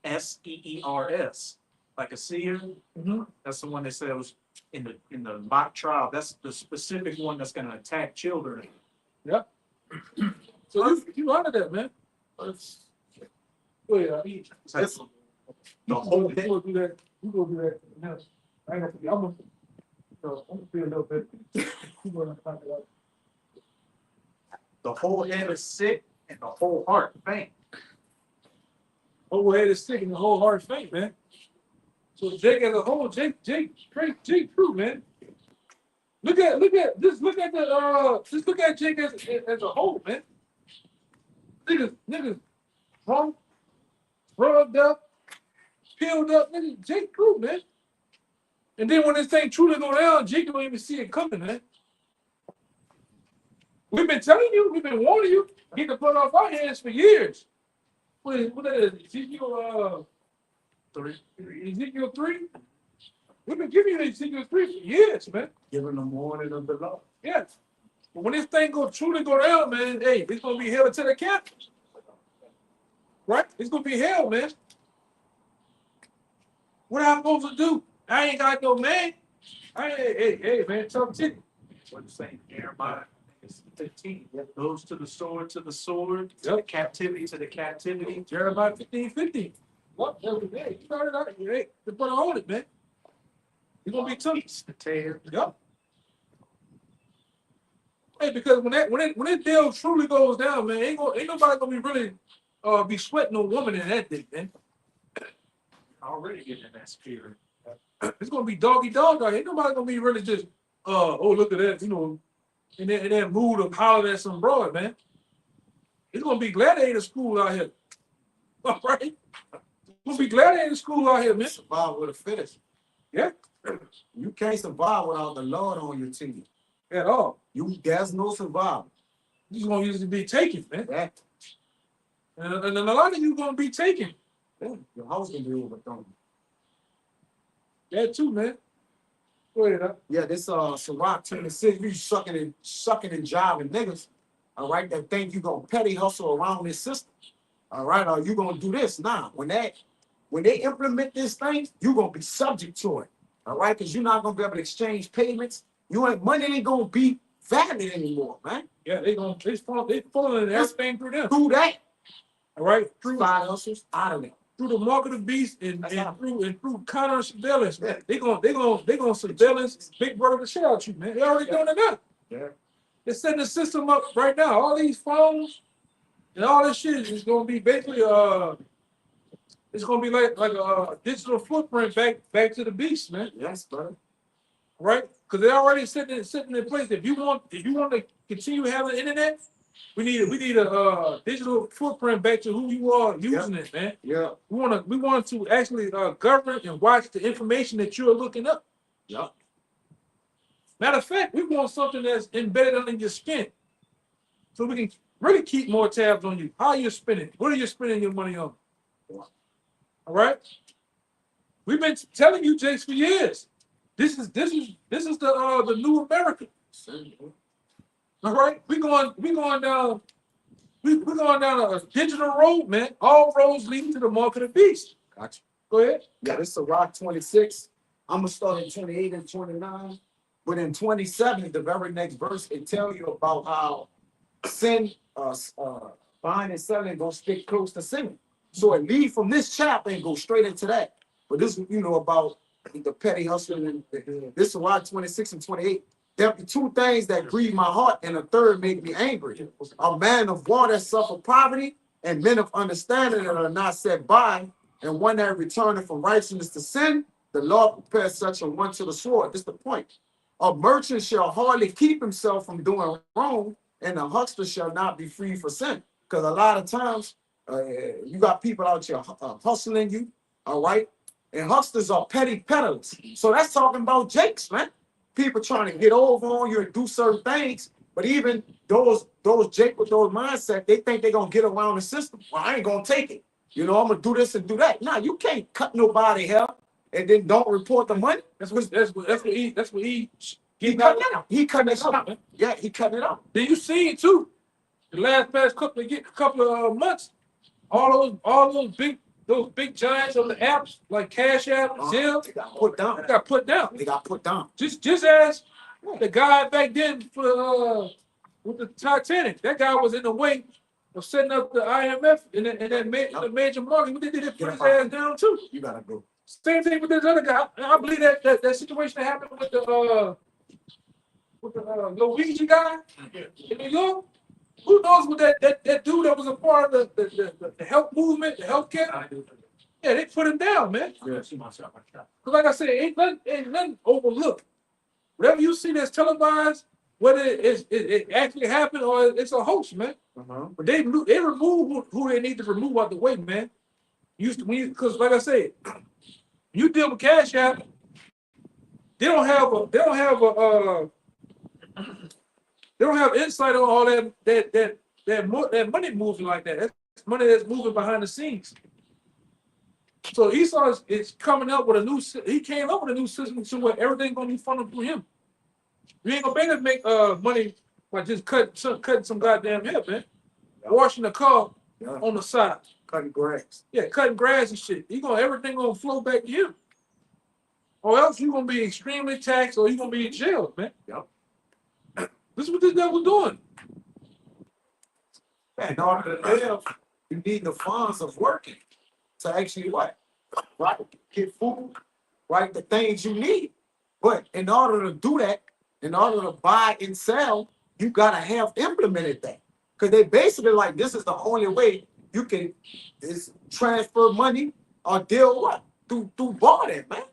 SEERS, like a seer. Mm-hmm. That's the one they said was in the mock trial. That's the specific one that's going to attack children. Yep. So you out of that, man. Go ahead. That's the whole You thing. go do that. You go do that. Now, I ain't gonna. I'm gonna feel a little bit. You gonna talk about. The whole head is sick and the whole heart faint. Whole head is sick and the whole heart faint, man. So Jake as a whole, Jake true, man. Look at Jake as a whole, man. Niggas drunk, rubbed up, peeled up, nigga. Jake true, man. And then when this thing truly go down, Jake don't even see it coming, man. We've been telling you, we've been warning you, get the blood off our hands for years. What is Ezekiel 3? Ezekiel 3? We've been giving you Ezekiel 3 for years, man. Giving them warning of the law. Yes. But when this thing truly go down, man, hey, it's gonna be hell to the captives. Right? It's gonna be hell, man. What am I supposed to do? I ain't got no man. Hey, man, talk to me. What is saying? Jeremiah 15. Goes to the sword, to the Yep. captivity, to the captivity. Jeremiah 15:15. What? Hey, you started out. Hey, they put on it, man. You're gonna be tough. The tear. Yep. Hey, because when that deal truly goes down, man, ain't nobody gonna be really be sweating a woman in that day, man. Already getting in that spirit. It's gonna be doggy dog out here. Ain't nobody gonna be really just oh look at that, in that mood of hollering at some broad, man. It's gonna be gladiator school out here. All right. It's gonna be gladiator school out here, man. Survive with a fittest. Yeah. You can't survive without the Lord on your team. At all. There's no survival. You're gonna usually be taken, man. That And a lot of you gonna be taken. your house can be overthrown. That too, man. Go ahead, huh? Yeah, this Sirach 26, you sucking and jiving niggas. All right, that think you gonna petty hustle around this system. All right, or you gonna do this now. When they implement this thing, you gonna be subject to it. All right, because you're not gonna be able to exchange payments. Money ain't gonna be valid anymore, man. Yeah, they pulling everything through them. Through that, All right, side hustles out of there. through the mark of the beast and That's through counter surveillance, man. They gonna surveillance Big Brother the shit out you, man. They already doing it now. Yeah. They're setting the system up right now. All these phones and all this shit is gonna be basically it's gonna be like a digital footprint back to the beast, man. Yes, brother. Right? Because they're already sitting in place. If you want to continue having internet, we need a digital footprint back to who you are using it, man. Yeah. We want to actually govern and watch the information that you're looking up. Yeah. Matter of fact, we want something that's embedded under your skin, so we can really keep more tabs on you. How you're spending? What are you spending your money on? All right. We've been telling you, Jakes, for years. This is the new America. All right, we're going down a digital road, man. All roads leading to the mark of the beast. Gotcha. Go ahead. Yeah, this is a rock 26. I'm gonna start at 28 and 29. But in 27, the very next verse, it tells you about how sin, buying and selling, gonna stick close to sin. So it lead from this chapter and go straight into that. But this, about the petty hustling. And this is rock 26 and 28. There be two things that grieve my heart, and a third make me angry. A man of war that suffer poverty, and men of understanding that are not set by, and one that returneth from righteousness to sin. The Lord prepares such a one to the sword. This is the point. A merchant shall hardly keep himself from doing wrong, and a huckster shall not be free for sin. Because a lot of times, you got people out here hustling you, all right? And hucksters are petty peddlers. So that's talking about Jakes, man. People trying to get over on you and do certain things, but even those Jake with those mindset, they think they're gonna get around the system. Well, I ain't gonna take it. I'm gonna do this and do that. Nah, you can't cut nobody hair and then don't report the money. That's what he cutting it out. He cutting it out. Yeah, he cutting it out. Then you see it too. The past couple of months, all those big giants on the apps like Cash App, Zelle, They got put down. They got put down. Just Just as the guy back then for with the Titanic, that guy was in the way of setting up the IMF and that major market. They did it, put his ass down too. You gotta go. Same thing with this other guy. I believe that situation that happened with the Luigi guy in New York. Who knows what that dude that was a part of the health movement, the healthcare? Yeah, they put him down, man. Because like I said, ain't nothing overlooked. Whatever you see that's televised, whether it actually happened or it's a hoax, man. But they remove who they need to remove out the way, man. Because like I said, you deal with Cash App, they don't have insight on all that money moving like that. That's money that's moving behind the scenes. So Esau is coming up with he came up with a new system to where everything's gonna be funneled through him. You ain't gonna be able to make money by just cutting some goddamn hair, man. Washing the car on the side. Cutting grass. Yeah, cutting grass and shit. Everything gonna flow back to you. Or else you're gonna be extremely taxed or you're gonna be in jail, man. Yep. This is what this devil's doing. In order to live, you need the funds of working to actually what? Right? Get food, right? The things you need. But in order to do that, in order to buy and sell, you gotta have implemented that. Because they basically like this is the only way you can transfer money or deal what? Through barter, man.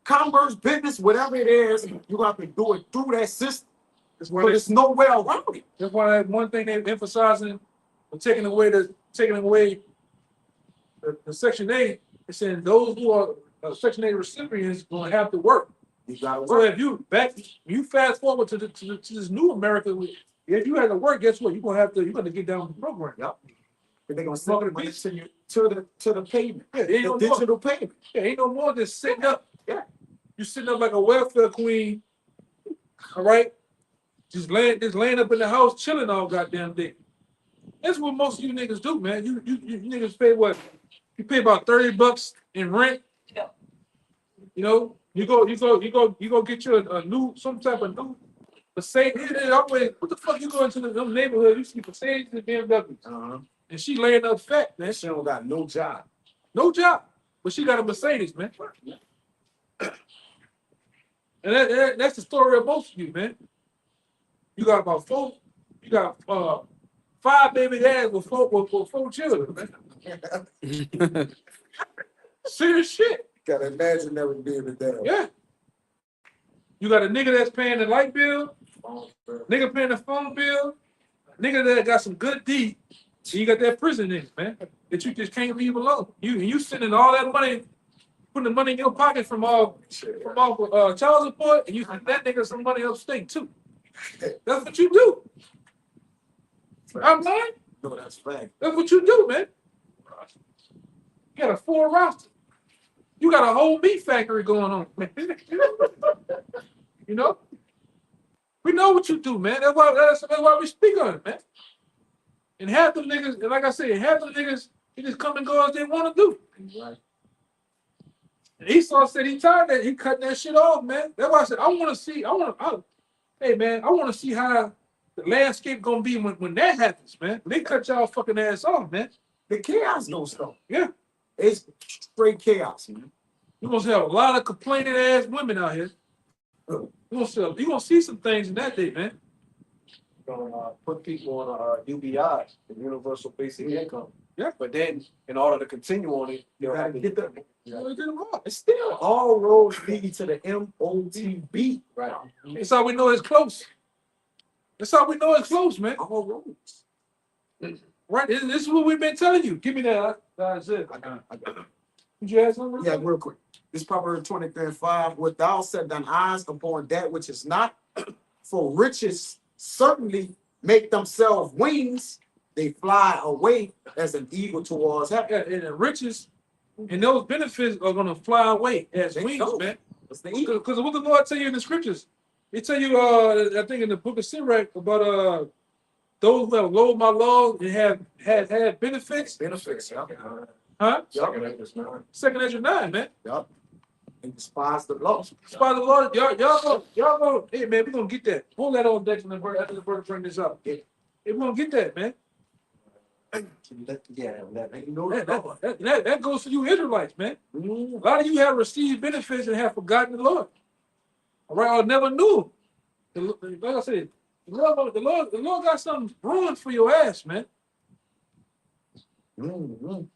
Commerce, business, whatever it is, you have to do it through that system. But there's no way around it. That's why one thing they're emphasizing, taking away the Section 8, is saying those who are Section 8 recipients going to have to work. You gotta work. So if you fast forward to this new America, if you have to work, guess what? You're gonna get down with the program. Yep. They're gonna sell the money to the payment. Yeah, the digital payment. Yeah, ain't no more just sitting up. Yeah. You sitting up like a welfare queen. All right. Just laying up in the house, chilling all goddamn day. That's what most of you niggas do, man. You niggas pay what? You pay about $30 in rent. You know, you go get you a new, some type of new Mercedes. Always, what the fuck you go into them neighborhood? You see Mercedes and BMWs, and she laying up fat, man. She don't got no job. No job, but she got a Mercedes, man. And that's the story of most of you, man. You got about four. You got 5 baby dads with four children, man. Serious shit. Gotta imagine that would be the day. Yeah. You got a nigga that's paying the light bill, nigga paying the phone bill, nigga that got some good deed. And you got that prison nigga, man, that you just can't leave alone. You sending all that money, putting the money in your pocket from off child support, and you send that nigga some money upstate too. That's what you do. I'm lying. No, that's fact. That's what you do, man. You got a full roster. You got a whole meat factory going on, man. You know? We know what you do, man. That's why we speak on it, man. And half them niggas, and like I said, half them niggas, they just come and go as they want to do. Right. And Esau said he tired that, he cut that shit off, man. That's why I said, hey, man, I want to see how the landscape gonna be when that happens, man. They cut y'all fucking ass off, man. The chaos gonna stop. Yeah. It's straight chaos, man. You're gonna have a lot of complaining ass women out here. You're gonna see some things in that day, man. Gonna put people on a UBI, the Universal Basic Income. Yeah. But then, in order to continue on it, You gotta get them. It's still All roads lead to the MOTB. right. That's how we know it's close. That's how we know it's close, man. All roads. Right? This is what we've been telling you. Give me that. That's it. I got it. Did you have something? Yeah, real quick. This Proverbs 23:5. What thou set thine eyes upon that which is not, for riches certainly make themselves wings. They fly away as an eagle towards heaven. Yeah, and the riches and those benefits are gonna fly away as They wings, go. man. It's the eagle. Because what the Lord tell you in the scriptures? He tell you, I think in the book of Sirach about those who have loathed my laws and have had benefits. Benefits. Yeah. Huh? Yup. 2 Ezra 9, man. Yup. And despise the law. Father Lord, y'all go. Hey man, we're gonna get that. Pull that on deck after the bird bring this up. Yeah. Hey, we're gonna get that, man. Yeah, you know That goes for you Israelites, man. A lot of you have received benefits and have forgotten the Lord. All right, or never knew. Like I said, the Lord got something brewing for your ass, man. Go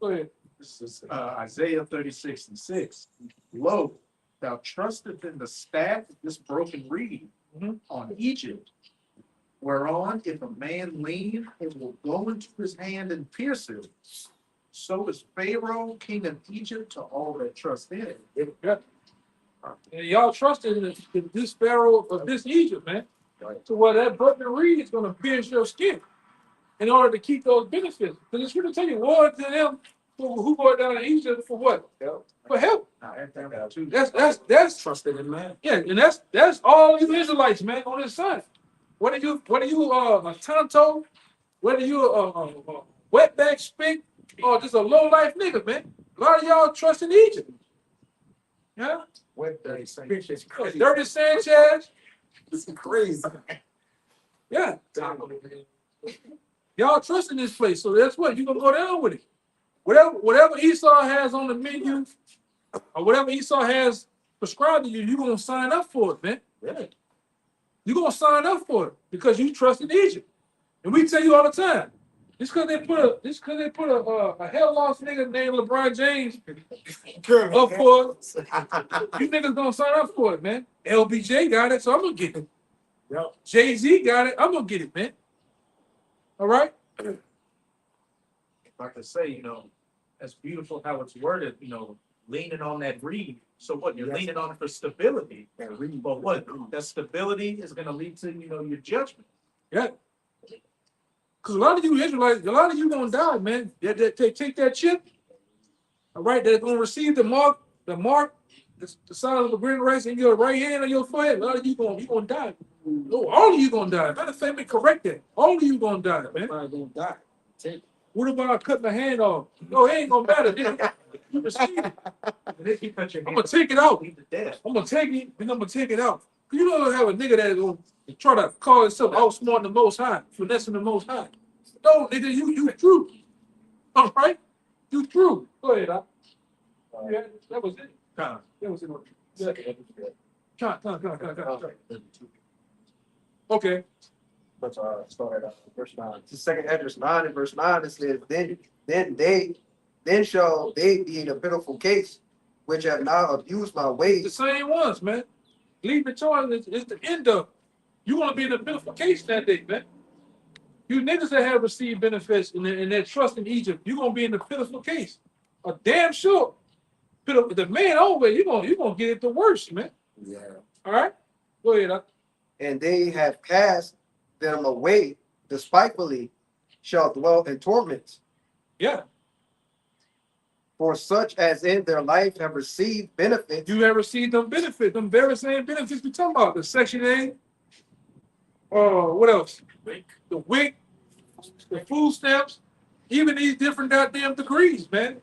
ahead. This is Isaiah 36:6. Lo, thou trusteth in the staff of this broken reed on Egypt, whereon if a man lean, it will go into his hand and pierce it. So is Pharaoh, king of Egypt, to all that trust in it. And y'all trusted in this Pharaoh of this Egypt, man. Right. So where that broken reed is gonna pierce your skin in order to keep those benefits. Because it's gonna tell you, woe to them who go down to Egypt for what? Help. For help. That's trusted in man. Yeah, and that's all you Israelites, man, on this side. Whether you a tonto, whether you a wetback spick, or just a low life nigga, man. A lot of y'all trust in Egypt. Yeah. Wetback spick is crazy. Dirty Sanchez. This is crazy. Yeah. Y'all trust in this place, so that's what you're gonna go down with it. Whatever Esau has on the menu, or whatever Esau has prescribed to you, you're gonna sign up for it, man. Yeah. You're gonna sign up for it because you trust in Egypt. And we tell you all the time, just because they put a hell lost nigga named LeBron James up for it, you niggas gonna sign up for it, man. LBJ got it, so I'm gonna get it. Yep. Jay-Z got it, I'm gonna get it, man. All right? Like I say, that's beautiful how it's worded, leaning on that reed. So what? You're leaning on it for stability. But what? That stability is going to lead to, your judgment. Yeah. Because a lot of you Israelites, a lot of you going to die, man. They take that chip, all right, they're going to receive the mark, the sign of the green race in your right hand or your forehead. A lot of you going to die. No, all of you going to die. Matter of fact, let me correct that. All of you going to die, man. Everybody going to die. What about cutting the hand off? No, it ain't gonna matter. Nigga. You receive it. I'm gonna take it out. I'm gonna take it and I'm gonna take it out. You don't have a nigga that gonna try to call himself outsmarting the Most High, finessing the Most High. No, nigga, you true. All right, you true. Go ahead, yeah, that was it. That was it. Yeah. Okay. Let's start at verse 9. The second Esdras 9 and verse 9 it says, then shall they be in a pitiful case, which have not abused my The ways. same ones, man. Leave the choice is the end of. You want to be in the pitiful case that day, man. You niggas that have received benefits and that trust in Egypt, you're gonna be in the pitiful case. A damn sure. The man always, you're gonna get it the worst, man. Yeah. All right? Go ahead. And they have cast them away despitefully, shall dwell in torments. Yeah. For such as in their life have received benefits. You have received them benefits, them very same benefits we talking about. The Section 8. What else? The WIC, the food stamps, even these different goddamn degrees, man.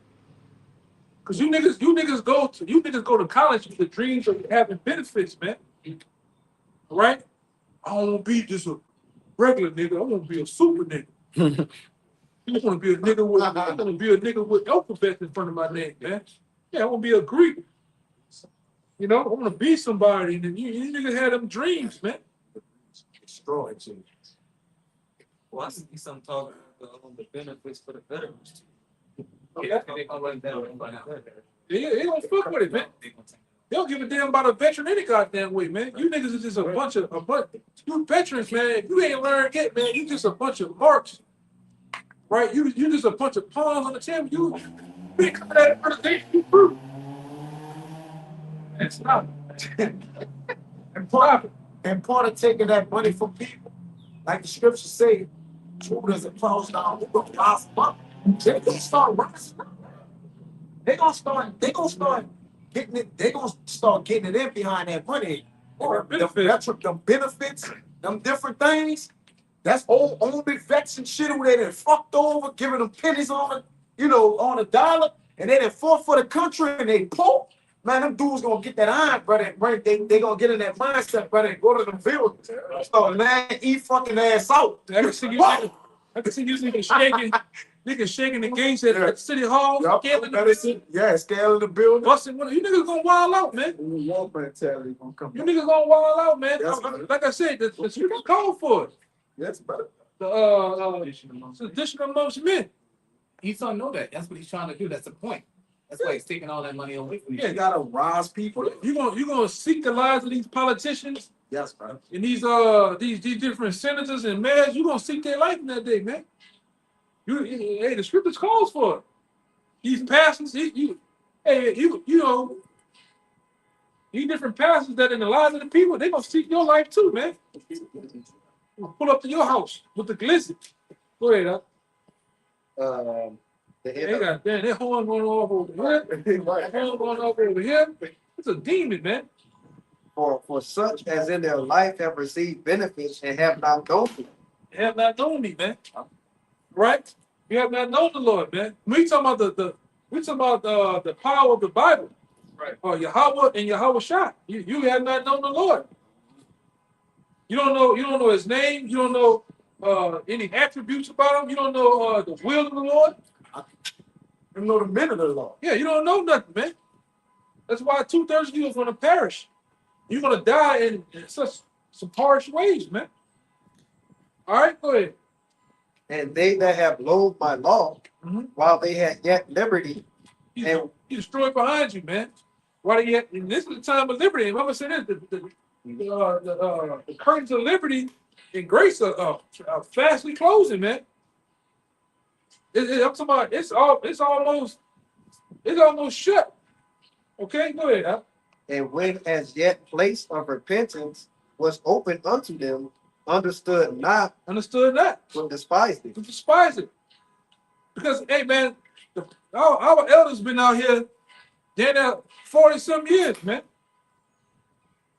Cause you niggas go to college with the dreams of having benefits, man. All right? I don't want to be just a regular nigga. I want to be a super nigga. I want to be a nigga with alphabets in front of my name, man. Yeah, I want to be a Greek. You know, I want to be somebody. And you niggas had them dreams, man. Destroy it. Well, I see some talking about the benefits for the veterans. Yeah. They don't fuck with it, man. They don't give a damn about a veteran any goddamn way, man. You niggas is just a bunch. You veterans, man. If you ain't learned yet, man, you just a bunch of marks, right? You just a bunch of pawns on the table. You big that birthday, you fruit. And stop. And part of taking that money from people, like the scriptures say, Judas and plows down, they're gonna start rising up. They're gonna start getting it, they're gonna start getting it in behind that money. Or Them benefits, them different things. That's all only vets and shit who they done fucked over, giving them pennies on on a dollar, and they done fought for the country and they poor. Man, them dudes gonna get that iron, brother. Right? They gonna get in that mindset, brother, and go to the field. So man, eat fucking ass out. I can see you niggas shaking the gates at City Hall, scaling scaling the building. busting. You niggas gonna wild out, man. The war mentality gonna come. You niggas gonna wild out, man. Yes, Like I said, the scripture called for it. Yes, brother. The additional amongst men. Esau know that. That's what he's trying to do. That's the point. That's why he's taking all that money away from you. You gotta rise people. You gonna seek the lives of these politicians Yes, brother. and these different senators and mayors. You gonna seek their life in that day, man. Hey, the scriptures calls for it. These pastors, you know, these different pastors that in the lives of the people, they gonna seek your life too, man. Pull up to your house with the glizzy. Go ahead, they got that horn going off over here. That horn going off over here. It's a demon, man. For such as in their life have received benefits and have not known me. They have not known me, man. Right? You have not known the Lord, man. We talking about the power of the Bible. Right. Yahawah and YAHAWASHI. You have not known the Lord. You don't know his name. You don't know any attributes about him. You don't know the will of the Lord. You know the men of the law. Yeah, you don't know nothing, man. That's why 2/3 of you is gonna perish. You're gonna die in such some harsh ways, man. All right, go ahead. And they that have loathed my law, while they had yet liberty, He destroyed behind you, man. Why they yet? And this is the time of liberty. And I'm gonna say this: the curtains of liberty and grace are fastly closing, man. I'm talking about it's almost shut. Okay, go ahead. Huh? and when as yet place of repentance was open unto them, understood not, but despised it. Because, hey, man, our elders been out here, they're now 40-some years, man.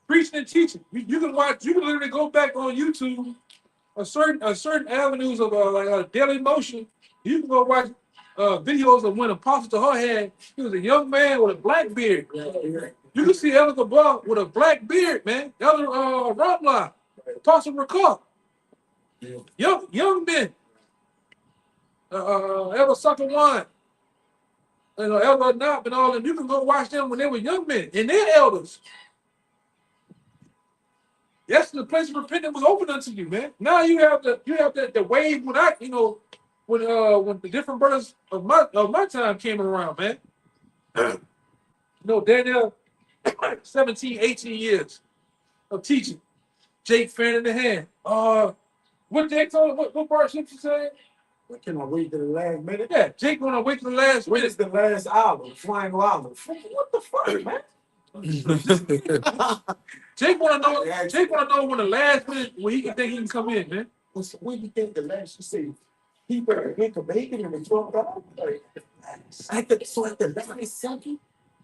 Preaching and teaching. You can literally go back on YouTube, a certain avenues of like Daily Motion. You can go watch videos of when Apostle Tahar had, he was a young man with a black beard. You can see Elder Gabal with a black beard, man. Elder Ramla, Apostle Rakar. Young men. Elder Sucker One, Elder Knopp and all of them. You can go watch them when they were young men and they're elders. Yes, the place of repentance was open unto you, man. Now you have the wave when when the different brothers of my time came around, man. Daniel, 17, 18 years of teaching. Jake fan in the hand. What Jake told what Bart Simpson said? We cannot wait to the last minute. Yeah, Jake gonna wait till the last When minute. is the last hour? Flying hour. What the fuck, man? Jake wanna know when the last minute when he can think he can come in, man. When you think the last, you say people are making bacon and $12. At the last second,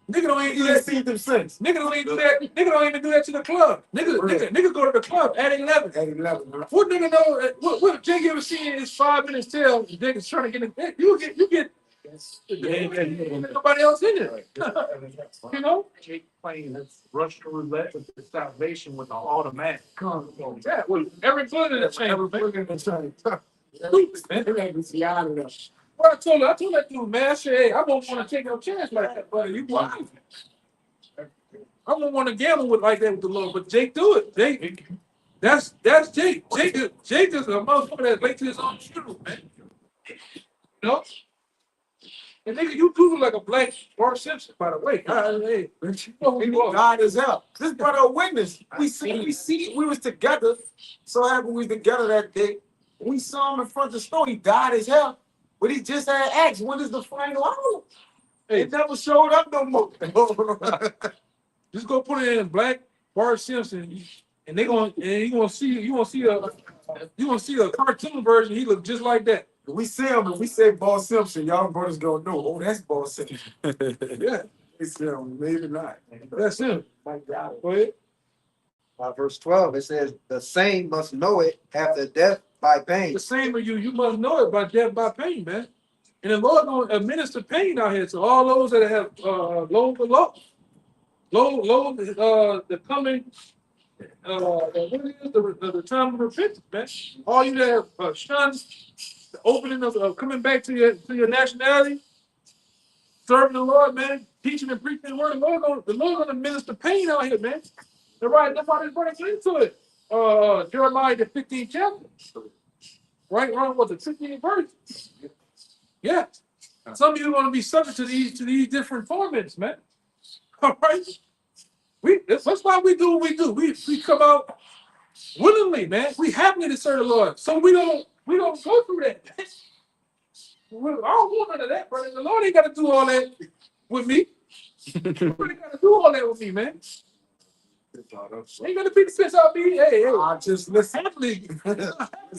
Nigga don't even do you that. see them since. Nigga don't even do that. Nigga don't even do that to the club. Nigga go to the club at 11. At 11. What nigga know? What Jake ever seen is 5 minutes till niggas trying to get in. You get. Nobody else in there. You know? Jake playing Russian roulette with the salvation with the automatic. Yeah, with every bullet in the chamber. Well, I told that dude, man, I said, hey, I don't want to take no chance like that, buddy. You blind. I don't want to gamble with like that with the Lord, but Jake do it. Jake, that's Jake. Jake is a motherfucker that's late to his own funeral, man. You know? And nigga, you do look like a black Bart Simpson, by the way. Hey, you know who you are. God is help. This brother a witness. We was together. So happy we was together that day. We saw him in front of the store. He died as hell. But he just had asked, when is the final hour? Hey. It never showed up no more. Just go put it in black Bart Simpson, and you gonna see a cartoon version. He look just like that. We see him and we say Ball Simpson. Y'all brothers gonna know. Oh, that's Ball Simpson. Yeah, We see him, maybe not. that's him. My God. Go ahead. Verse 12, it says, the same must know it after death by pain. The same as you must know it by death by pain, man. And the Lord gonna administer pain out here to all those that have the coming the time of repentance, man. All you that have shunned the opening of coming back to your nationality, serving the Lord, man, teaching and preaching the word. The Lord gonna minister pain out here, man. They're right. Nobody's running into it. Jeremiah the 15th chapter. Right, wrong with the 15th verse. Yeah. Some of you are going to be subject to these different torments, man. All right. That's why we do what we do. We come out willingly, man. We happy to serve the Lord. So we don't go through that. I don't want none of that, brother. The Lord ain't got to do all that with me. He really got to do all that with me, man. Ain't gonna beat the piss out of me. Hey, I just listen. happily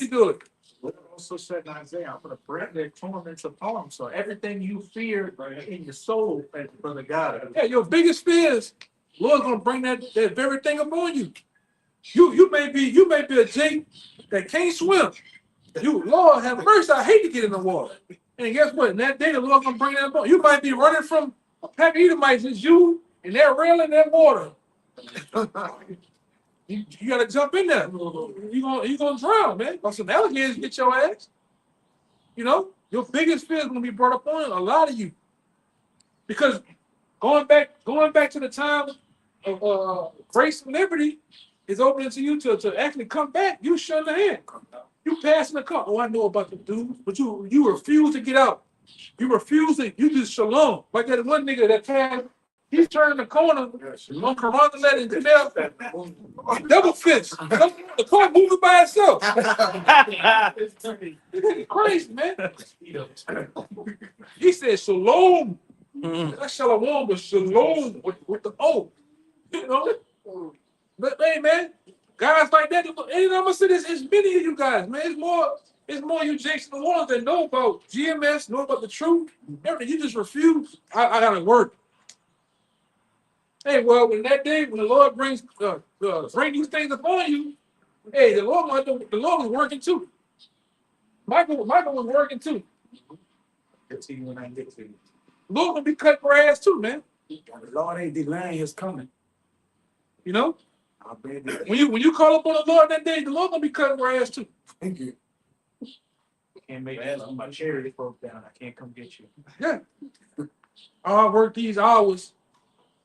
do it. Lord also said in Isaiah, I'm going to bring their torments upon them. So everything you fear in your soul, brother God. Yeah, your biggest fears, Lord's gonna bring that very thing upon you. You may be a Jake that can't swim. Lord have mercy, I hate to get in the water. And guess what? In that day, the Lord gonna bring that upon you. You might be running from a pack of Edomites, it's you and they're railing that water. You gotta jump in there. You gonna drown, man. Or some alligators get your ass. You know, your biggest fear is gonna be brought upon a lot of you. Because going back to the time of grace and liberty is opening to you to actually come back. You shun the hand. You passing the car. Oh, I know about the dudes, but you refuse to get out. You refuse to. You just shalom. Like that one nigga that passed. He turned the corner on Carondelet and Canal. Double fist. The car moving by itself. It's crazy, man. He said shalom. That's Shalawam, but shalom with the O. You know? But hey, man, guys like that, and I'm gonna say this, it's many of you guys, man. It's more you Jason the ones that know about GMS, know about the truth. Everything. You just refuse. I gotta work. Hey, well, when the Lord brings bring these things upon you, hey, the Lord was working too. Michael was working too. Get to you when I get to you. Lord gonna be cutting grass too, man. The Lord ain't delaying his coming. You know, I bet it. when you call upon the Lord that day, the Lord gonna be cutting grass too. Thank you. Can't make my charity broke down. I can't come get you. Yeah. I work these hours.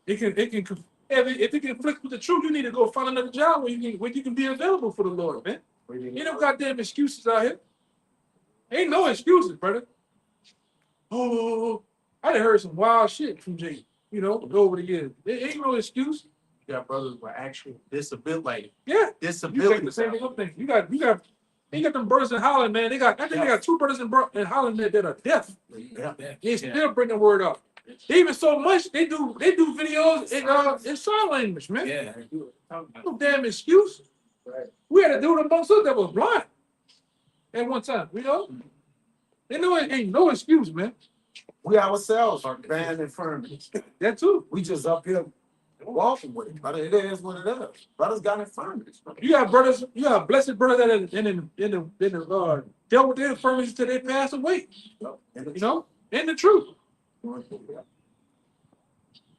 If it conflicts with the truth, you need to go find another job where you can be available for the Lord, man. Ain't no goddamn excuses out here. Ain't no excuses, brother. Oh, I done heard some wild shit from Jay, over the years. There ain't no excuse. You got brothers with actual disability. Yeah. You Disability. take the same thing. You got them brothers in Holland, man. I think they got 2 brothers in Holland that are deaf. Yeah. They still bring the word up. Even so much they do videos in sign language, man. Yeah. No damn excuse. Right. We had a dude amongst us that was blind at one time, They know it ain't no excuse, man. We ourselves are banned infirmities. That too. We just up here walking with it. But it is what it is. Brothers got infirmities. You got brothers, you got blessed brothers that dealt with their infirmities till they pass away. In the truth.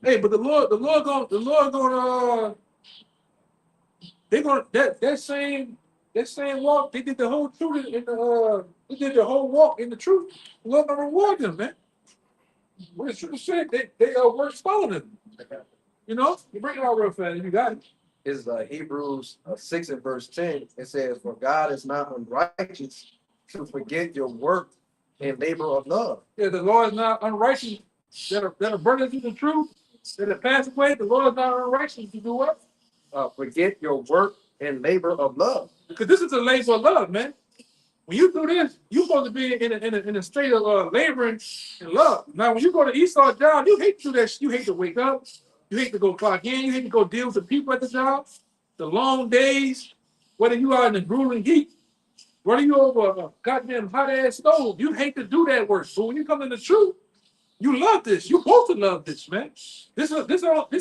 Hey, but the Lord gonna they gonna that same walk, they did the whole truth they did the whole walk in the truth. The Lord gonna reward them, man. What the truth said, they works following them. You bring it out real fast if you got it. Is Hebrews 6 and verse 10. It says, "For God is not unrighteous to forget your work and labor of love." Yeah, the Lord is not unrighteous that are burning through the truth, that are passed away. The Lord is not unrighteous to do what? Forget your work and labor of love. Because this is a labor of love, man. When you do this, you're supposed to be in a state of laboring and love. Now, when you go to Esau's job, you hate to do that. You hate to wake up. You hate to go clock in. You hate to go deal with the people at the job. The long days, whether you are in the grueling heat, whether you over a goddamn hot ass stove, you hate to do that work. But when you come in the truth, you love this. You're supposed to love this, man. This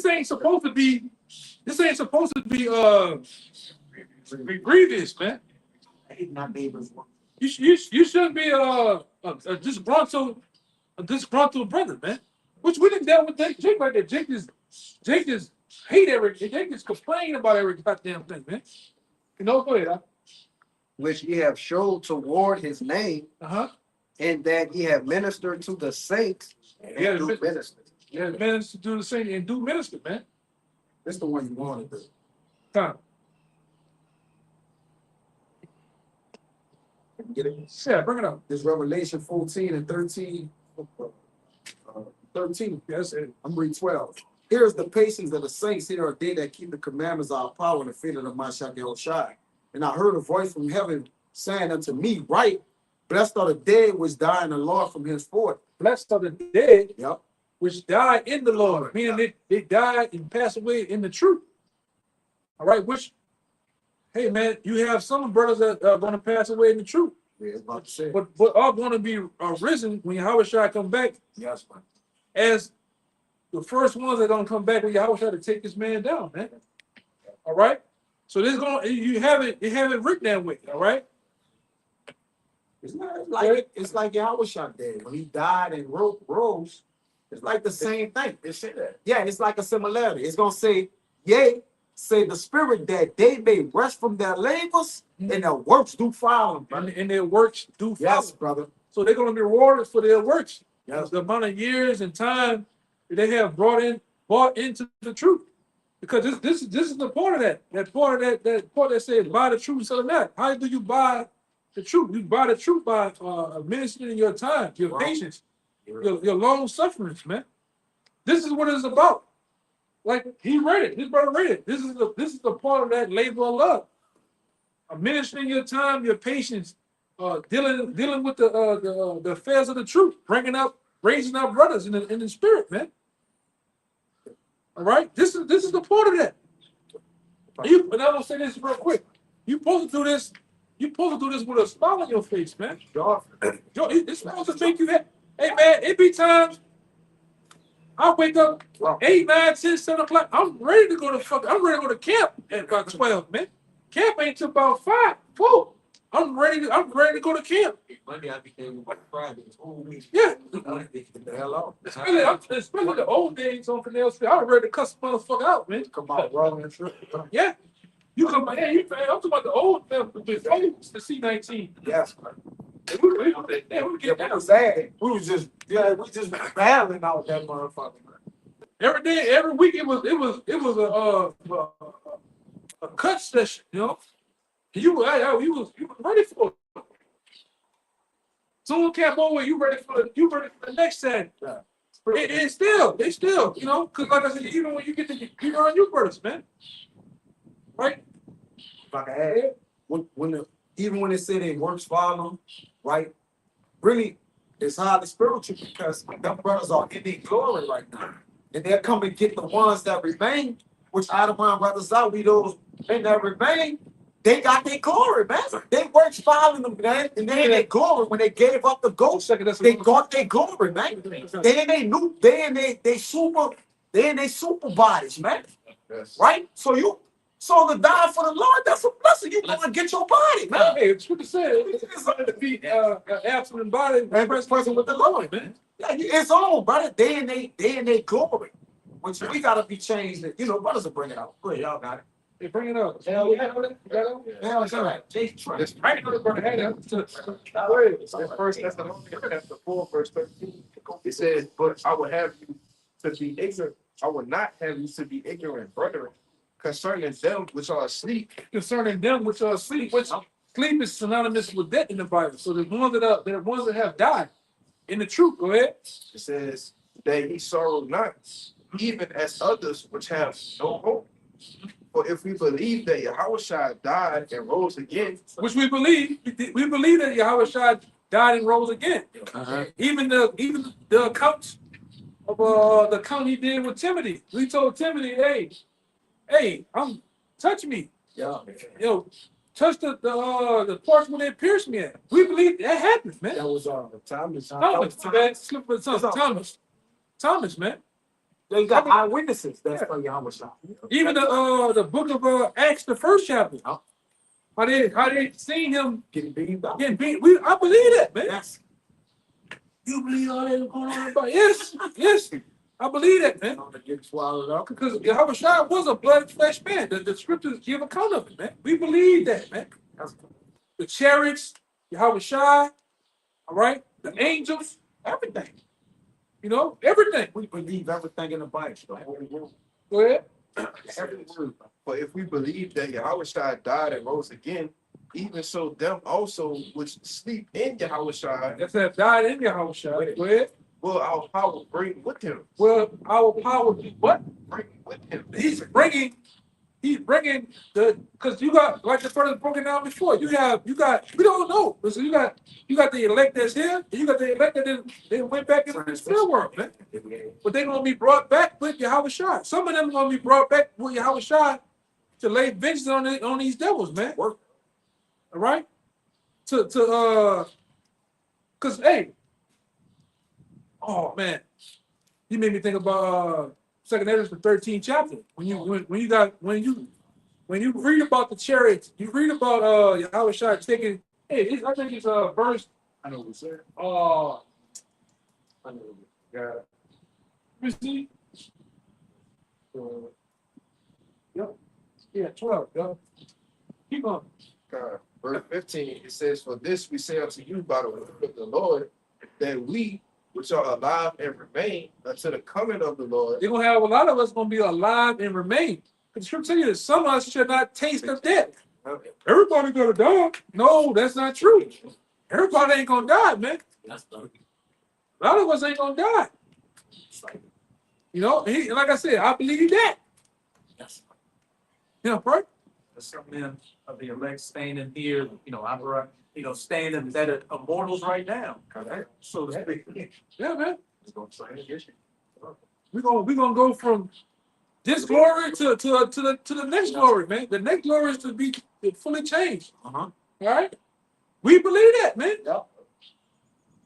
ain't supposed to be. This ain't supposed to be grievous, man. I hate my neighbors. You shouldn't be a disgruntled brother, man. Which we didn't deal with Jake like that. Jake just hate everything. Jake just complain about every goddamn thing, man. Go ahead. Which ye have showed toward his name, and that ye have ministered to the saints and do minister. Yeah, minister to the saints and do minister, man. That's the one you wanted to. Time. Get it? Yeah, bring it up. This Revelation 14 and 13. 13. Yes, I'm reading 12. Here's the patience of the saints. Here are they that keep the commandments of our power and the fear of YAHAWASHI. And I heard a voice from heaven saying unto me, "Right, blessed are the dead which die in the Lord from henceforth." Blessed are the dead, Yep. which died in the Lord, meaning they died and passed away in the truth. All right, hey man, you have some brothers that are going to pass away in the truth, About to say. but are going to be risen when YAHAWASHI come back Yes, man. as the first ones that are going to come back when YAHAWASHI to take this man down, man. All right, so you have it written that way. All right. It's like YAHAWASHI did when he died and rose. It's like the same thing. They say that. Yeah, it's like a similarity. It's gonna say, yea, say the spirit that they may rest from their labors and their works do follow them, brother. And their works do follow. Yes, brother. So they're going to be rewarded for their works. Yes. The amount of years and time that they have brought into the truth. Because this is the part of that. That part that says buy the truth, sell it not. How do you buy the truth? You buy the truth by administering your time, your patience, your long sufferance, man. This is what it's about. Like he read it, his brother read it. This is the part of that labor of love. Administering your time, your patience, dealing with the affairs of the truth, raising up brothers in the spirit, man. All right, this is the part of that. And I'm gonna say this real quick. You supposed to do this. You supposed to do this with a smile on your face, man. It's supposed to make you happy. Hey, man, it be times I wake up 8, 9, 10, 7 o'clock. I'm ready to go to camp at about 12, man. Camp ain't till about 5, 4. I'm ready to go to camp. Monday I became like Friday. Yeah. The hell out. Especially the old days on Canal Street. I was ready to cuss the motherfucker out, man. Come out rolling and shit. Yeah. You come, yeah, I'm talking about the old stuff, the C-19. Yes, man. We get Yeah, down. sad. We was just battling out that motherfucker, man. Every day, every week, it was a cut session, you know. You was ready for it. Someone came over, you ready for the next set. Yeah. They still, you know, because like I said, even when you get to you earn your first, man. Right? Like I had, even when they say they works for them, right? Really, it's highly spiritual because them brothers are in their glory right now. And they'll come and get the ones that remain, which I don't mind brothers out, we those and that remain, they got their glory, man. They works following them, man. And they in their glory when they gave up the ghost. They got their glory, man. They in they super bodies, man. Yes. Right? So to die for the Lord, that's a blessing. You gonna get your body, man. Hey, it's what it said. It's something to be absent in body and present with the Lord, man. Yeah, it's on, brother. They in they glory. Which we gotta be changed. You know, brothers will bring it out. Go ahead, y'all got it. They bring it up. Hell yeah. Hell, it's all right. It's right on the brother. Hey, At first Thessalonians chapter 4, verse 13. It says, but I will have you to be ignorant. I will not have you to be ignorant, brethren, concerning them which are asleep. Concerning them which are asleep, which sleep is synonymous with death in the Bible. So the ones that have died in the truth. Go ahead. It says that ye sorrow not, even as others which have no hope. For if we believe that Yahawashi died and rose again, Which we believe that YAHAWASHI died and rose again. Even the accounts of the account he did with Timothy. We told Timothy, hey, touch me. Yeah. Yo, touch the parts where they pierced me at. We believe that happened, man. That was Thomas. Thomas, man. They got eyewitnesses. That's for Yahawashi. Even the book of Acts, the first chapter. How they seen him Getting beat up. I believe that, man. Yes. You believe all that going on about? Yes. I believe that, man. Get swallowed up. Because YAHAWASHI was a blood and flesh man. The scriptures give account of it, man. We believe that, man. The chariots, YAHAWASHI, all right, the angels, everything. You know, everything. We believe everything in the Bible. Go ahead. Every word. for if we believe that Yahawashi died and rose again, even so them also which sleep in Yahawashi, That's that died in YAHAWASHI. Go ahead. will our power bring with him. Well, our power, what? Bring with him. He's bringing the, because you got, like the brother broken down before, you got, we don't know. So you got the elect that's here, and you got the elect that they went back into the spirit world, man. But they're going to be brought back with Yahawashi. Some of them are going to be brought back with Yahawashi to lay vengeance on these devils, man. All right? Because, hey, oh, man, you made me think about 2 Ezra, the 13th chapter. When you read about the chariots, you read about Yahawashi taking. Hey, I think it's verse. I know what's there. I know. Yeah. You see? Yep. Yeah, 12. Yep. Keep on. Verse 15, it says, for this we say unto you by the word of the Lord, that we which are alive and remain until the coming of the Lord. They're gonna have a lot of us gonna be alive and remain. The scripture tell you that some of us should not taste of death. Everybody gonna die. No, that's not true. Everybody ain't gonna die, man. A lot of us ain't gonna die. You know, and like I said, I believe that. Yeah, right? Some men of the elect standing here, standing that are immortals right now. So to speak. Yeah, man. We're gonna go from this glory to the next glory, man. The next glory is to be fully changed. All right? We believe that, man.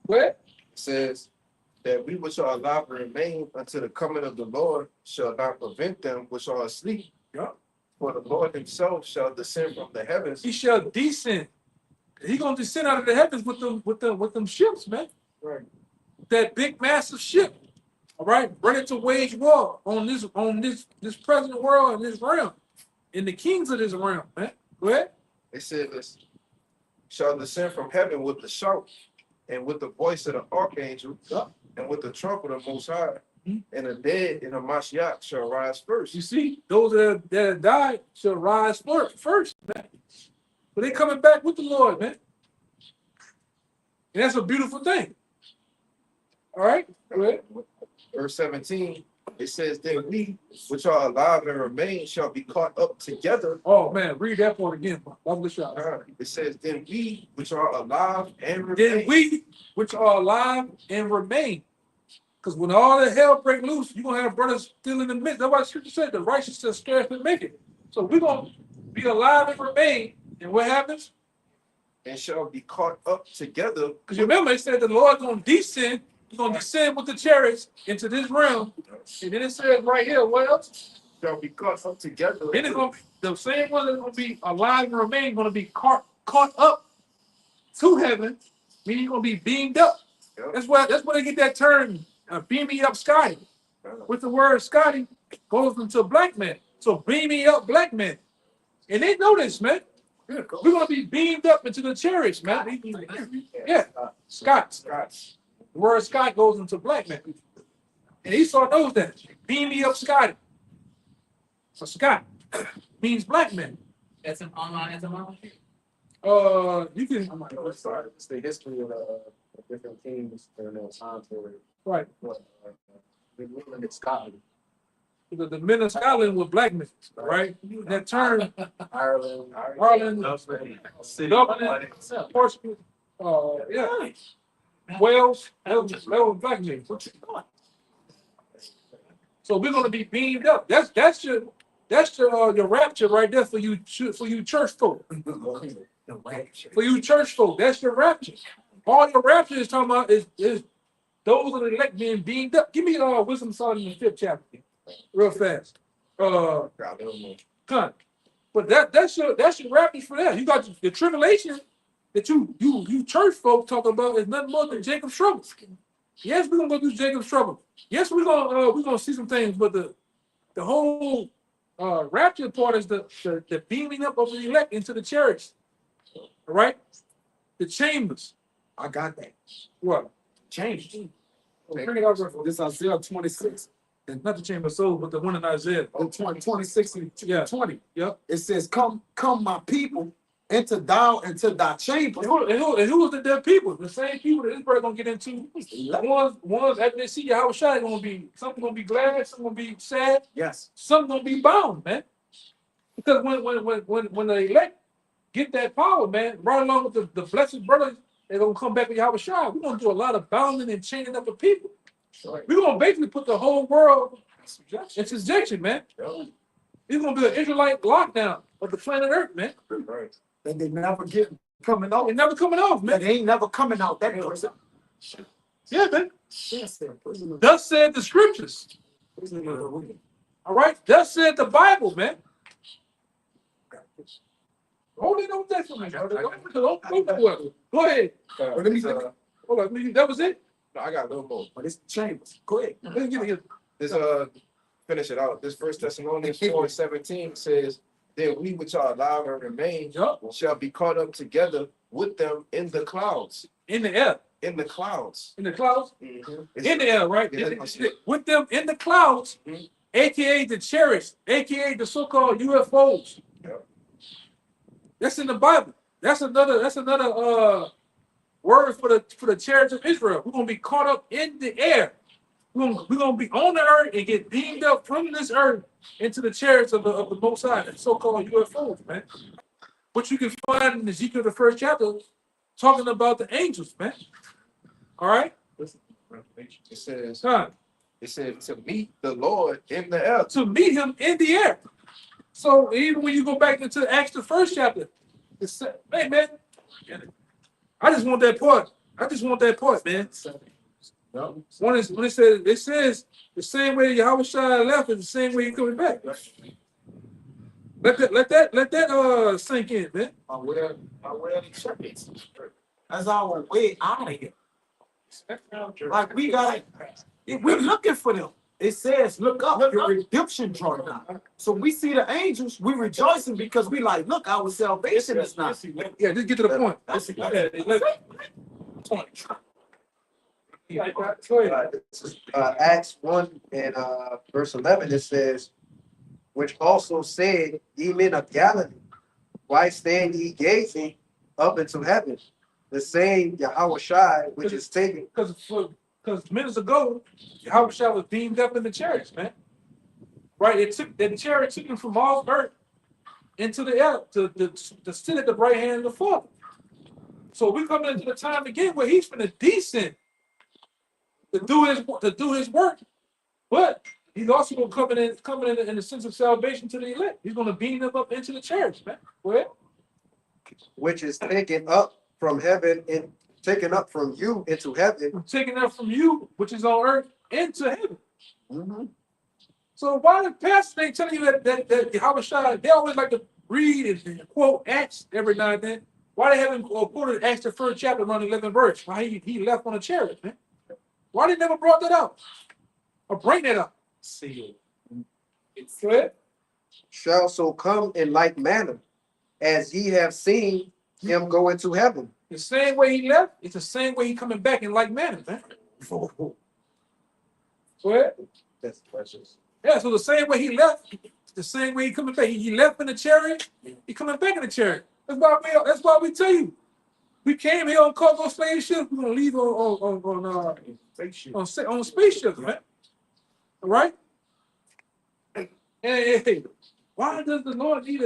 What? It says that we which are alive and remain until the coming of the Lord shall not prevent them which are asleep. Yeah. For the Lord himself shall descend from the heavens. He shall descend. He gonna descend out of the heavens with them ships, man. Right. That big massive ship. All right, ready to wage war on this present world and this realm, and the kings of this realm, man. Go ahead. It said this shall descend from heaven with the shout and with the voice of the archangel and with the trumpet of Most High, and the dead in the Mashiach shall rise first. You see, those that died shall rise first, man. But they coming back with the Lord, man. And that's a beautiful thing. All right, go ahead. Verse 17, it says, then we which are alive and remain shall be caught up together. Oh man, read that part again. It says, then we which are alive and remain. Then we which are alive and remain. Because when all the hell break loose, you're gonna have brothers still in the midst. That's why the scripture said the righteous shall scarcely make it. So we're gonna be alive and remain. And what happens? And shall be caught up together. Because you remember it said the Lord's gonna descend. He's gonna descend with the chariots into this realm. And then it says right here, what else? Shall be caught up together. Then it's gonna be the same one that's gonna be alive and remain, gonna be caught up to heaven, meaning you're gonna be beamed up. Yep. That's why they get that term, beaming up Scotty. With the word Scotty goes into black man. So beaming up black men. And they know this, man. We're gonna be beamed up into the chariots, man. Yeah, Scott. The word Scott goes into black man. And Esau knows that. Beam me up, Scotty. So Scott means black man. That's an online etymology. You can. It's the history of different kings during their time period. Right. In Scotland. The men of Scotland were black men, right? That term, Ireland, Dublin, Portugal, yeah. Wales, that was black men. So we're gonna be beamed up. That's your rapture right there for you church folk. For you church folk, that's your rapture. All your rapture is talking about is those of the elect being beamed up. Give me Wisdom Solomon in the 5th chapter, real fast. But that's your rapture for that. You got the tribulation that you church folk talk about is nothing more than Jacob's trouble. Yes, we're gonna go through Jacob's trouble. Yes, we're gonna see some things, but the whole rapture part is the beaming up of the elect into the chariots. All right, the chambers. I got that. What? Changed. Bring it out. This Isaiah 26. Not the chamber of souls, but the one in Isaiah. 26 and 20. Yep. It says, come my people, enter thou into thy chamber. And who was the dead people? The same people that this brother gonna get into. Ones after they see YAHAWASHI, gonna be some gonna be glad, some gonna be sad. Yes. Some gonna be bound, man. Because when the elect get that power, man, right along with the blessed brothers, they're gonna come back with YAHAWASHI. We're gonna do a lot of bounding and chaining up of people. We're gonna basically put the whole world in subjection, man. It's gonna be an Israelite lockdown of the planet Earth, man. Right. And they never get coming out. They're never coming off, man. They ain't never coming out. That person. Yeah, man. Yes, Thus said the scriptures. All right. Thus said the Bible, man. Hold it on that for me. Go ahead. Let me Hold on. That was it? No, I got a little more. But it's chambers. Go ahead. This finish it out. This 1 Thessalonians 4:17 says, then we which are alive and remain shall be caught up together with them in the clouds. In the air. In the clouds. In the clouds? Mm-hmm. In the air, right? With them in the clouds, aka the chariots, aka the so-called UFOs. Yep. That's in the Bible. That's another word for the chariots of Israel. We're gonna be caught up in the air. We're gonna be on the earth and get beamed up from this earth into the chariots of the Most High, the so-called UFOs, man. But you can find in Ezekiel the 1st chapter talking about the angels, man. All right. It says, Huh. it said to meet the Lord in the air. To meet him in the air. So even when you go back into Acts the 1st chapter, it said, hey man, I just want that part. Man. When it says the same way YAHAWASHI left is the same way he's coming back. Let that sink in, man. I wear the shirts. That's our way out of here. Like we got, we're looking for them. It says, look up, your redemption draw nigh. So we see the angels, we rejoicing because we like, look, our salvation is not. Yeah, just get to the point. That's Acts 1 and verse 11, it says, which also said, ye men of Galilee, why stand ye gazing up into heaven? The same YAHAWASHI, which is taken. Because minutes ago, Yahushua was beamed up in the chariots, man. Right? It took the chariot took him from off earth into the air to sit at the right hand of the Father. So we're coming into the time again where he's going to descend to do his work, but he's also going to coming in the sense of salvation to the elect. He's going to beam them up into the chariots, man. Go ahead. Which is taken up from heaven and taken up from you into heaven. Taken up from you, which is on earth, into heaven. Mm-hmm. So why the pastor ain't telling you that Yahushua, they always like to read and quote Acts every now and then. Why they haven't quoted Acts the 1st chapter around 11 verse? Why he left on a chariot, man? Why they never brought that out? Or bring that up? See it. Shall so come in like manner as ye have seen him go into heaven. The same way he left, it's the same way he coming back in like manner, man. Go ahead. That's precious. Yeah, so the same way he left, the same way he coming back. He left in the chariot, he coming back in the chariot. That's why we tell you. We came here on cargo slave ships, we're gonna leave on spaceships, man. All right? Hey, why does the Lord need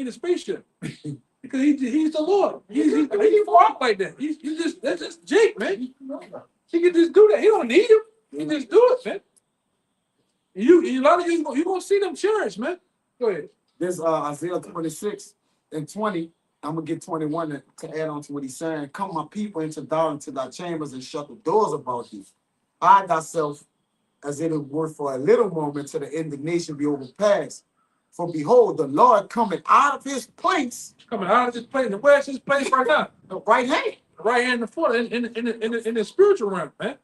a spaceship? Because he's the Lord. He can walk like that. That's just Jake, man. He can just do that. He don't need him. He can just do it, man. A lot of you gonna see them chariots, man. Go ahead. This Isaiah 26 and 20. I'm gonna get 21 to add on to what he's saying. Come, my people, into thy chambers and shut the doors about thee. Hide thyself as it were for a little moment till the indignation be overpassed. For behold, the Lord coming out of his place. Coming out of this place. Where's his place right now? The right hand. The right hand and the foot in the spiritual realm, man.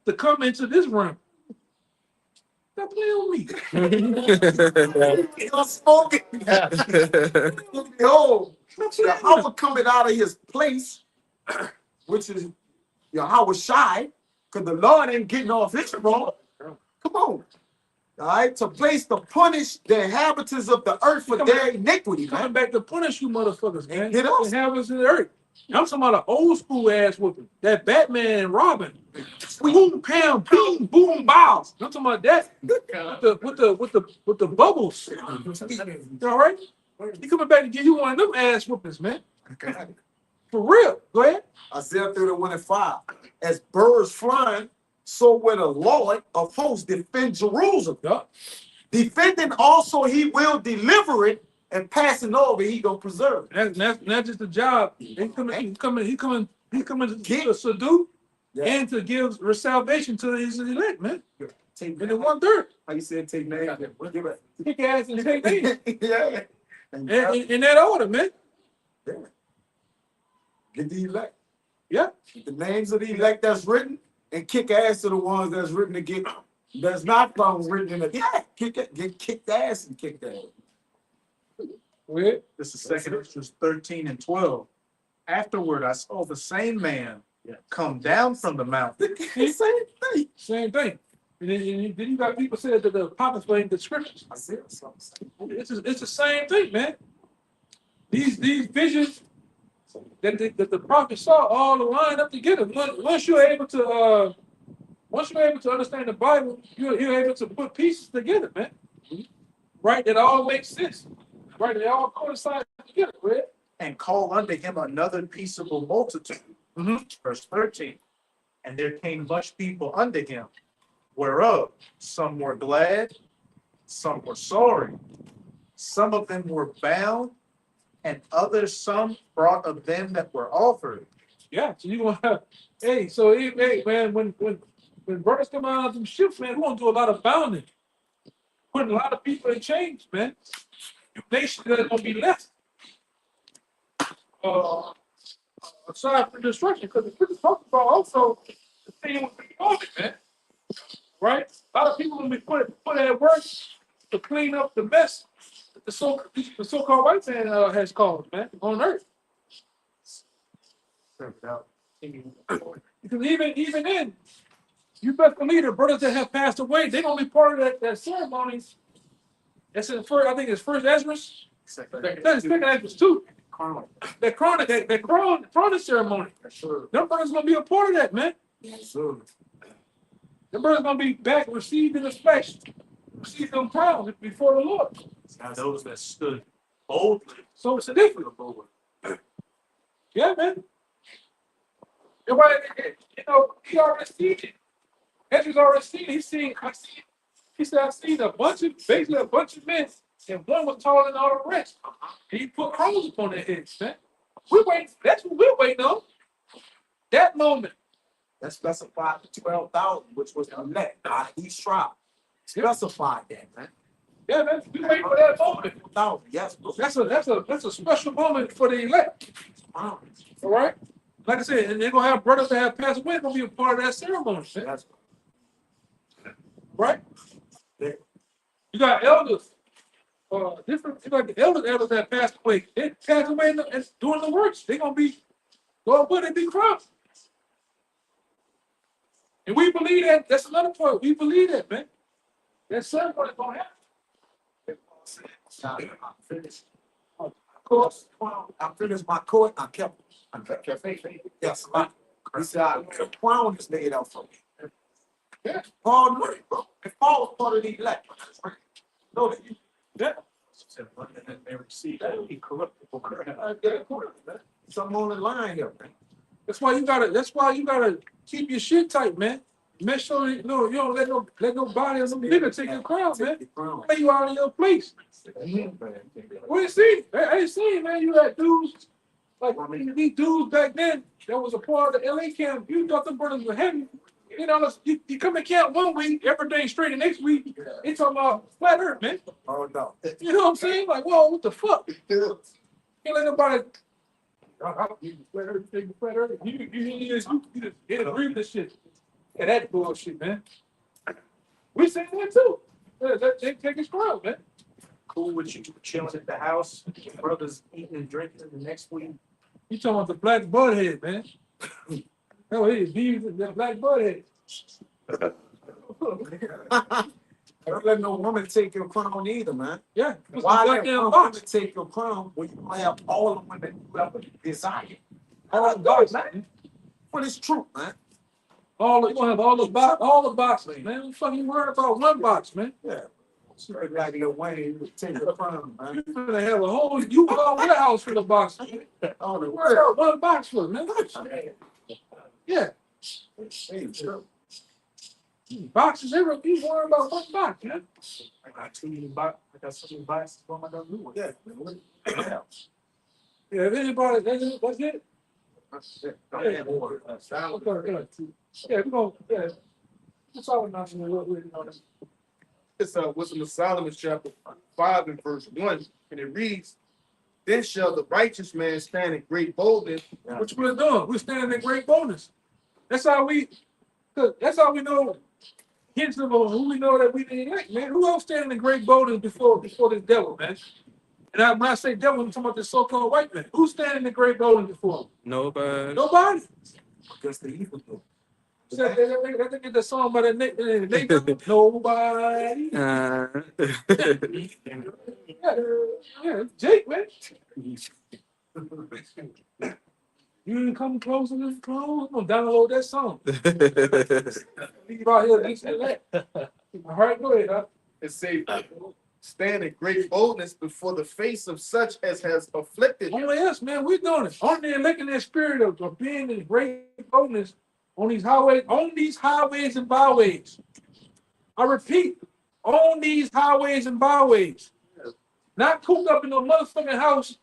To come into this realm. Stop playing with me. You're smoking. Behold, Yahweh coming out of his place, which is YAHAWASHI, because the Lord ain't getting off his throne. Come on. All right, to place to punish the inhabitants of the earth for their iniquity. Coming back to punish you motherfuckers, man. Hit us. Inhabitants of the earth. I'm talking about an old school ass whooping. That Batman and Robin. Boom, pow, boom, boom, bows. I'm talking about that. With the bubbles. All right? He coming back to give you one of them ass whoopings, man. For real. Go ahead. Isaiah 31 and 5. As birds flying, so will the Lord of hosts defend Jerusalem. Yeah. Defending also, he will deliver it, and passing over, he gonna preserve it. That's just the job. He coming to subdue and to give salvation to his elect, man. In the 1/3. How you said take names? Kick ass and take names. Yeah. In that order, man. Yeah. Get the elect. Yeah. The names of the elect that's written, and kick ass to the ones that's written to get that's not found written in the get kicked ass and kicked ass. This is 2 Esdras 13 and 12. Afterward, I saw the same man come down from the mountain. Same thing. And then you got people say that the prophets were in the scriptures. I said something. It's the same thing, man. These visions that the prophets saw all line up together. Once you're able to understand the Bible, you're able to put pieces together, man. Right? It all makes sense. Right? They all coincide together, right? And call unto him another peaceable multitude. Verse 13. And there came much people unto him, whereof some were glad, some were sorry, some of them were bound, and others some brought of them that were offered. Yeah, so you gonna have, hey, man, when brothers come out of them ships, man, we're gonna do a lot of bounding. putting a lot of people in chains, man. Your nation is gonna be left aside from destruction, because the scripture talks about also the thing with the garment, man. Right? A lot of people gonna be put at work to clean up the mess that the so-called white man has caused, man, on earth. Because even then, you best believe the brothers that have passed away, they're gonna be part of that ceremony. That's in first, I think it's first Ezra. Second Ezra too. That crown ceremony. Them brothers gonna be a part of that, man. Them brothers gonna be back received in the flesh, receive them crowns before the Lord. Now those that stood boldly. So it's different. Yeah, man. And why, you know, he already seen it. Ezra's already seen it. He said, I seen basically a bunch of men, and one was taller than all the rest. And he put crowns upon their heads, man. That's what we're waiting on. That moment. That specified the 12,000, which was the elect out of each tribe. Specified that, man. Yeah, man. We waiting for that moment. 12,000, yes. That's a special moment for the elect. All right? Like I said, and they're gonna have brothers that have passed away gonna be a part of that ceremony, man. Right? You got elders, like elders that passed away. They passed away and doing the works. They're gonna be going with it, be crowned. And we believe that. That's another point. We believe that, man. That ceremony is gonna happen. Of course, I finished my court. I kept faith. Yes, he said, the crown is made out for me. Yeah. Paul knew it, bro. If Paul was part of the elect, know that you. Yeah. They received that. He corruptible. Something on the line here, man. That's why you gotta keep your shit tight, man. Make sure you don't let nobody or some nigga take your crown, man. Lay you out of your place. We ain't seen, I ain't seen, man. You had dudes like these dudes back then that was a part of the LA camp. You thought them brothers were heavy. You know, you come to camp one week, everything straight the next week. It's talking about flat earth, man. Oh no. You know what I'm saying? Like, whoa, what the fuck? Can't let nobody. Flat earth. You just agree with this shit. Yeah, that bullshit, man. We saying that too. They take his crowd, man. Cool with you chilling at the house, your brothers eating and drinking the next week. You talking about the black butthead, man? No, he the black butthead. Don't let no woman take your crown either, man. Yeah. Why let no woman take your crown when you have all the women you ever desire? All the box, man. Well, it's true, man. You gonna have all the boxes, man. What the fuck you worried about one box, man? Yeah. Like Lil Wayne would take the crown, man. You gonna have a whole warehouse full of boxes. On the Worry about one box full, man. Yeah. Boxes, everything. You worry about one box, man. I got so many boxes for my new one. Yeah. Yeah, if anybody, that's it. Yeah, more. Yeah, we're gonna, yeah. That's all we're not gonna do. It's Wisdom of Solomon, chapter 5 and verse 1, and it reads, "Then shall the righteous man stand in great boldness." What we're doing, we're standing in great boldness. That's how we know hints of who we know that we didn't elect, man. Who else standing in great boldness before this devil, man? And when I say devil, I'm talking about the so-called white man. Who's standing in great boldness before him? Nobody. Nobody. Against the evil doer. They get the song by the name. Nobody. Yeah, Jake, man. You didn't come closer than close. I'm gonna download that song. Leave out here this and that. All right, go ahead, huh? It says, "Stand in great boldness before the face of such as has afflicted you." Only us, man. We're doing it. Only they're making that spirit of being in great boldness on these highways and byways. I repeat, on these highways and byways. Not cooped up in no motherfucking house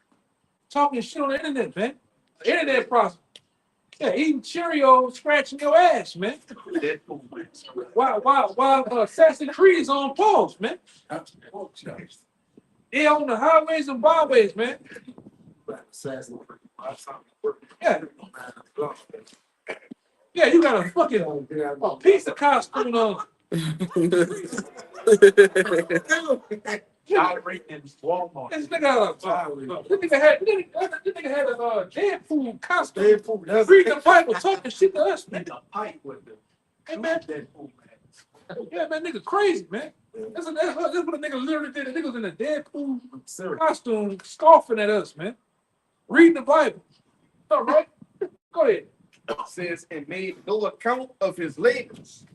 talking shit on the internet, man. The internet process. Yeah, eating Cheerios, scratching your ass, man. While Assassin's Creed is on pause, man. They on the highways and byways, man. Yeah. Yeah, you got a fucking piece of costume on. Walmart. This nigga had a Deadpool costume. Reading the Bible, talking shit to us, man. Hey, man. Yeah, man, nigga crazy, man. That's what a nigga literally did. The nigga was in a Deadpool costume, scoffing at us, man. Reading the Bible. All right? Go ahead. It says, and made no account of his labors.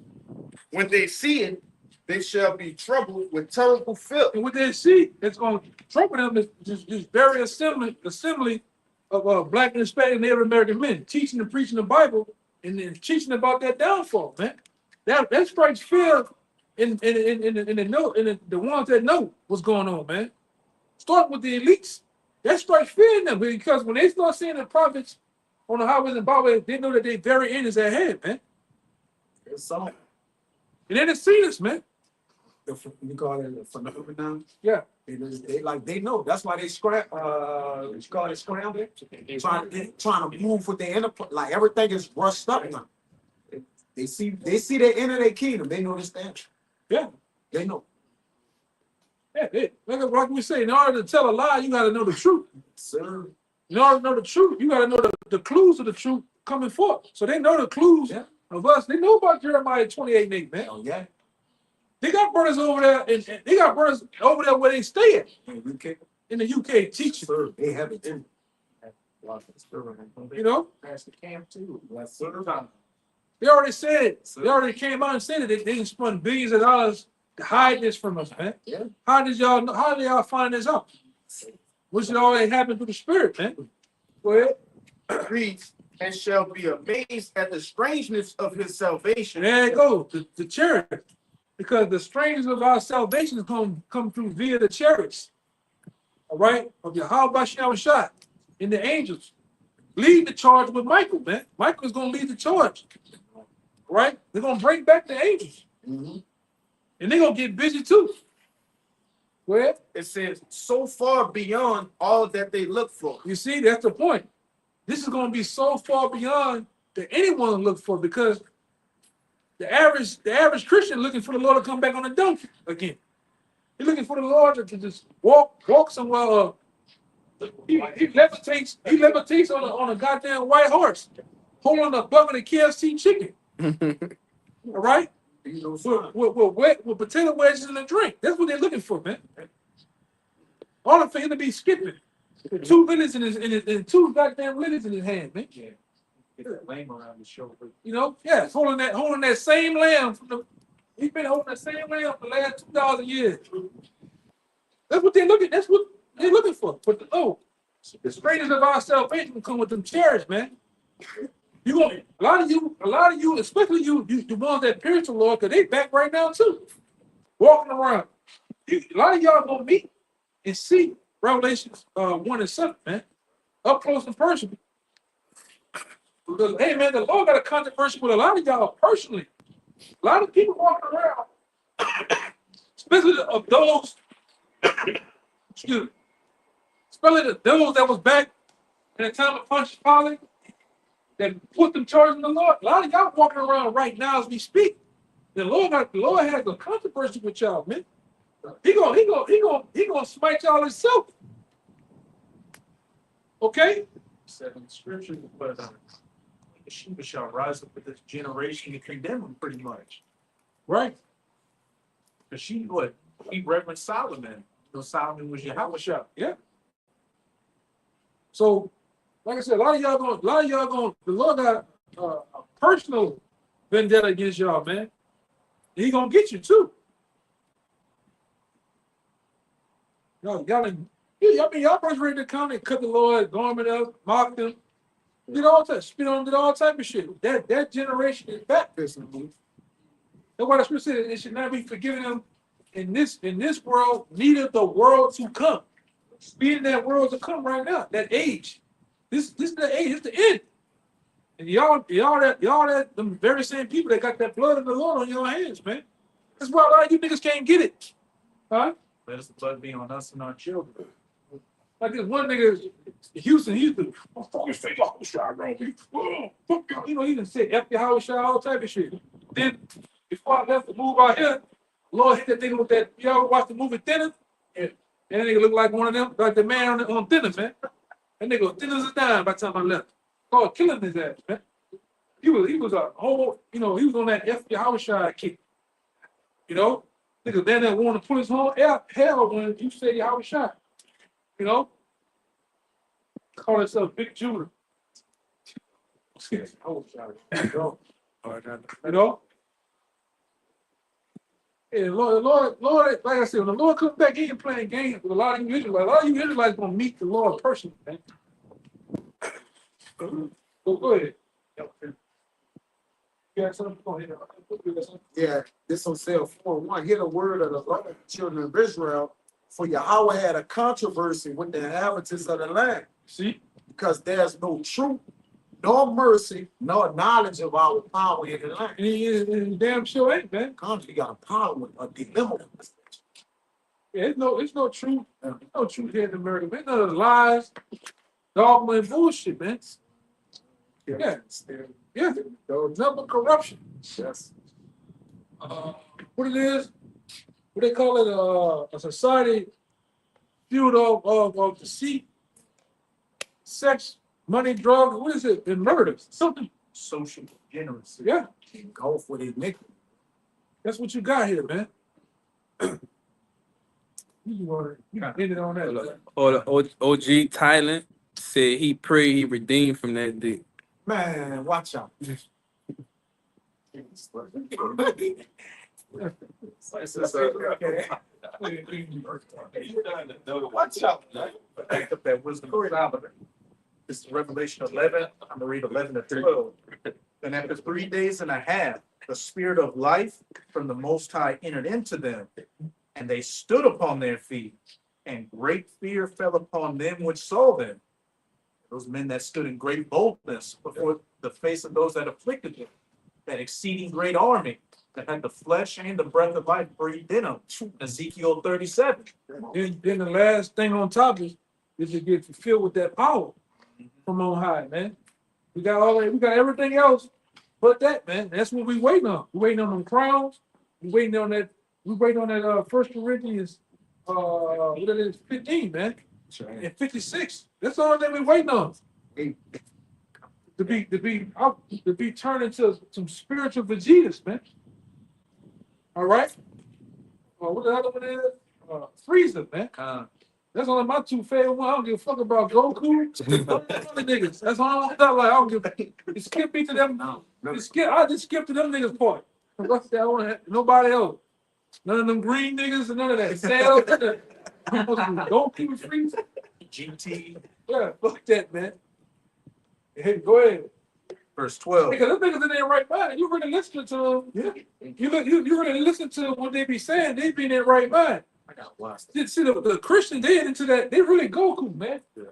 When they see it, they shall be troubled with terrible fear. And what they see, it's going to trouble them is this very assembly of black and Hispanic Native American men teaching and preaching the Bible and then teaching about that downfall, man. That strikes fear in the ones that know what's going on, man. Start with the elites. That strikes fear in them because when they start seeing the prophets on the highways and byways, they know that their very end is ahead, man. It's all. And they didn't see this, man. You call it a phenomenon. Yeah. They know. That's why they scramble. Trying to move with their enterprise. Like everything is rushed up now. They see the end of their kingdom. They know this thing. Yeah. They know. Yeah, like we say, in order to tell a lie, you got to know the truth. Sir. In order to know the truth, you got to know the clues of the truth coming forth. So they know the clues of us. They know about Jeremiah 28:8, man. Oh, yeah. They got brothers over there, and they got brothers over there where they stay at. In the UK teaching. Sir, they have it too. You know? That's the camp too. They already said, they already came out and said that they didn't spend billions of dollars to hide this from us, man. Yeah. How did y'all find this out? Which it already happened through the spirit, man. Go ahead. Reads, and shall be amazed at the strangeness of his salvation. And there it goes, the chariot. Because the strangers of our salvation is going to come through via the chariots. All right? Of YAHAWASHI and the angels. Lead the charge with Michael, man. Michael is going to lead the charge. Right? They're going to bring back the angels. Mm-hmm. And they're going to get busy too. Where? It says, so far beyond all that they look for. You see, that's the point. This is going to be so far beyond that anyone look for because the average Christian looking for the Lord to come back on a donkey again. He's looking for the Lord to just walk somewhere. He levitates on a goddamn white horse, holding a bucket of KFC chicken. All right? With potato wedges and a drink. That's what they're looking for, man. All for him to be skipping. With 2 minutes in 2 goddamn minutes in his hand, man. Yeah. Get that lamb around the shoulder. You know, yeah, holding that same lamb he's been holding that same lamb for the last 2,000 years. That's what they're looking for. But the strangers of our salvation will come with them chariots, man. A lot of you, especially you the ones that pierce the Lord, because they back right now too. Walking around. A lot of y'all gonna meet and see Revelations 1 and 7, man. Up close and personal. Because, hey man, the Lord got a controversy with a lot of y'all personally. A lot of people walking around, especially of those, excuse me, especially those that was back in the time of Pontius Pilate, that put them charges in the Lord. A lot of y'all walking around right now as we speak. The Lord has a controversy with y'all, man. He gonna smite y'all himself. Okay? Said in scripture, but the Sheba shall rise up with this generation to condemn them pretty much. Right. Because he reverenced Solomon. You know, Solomon was YAHAWASHI. Yeah. So, like I said, a lot of y'all going, the Lord got a personal vendetta against y'all, man. And he gonna get you too. Y'all first ready to come and cut the Lord garment up, mock him, did all that, spit on, did all type of shit. That generation is back. That's why the scripture said it should not be forgiven them in this world, neither the world to come. Being that world to come right now, that age. This is the age, it's the end. And y'all them very same people that got that blood of the Lord on your hands, man. That's why a lot of you niggas can't get it. Huh? Let us the blood be on us and our children. Like this one nigga, Houston, he used to, fuck his face off the shot, bro. You know, he done said F YAHAWASHI, all type of shit. Then, before I left to move out here, Lord hit that nigga with that, y'all watch the movie Thinner? Yeah. That nigga look like one of them, like the man on Thinner, man. That nigga was thin as a dime by the time I left. God killing his ass, man. He was a whole, you know, he was on that F YAHAWASHI kick. You know? Nigga down there wanting to pull his whole hell when you say YAHAWASHI. You know? Call himself Big Judah. You know? Yeah, Lord, like I said, when the Lord comes back, he ain't playing games with a lot of you Israelites. A lot of you Israelites gonna meet the Lord personally, man. Go ahead. You got something? Go ahead. Yeah, this on cell 4:1. Hear the word of the Lord, children of Israel. For Yahweh had a controversy with the inhabitants of the land. See? Because there's no truth, nor mercy, nor knowledge of our power in the land. He damn sure ain't, man. Country got a power with a dilemma. Yeah, it's no truth. There's no truth here in America. There's none of the lies, dogma, and bullshit, man. Yeah. Yeah. Nothing but corruption. Yes. What it is, what they call it, a society fueled of deceit, sex, money, drugs, what is it? And murders. Something. Social generous. Yeah. Golf with his nickel. That's what you got here, man. You ended on that. Or the OG Thailand said he prayed he redeemed from that dick. Man, watch out. Watch out. Back up that wisdom of Solomon. This is Revelation 11. I'm going to read 11 to 12. And after 3 days and a half, the spirit of life from the Most High entered into them, and they stood upon their feet, and great fear fell upon them which saw them. Those men that stood in great boldness before the face of those that afflicted them, that exceeding great army that had the flesh and the breath of life breathed in them. Ezekiel 37. Then the last thing on top is to get filled with that power from on high, man. We got all that, we got everything else but that, man. That's what we waiting on. We waiting on them crowns. We waiting on that. We waiting on that 1 Corinthians what it is, 15, man. And 56. That's all that we waiting on. To be turned into some spiritual Vegetas, man. All right. What the other one is? Freezer, man. That's only my two favorite ones. I don't give a fuck about Goku. Other niggas. That's all I don't give. Skip me to them. I just skip to them niggas part. I don't have nobody else. None of them green niggas and none of that. Sale. Goku Freezer. GT. Yeah, fuck that, man. Hey, go ahead. Verse 12. Because them niggas in their right mind. You really listen to them. Yeah. You really listen to what they be saying. They be in their right mind. I got lost. See, the Christians, they into that. They really Goku, man. Yeah.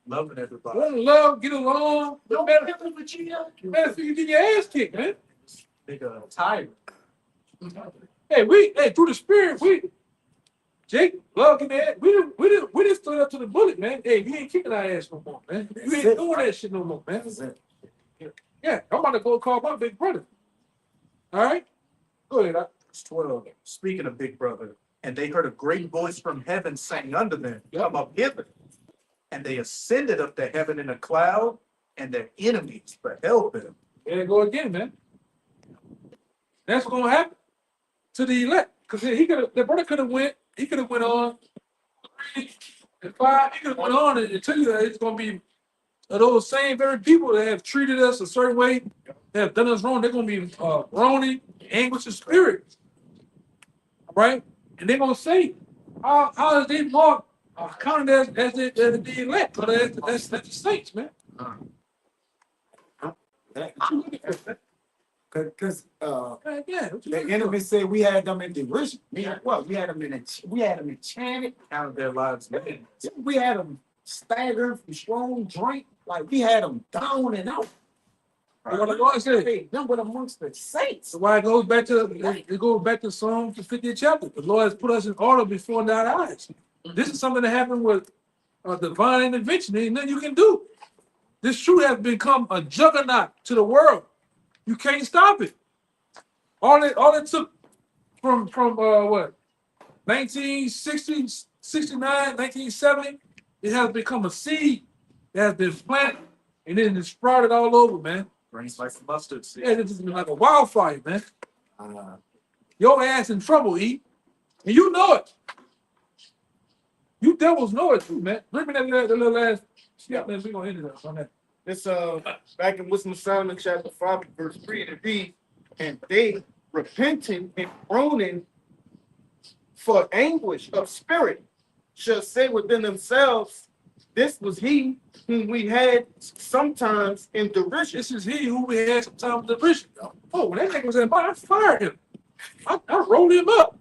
Loving everybody. Want to love, get along. No matter if you get your ass kicked, man. Nigga, tired. Hey, through the spirit, Jake, love in that. We didn't stood up to the bullet, man. Hey, you ain't kicking our ass no more, man. You ain't doing that shit no more, man. Yeah, I'm about to go call my big brother. All right? Go ahead. Verse 12. Speaking of big brother, and they heard a great voice from heaven saying unto them, come up hither. And they ascended up to heaven in a cloud, and their enemies beheld them. There you go again, man. That's what's gonna happen to the elect. Because the brother could have went on 3 and 5, he could have went on and tell you that it's gonna be those same very people that have treated us a certain way, that have done us wrong, they're gonna be groaning, anguish of spirit. Right? And they're gonna say, how is they marked counted as the elect, or that's the saints, man. Because the enemy said we had them in derision. We had them enchanted. Counted their lives, man. We had them staggered from strong drink. Like we had them down and out. That's what the Lord said. Hey, numbered amongst the saints. That's why it goes back to Psalm 50th chapter. The Lord has put us in order before our eyes. This is something that happened with divine intervention. Ain't nothing you can do. This truth has become a juggernaut to the world. You can't stop it. All it took from what 1960, 69, 1970, it has become a seed that has been planted and then it's sprouted all over, man. Brains like a mustard seed. Yeah, it's just like a wildfire, man. Your ass in trouble, E. And you know it. You devils know it too, man. Bring me that little ass. Yeah, man, we gonna end it on that. It's back in Wisdom of Solomon chapter 5, verse 3, and it reads, and they repenting and groaning for anguish of spirit shall say within themselves, this was he whom we had sometimes in derision. This is he who we had sometimes in derision. Oh, when that nigga was in mine, I fired him. I rolled him up.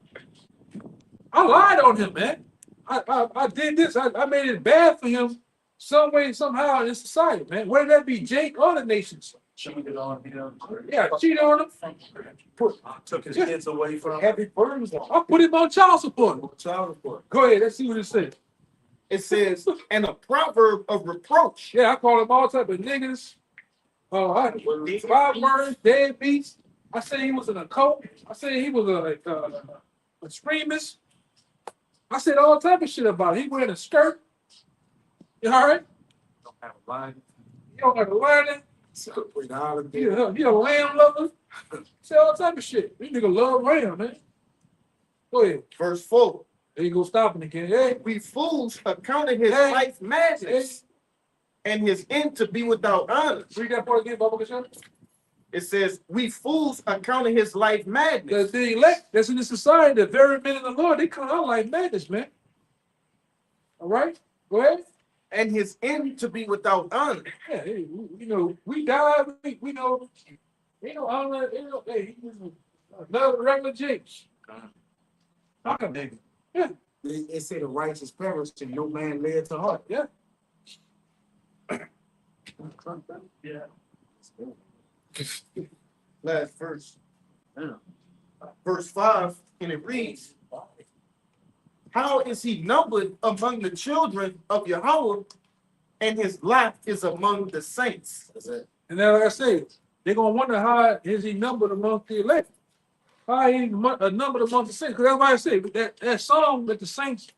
I lied on him, man. I did this. I made it bad for him some way, somehow in this society, man. Whether that be Jake or the nations. Cheated on him. Yeah, cheated on him. Took his kids away from him. Heavy burdens on. I put him on child support. Child support. Go ahead, let's see what it says. It says, and a proverb of reproach. Yeah, I call him all type of niggas. 5 words, deadbeats. I said he was in a cult. I said he was a extremist. I said all type of shit about him. He wearing a skirt. You all right? Don't have a line. You don't have a lining. He a lamb lover. Say all type of shit. This nigga love lamb, man. Go ahead. Verse 4. There you go, stopping again. Hey, We fools accounted his life madness and his end to be without honor. read that part again, Baba Kashan. It says, we fools accounted his life madness. The elect that's in the society, the very men of the Lord, they come out like madness, man. All right? Go ahead. And his end to be without honor. Yeah, hey, you know, we died, we know, ain't no honor, ain't no, hey, he was another regular James. Knock him, nigga. Yeah, It say the righteous perish and no man led to heart. yeah. Yeah. Last verse. Verse 5, and it reads, how is he numbered among the children of Yahawah, and his lot is among the saints? And then, like I say, they're gonna wonder how is he numbered among the elect? How he numbered among the saints? Because that's why I say that song that the Saints,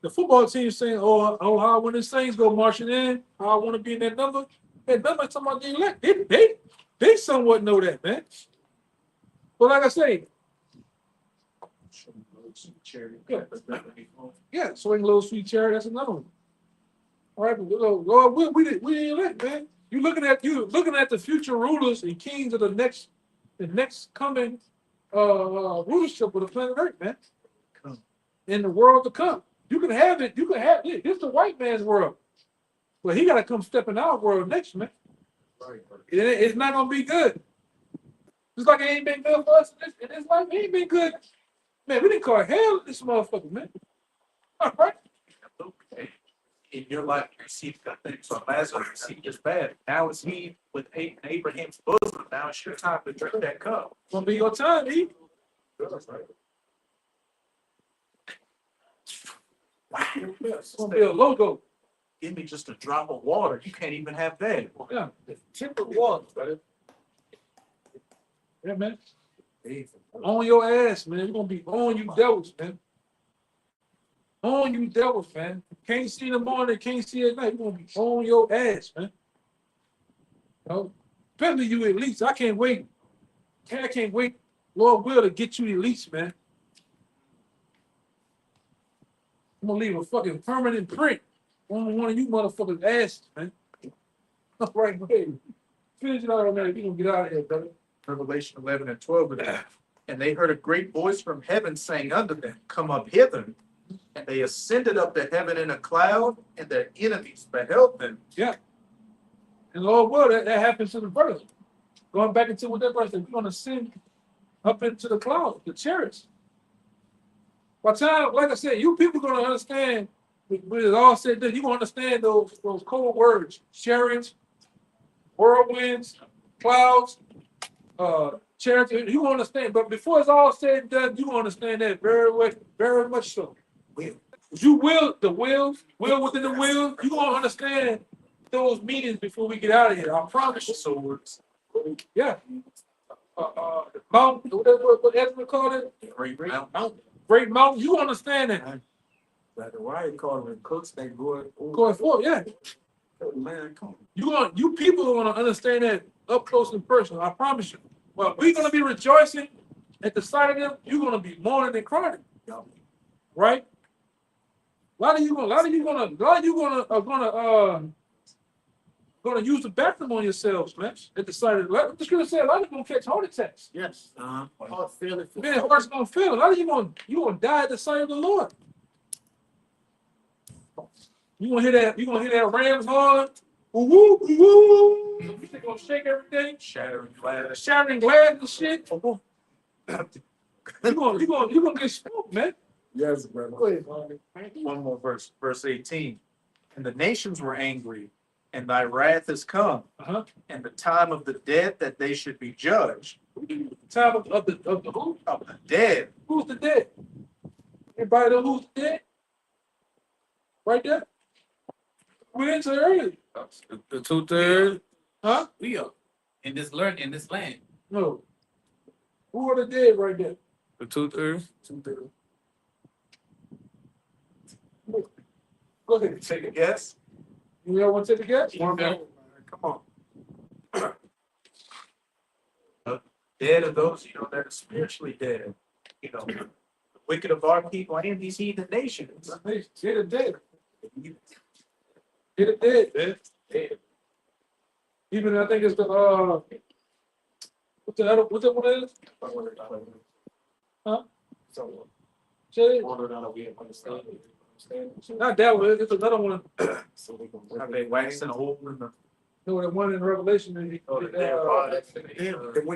the football team saying, oh, how when the Saints go marching in, how I want to be in that number. That number talking about the elect. They somewhat know that, man. But like I say, yeah, swing little sweet cherry, that's another one. All right, but Lord, we didn't elect, man. You looking at the future rulers and kings of the next coming rulership of the planet Earth, man. In the world to come. You can have it, it's the white man's world. But he gotta come step in our world next, man. It's not gonna be good. Just like it ain't been good for us in this life, it ain't been good. Man, we didn't call hell this motherfucker, man. All right. In your life, you received good things. So Lazarus received his bad. Now it's he with Abraham's bosom. Now it's your time to drink that cup. It's gonna be your time, E. That's right. It's gonna be a logo. Give me just a drop of water. You can't even have that. Yeah, tip of water, brother. Yeah, man. On your ass, man. We're gonna be on you devils, man. On you devils, man. Can't see in the morning, can't see at night. We're gonna be on your ass, man. You know? Especially you elites. I can't wait. I can't wait, Lord will, to get you elites, man. I'm gonna leave a fucking permanent print on one of you motherfuckers' asses, man. All right, go ahead. Finish it out, man. You gonna get out of here, brother. Revelation 11 and 12. And they heard a great voice from heaven saying unto them, come up hither. And they ascended up to heaven in a cloud, and their enemies beheld them. Yeah. And Lord will, that happens to the brothers. Going back into what that brother said, we're gonna send up into the cloud, the chariots. By the time, like I said, you people gonna understand when it's all said, you're gonna understand those code words, chariots, whirlwinds, clouds, charity. You understand, but before it's all said and done, you understand that very much so. You will within the will. You gonna understand those meanings before we get out of here. I promise you. So, yeah. Mountain, what Ezra called it? Great mountain. Great mountain. You understand that? Why you call them cooks? They going forward, yeah. Man, come on. You people are gonna understand that up close and personal. I promise you. Well, we're gonna be rejoicing at the sight of them. You're gonna be mourning and crying, right? A lot of you gonna use the bathroom on yourselves, man. At the sight of the scripture said a lot of you gonna catch heart attacks. Yes. Heart failure. Man, heart's gonna fail. A lot of you gonna die at the sight of the Lord. You gonna hear that Rams horn? Woo woo woo! They're gonna shake everything, shattering glass and shit. You gonna get smoked, man. Yes, brother. Go ahead. One more verse 18. And the nations were angry, and thy wrath is come, and the time of the dead that they should be judged. Time of the who? Of the dead. Who's the dead? Everybody know who's the dead? Right there. We into early. The 2/3. Huh? We are in this land. No. Who are the dead right there? The 2/3. Go ahead. Take a guess. You want to take a guess? Come on. Dead are those, that are spiritually dead. The wicked of our people and these heathen nations. They're the dead. They're the dead, man. Even I think it's the what's that one is? Huh? Say it. Not that one. It's another one. Have they waxing old in the No, that one in Revelation. When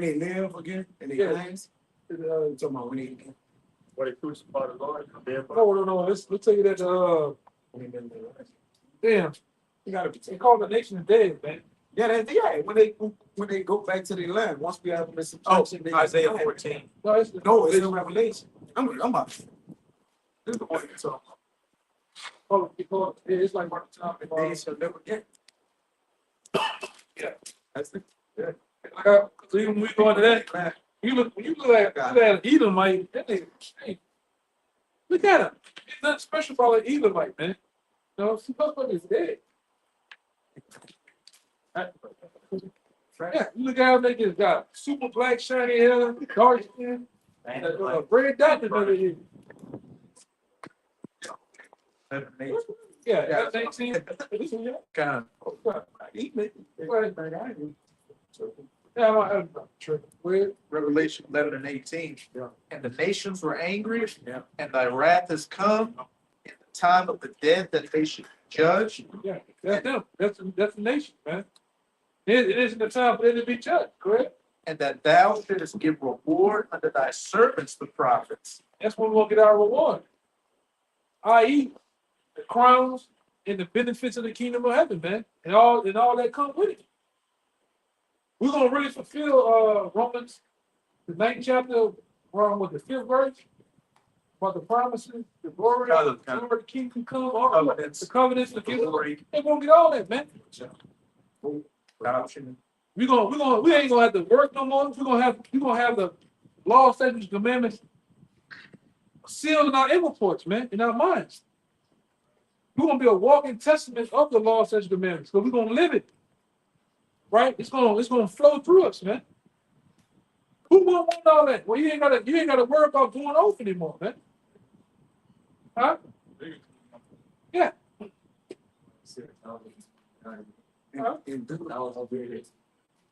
they live again and they claims. Talking about when they what they crucified the Lord. No. Let's tell you that. Damn. you gotta be They call the nation dead, man. Yeah, when they go back to their land, once we have this Isaiah 14. No, it's in Revelation. I'm about this is the one you're talking about. It's like one time. They shall never get. Yeah. That's it. So even when we go into that, when you look at Edomite, that nigga, hey, look at him. There's nothing special about an Edomite, man. Some motherfucker is dead. Yeah, you look at him, they just got super black, shiny hair, dark skin, red dot in the here. Yeah, that's 18. Kind Weird. Revelation 11 and 18. And the nations were angry, and thy wrath is come, in the time of the dead that they should judge. Yeah, that's them. That's the nation, man. It isn't the time for them to be judged, correct? And that thou shouldest give reward unto thy servants, the prophets. That's when we'll get our reward. I.e., the crowns and the benefits of the kingdom of heaven, man. And all that comes with it. We're gonna really fulfill Romans, the 9th chapter, wrong with the 5th verse, about the promises, the glory, the kingdom come, all the covenants, the glory. They're gonna get all that, man. We ain't gonna have to work no more. We're gonna have the law, statutes, commandments sealed in our inward parts, man, in our minds. We're gonna be a walking testament of the law, statutes, commandments, because we're gonna live it. Right? It's gonna flow through us, man. Who won't want all that? Well, you ain't gotta worry about going off anymore, man. Huh? Yeah.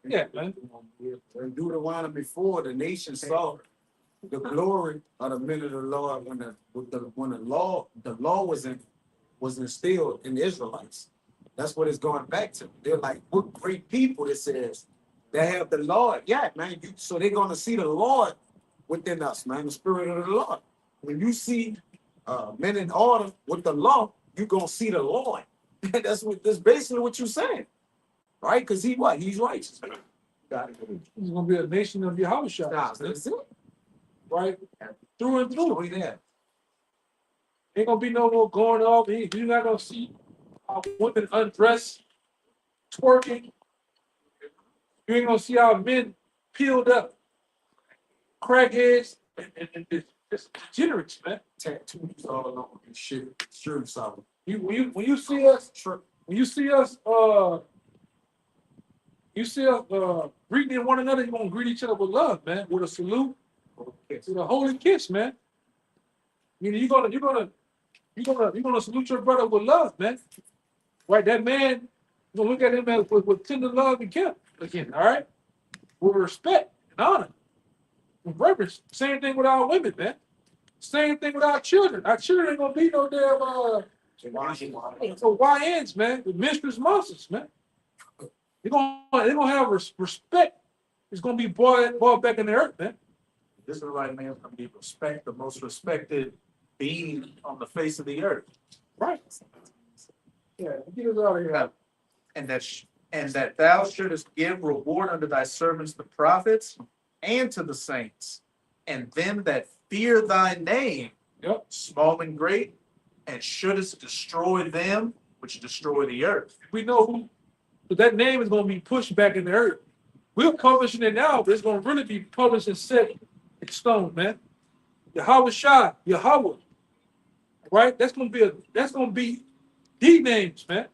Yeah, man. In Deuteronomy before the nation saw the glory of the men of the Lord when the law was instilled in the Israelites. That's what it's going back to. They're like, what great people it says. They have the Lord. Yeah, man. So they're gonna see the Lord within us, man, the spirit of the Lord. When you see men in order with the law, you're gonna see the Lord. That's basically what you're saying. Right? Because he's righteous. It's gonna be a nation of YAHAWASHI. Right? Through and through. Ain't gonna be no more going off. You're not gonna see women undressed, twerking. You ain't gonna see our men peeled up, crackheads, and just degenerates, man. Tattoos all over and shit. Sure, solid. When you see us, greeting one another, you're gonna greet each other with love, man, with a salute, with a holy kiss, man. You're gonna salute your brother with love, man. Right? That man, you're gonna look at him as with tender love and care again, all right? With respect and honor, with reverence. Same thing with our women, man. Same thing with our children. Our children ain't gonna be no damn YNs, man, with mistress monsters, man. They're gonna have respect. It's gonna be boiled back in the earth, man. This is right, man. Gonna be the most respected being on the face of the earth. Right. Yeah, get us out of here. And that thou shouldest give reward unto thy servants the prophets and to the saints, and them that fear thy name, small and great, and shouldest destroy them which destroy the earth. We know who, but that name is going to be pushed back in the earth. We're publishing it now, but it's going to really be published and set in stone, man. YAHAWASHI, Yahawah. Right? That's going to be the names, man.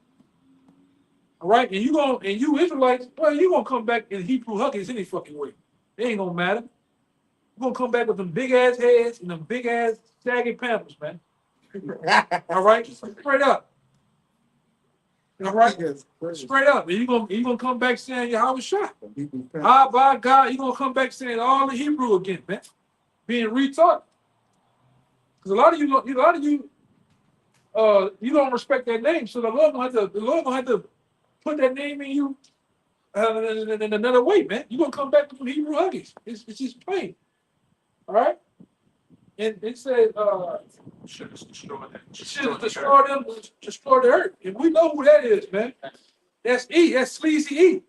All right, and you Israelites, well, you're gonna come back in Hebrew huggies any fucking way. It ain't gonna matter. You're gonna come back with them big ass heads and them big ass saggy pampers, man. All right, straight up. All right, straight up. And you're gonna come back saying YAHAWASHI. By God, you're gonna come back saying all the Hebrew again, man. Being retaught. Because a lot of you, you don't respect that name, so the Lord gonna have to put that name in you in another way, man. You're gonna come back to Hebrew huggies. It's just plain. All right? And it said should destroy them, destroy the earth. And we know who that is, man. That's E, that's sleazy E.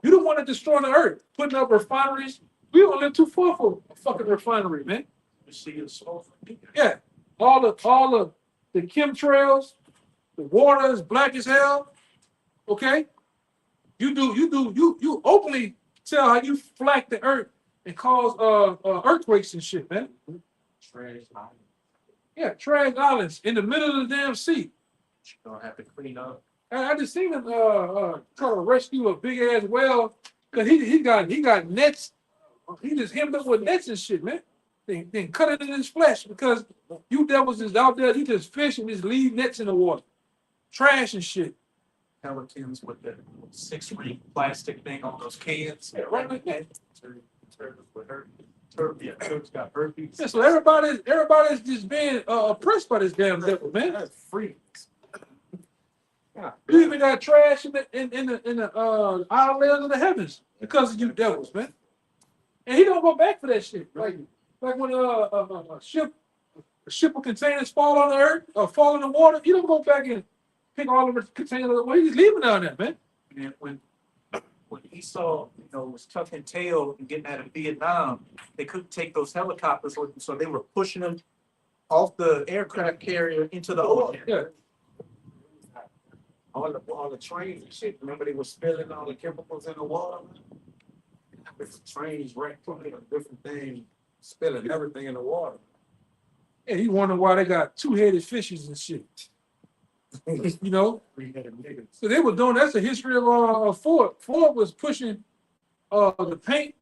You don't want to destroy the earth, putting up refineries. We don't live too far for a fucking refinery, man. You see it so yeah. All the chemtrails, the water is black as hell. Okay, you openly tell how you flack the earth and cause earthquakes and shit, man. trash islands. Yeah, trash islands in the middle of the damn sea. You don't have to clean up. I just seen him try to rescue a big ass whale because he got nets. He just hemmed up with nets and shit, man. Then cut it in his flesh because you devils is out there. You just fish and just leave nets in the water, trash and shit. Pelicans with the 6-ring plastic thing on those cans. Yeah, right like that. Turtles got herpes. Yeah, so everybody's just being oppressed by this damn devil, man. That's free. You even got trash in the islands of the heavens because of you devils, man. And he don't go back for that shit. Like when a ship of containers fall on the earth or fall in the water, he don't go back and pick all the containers away. He's leaving down there, man. And when Esau, was tucking tail and getting out of Vietnam, they couldn't take those helicopters with them, so they were pushing them off the aircraft carrier into the ocean. Yeah. All the trains and shit. Remember they were spilling all the chemicals in the water? The trains wrecked on different things, spilling everything in the water. Yeah, he wondering why they got 2-headed fishes and shit. So they were doing. That's the history of Ford. Ford was pushing the paint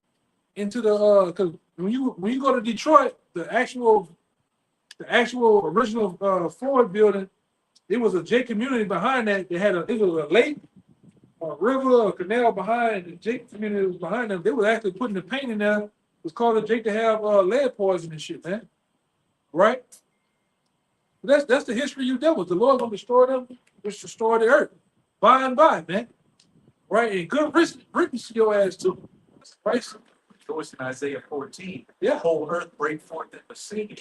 into the because when you go to Detroit, the actual original Ford building, it was a J community behind that. It was a lake, a river, a canal behind the J community was behind them. They were actually putting the paint in there. It was called Jake to have lead poison and shit, man. Right? That's the history of you devils. The Lord gonna destroy them, just destroy the earth. By and by, man. Right? And good riddance to your ass too. Right? It's in Isaiah 14. Yeah. The whole earth break forth in the sea.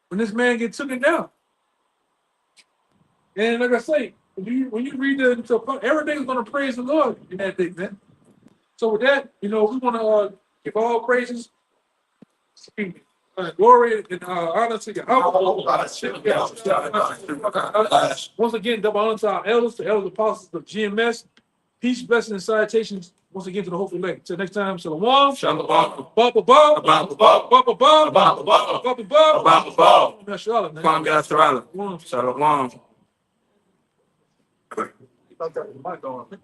When this man gets taken down. And like I say, when you read everything's gonna praise the Lord in that thing, man. So with that, we want to give all praises, glory, and honor to Yahawah. Once again, double honor to our elders, the elders apostles of GMS. Peace, blessings, and salutations once again to the hopeful elect. Till next time, Shalawam. Shalawam. Baba Bob. Baba Bob. Baba Bob. Baba Bob. Baba Bob. Baba Bob. Shalawam. Shalawam. Shalawam. Okay, my God.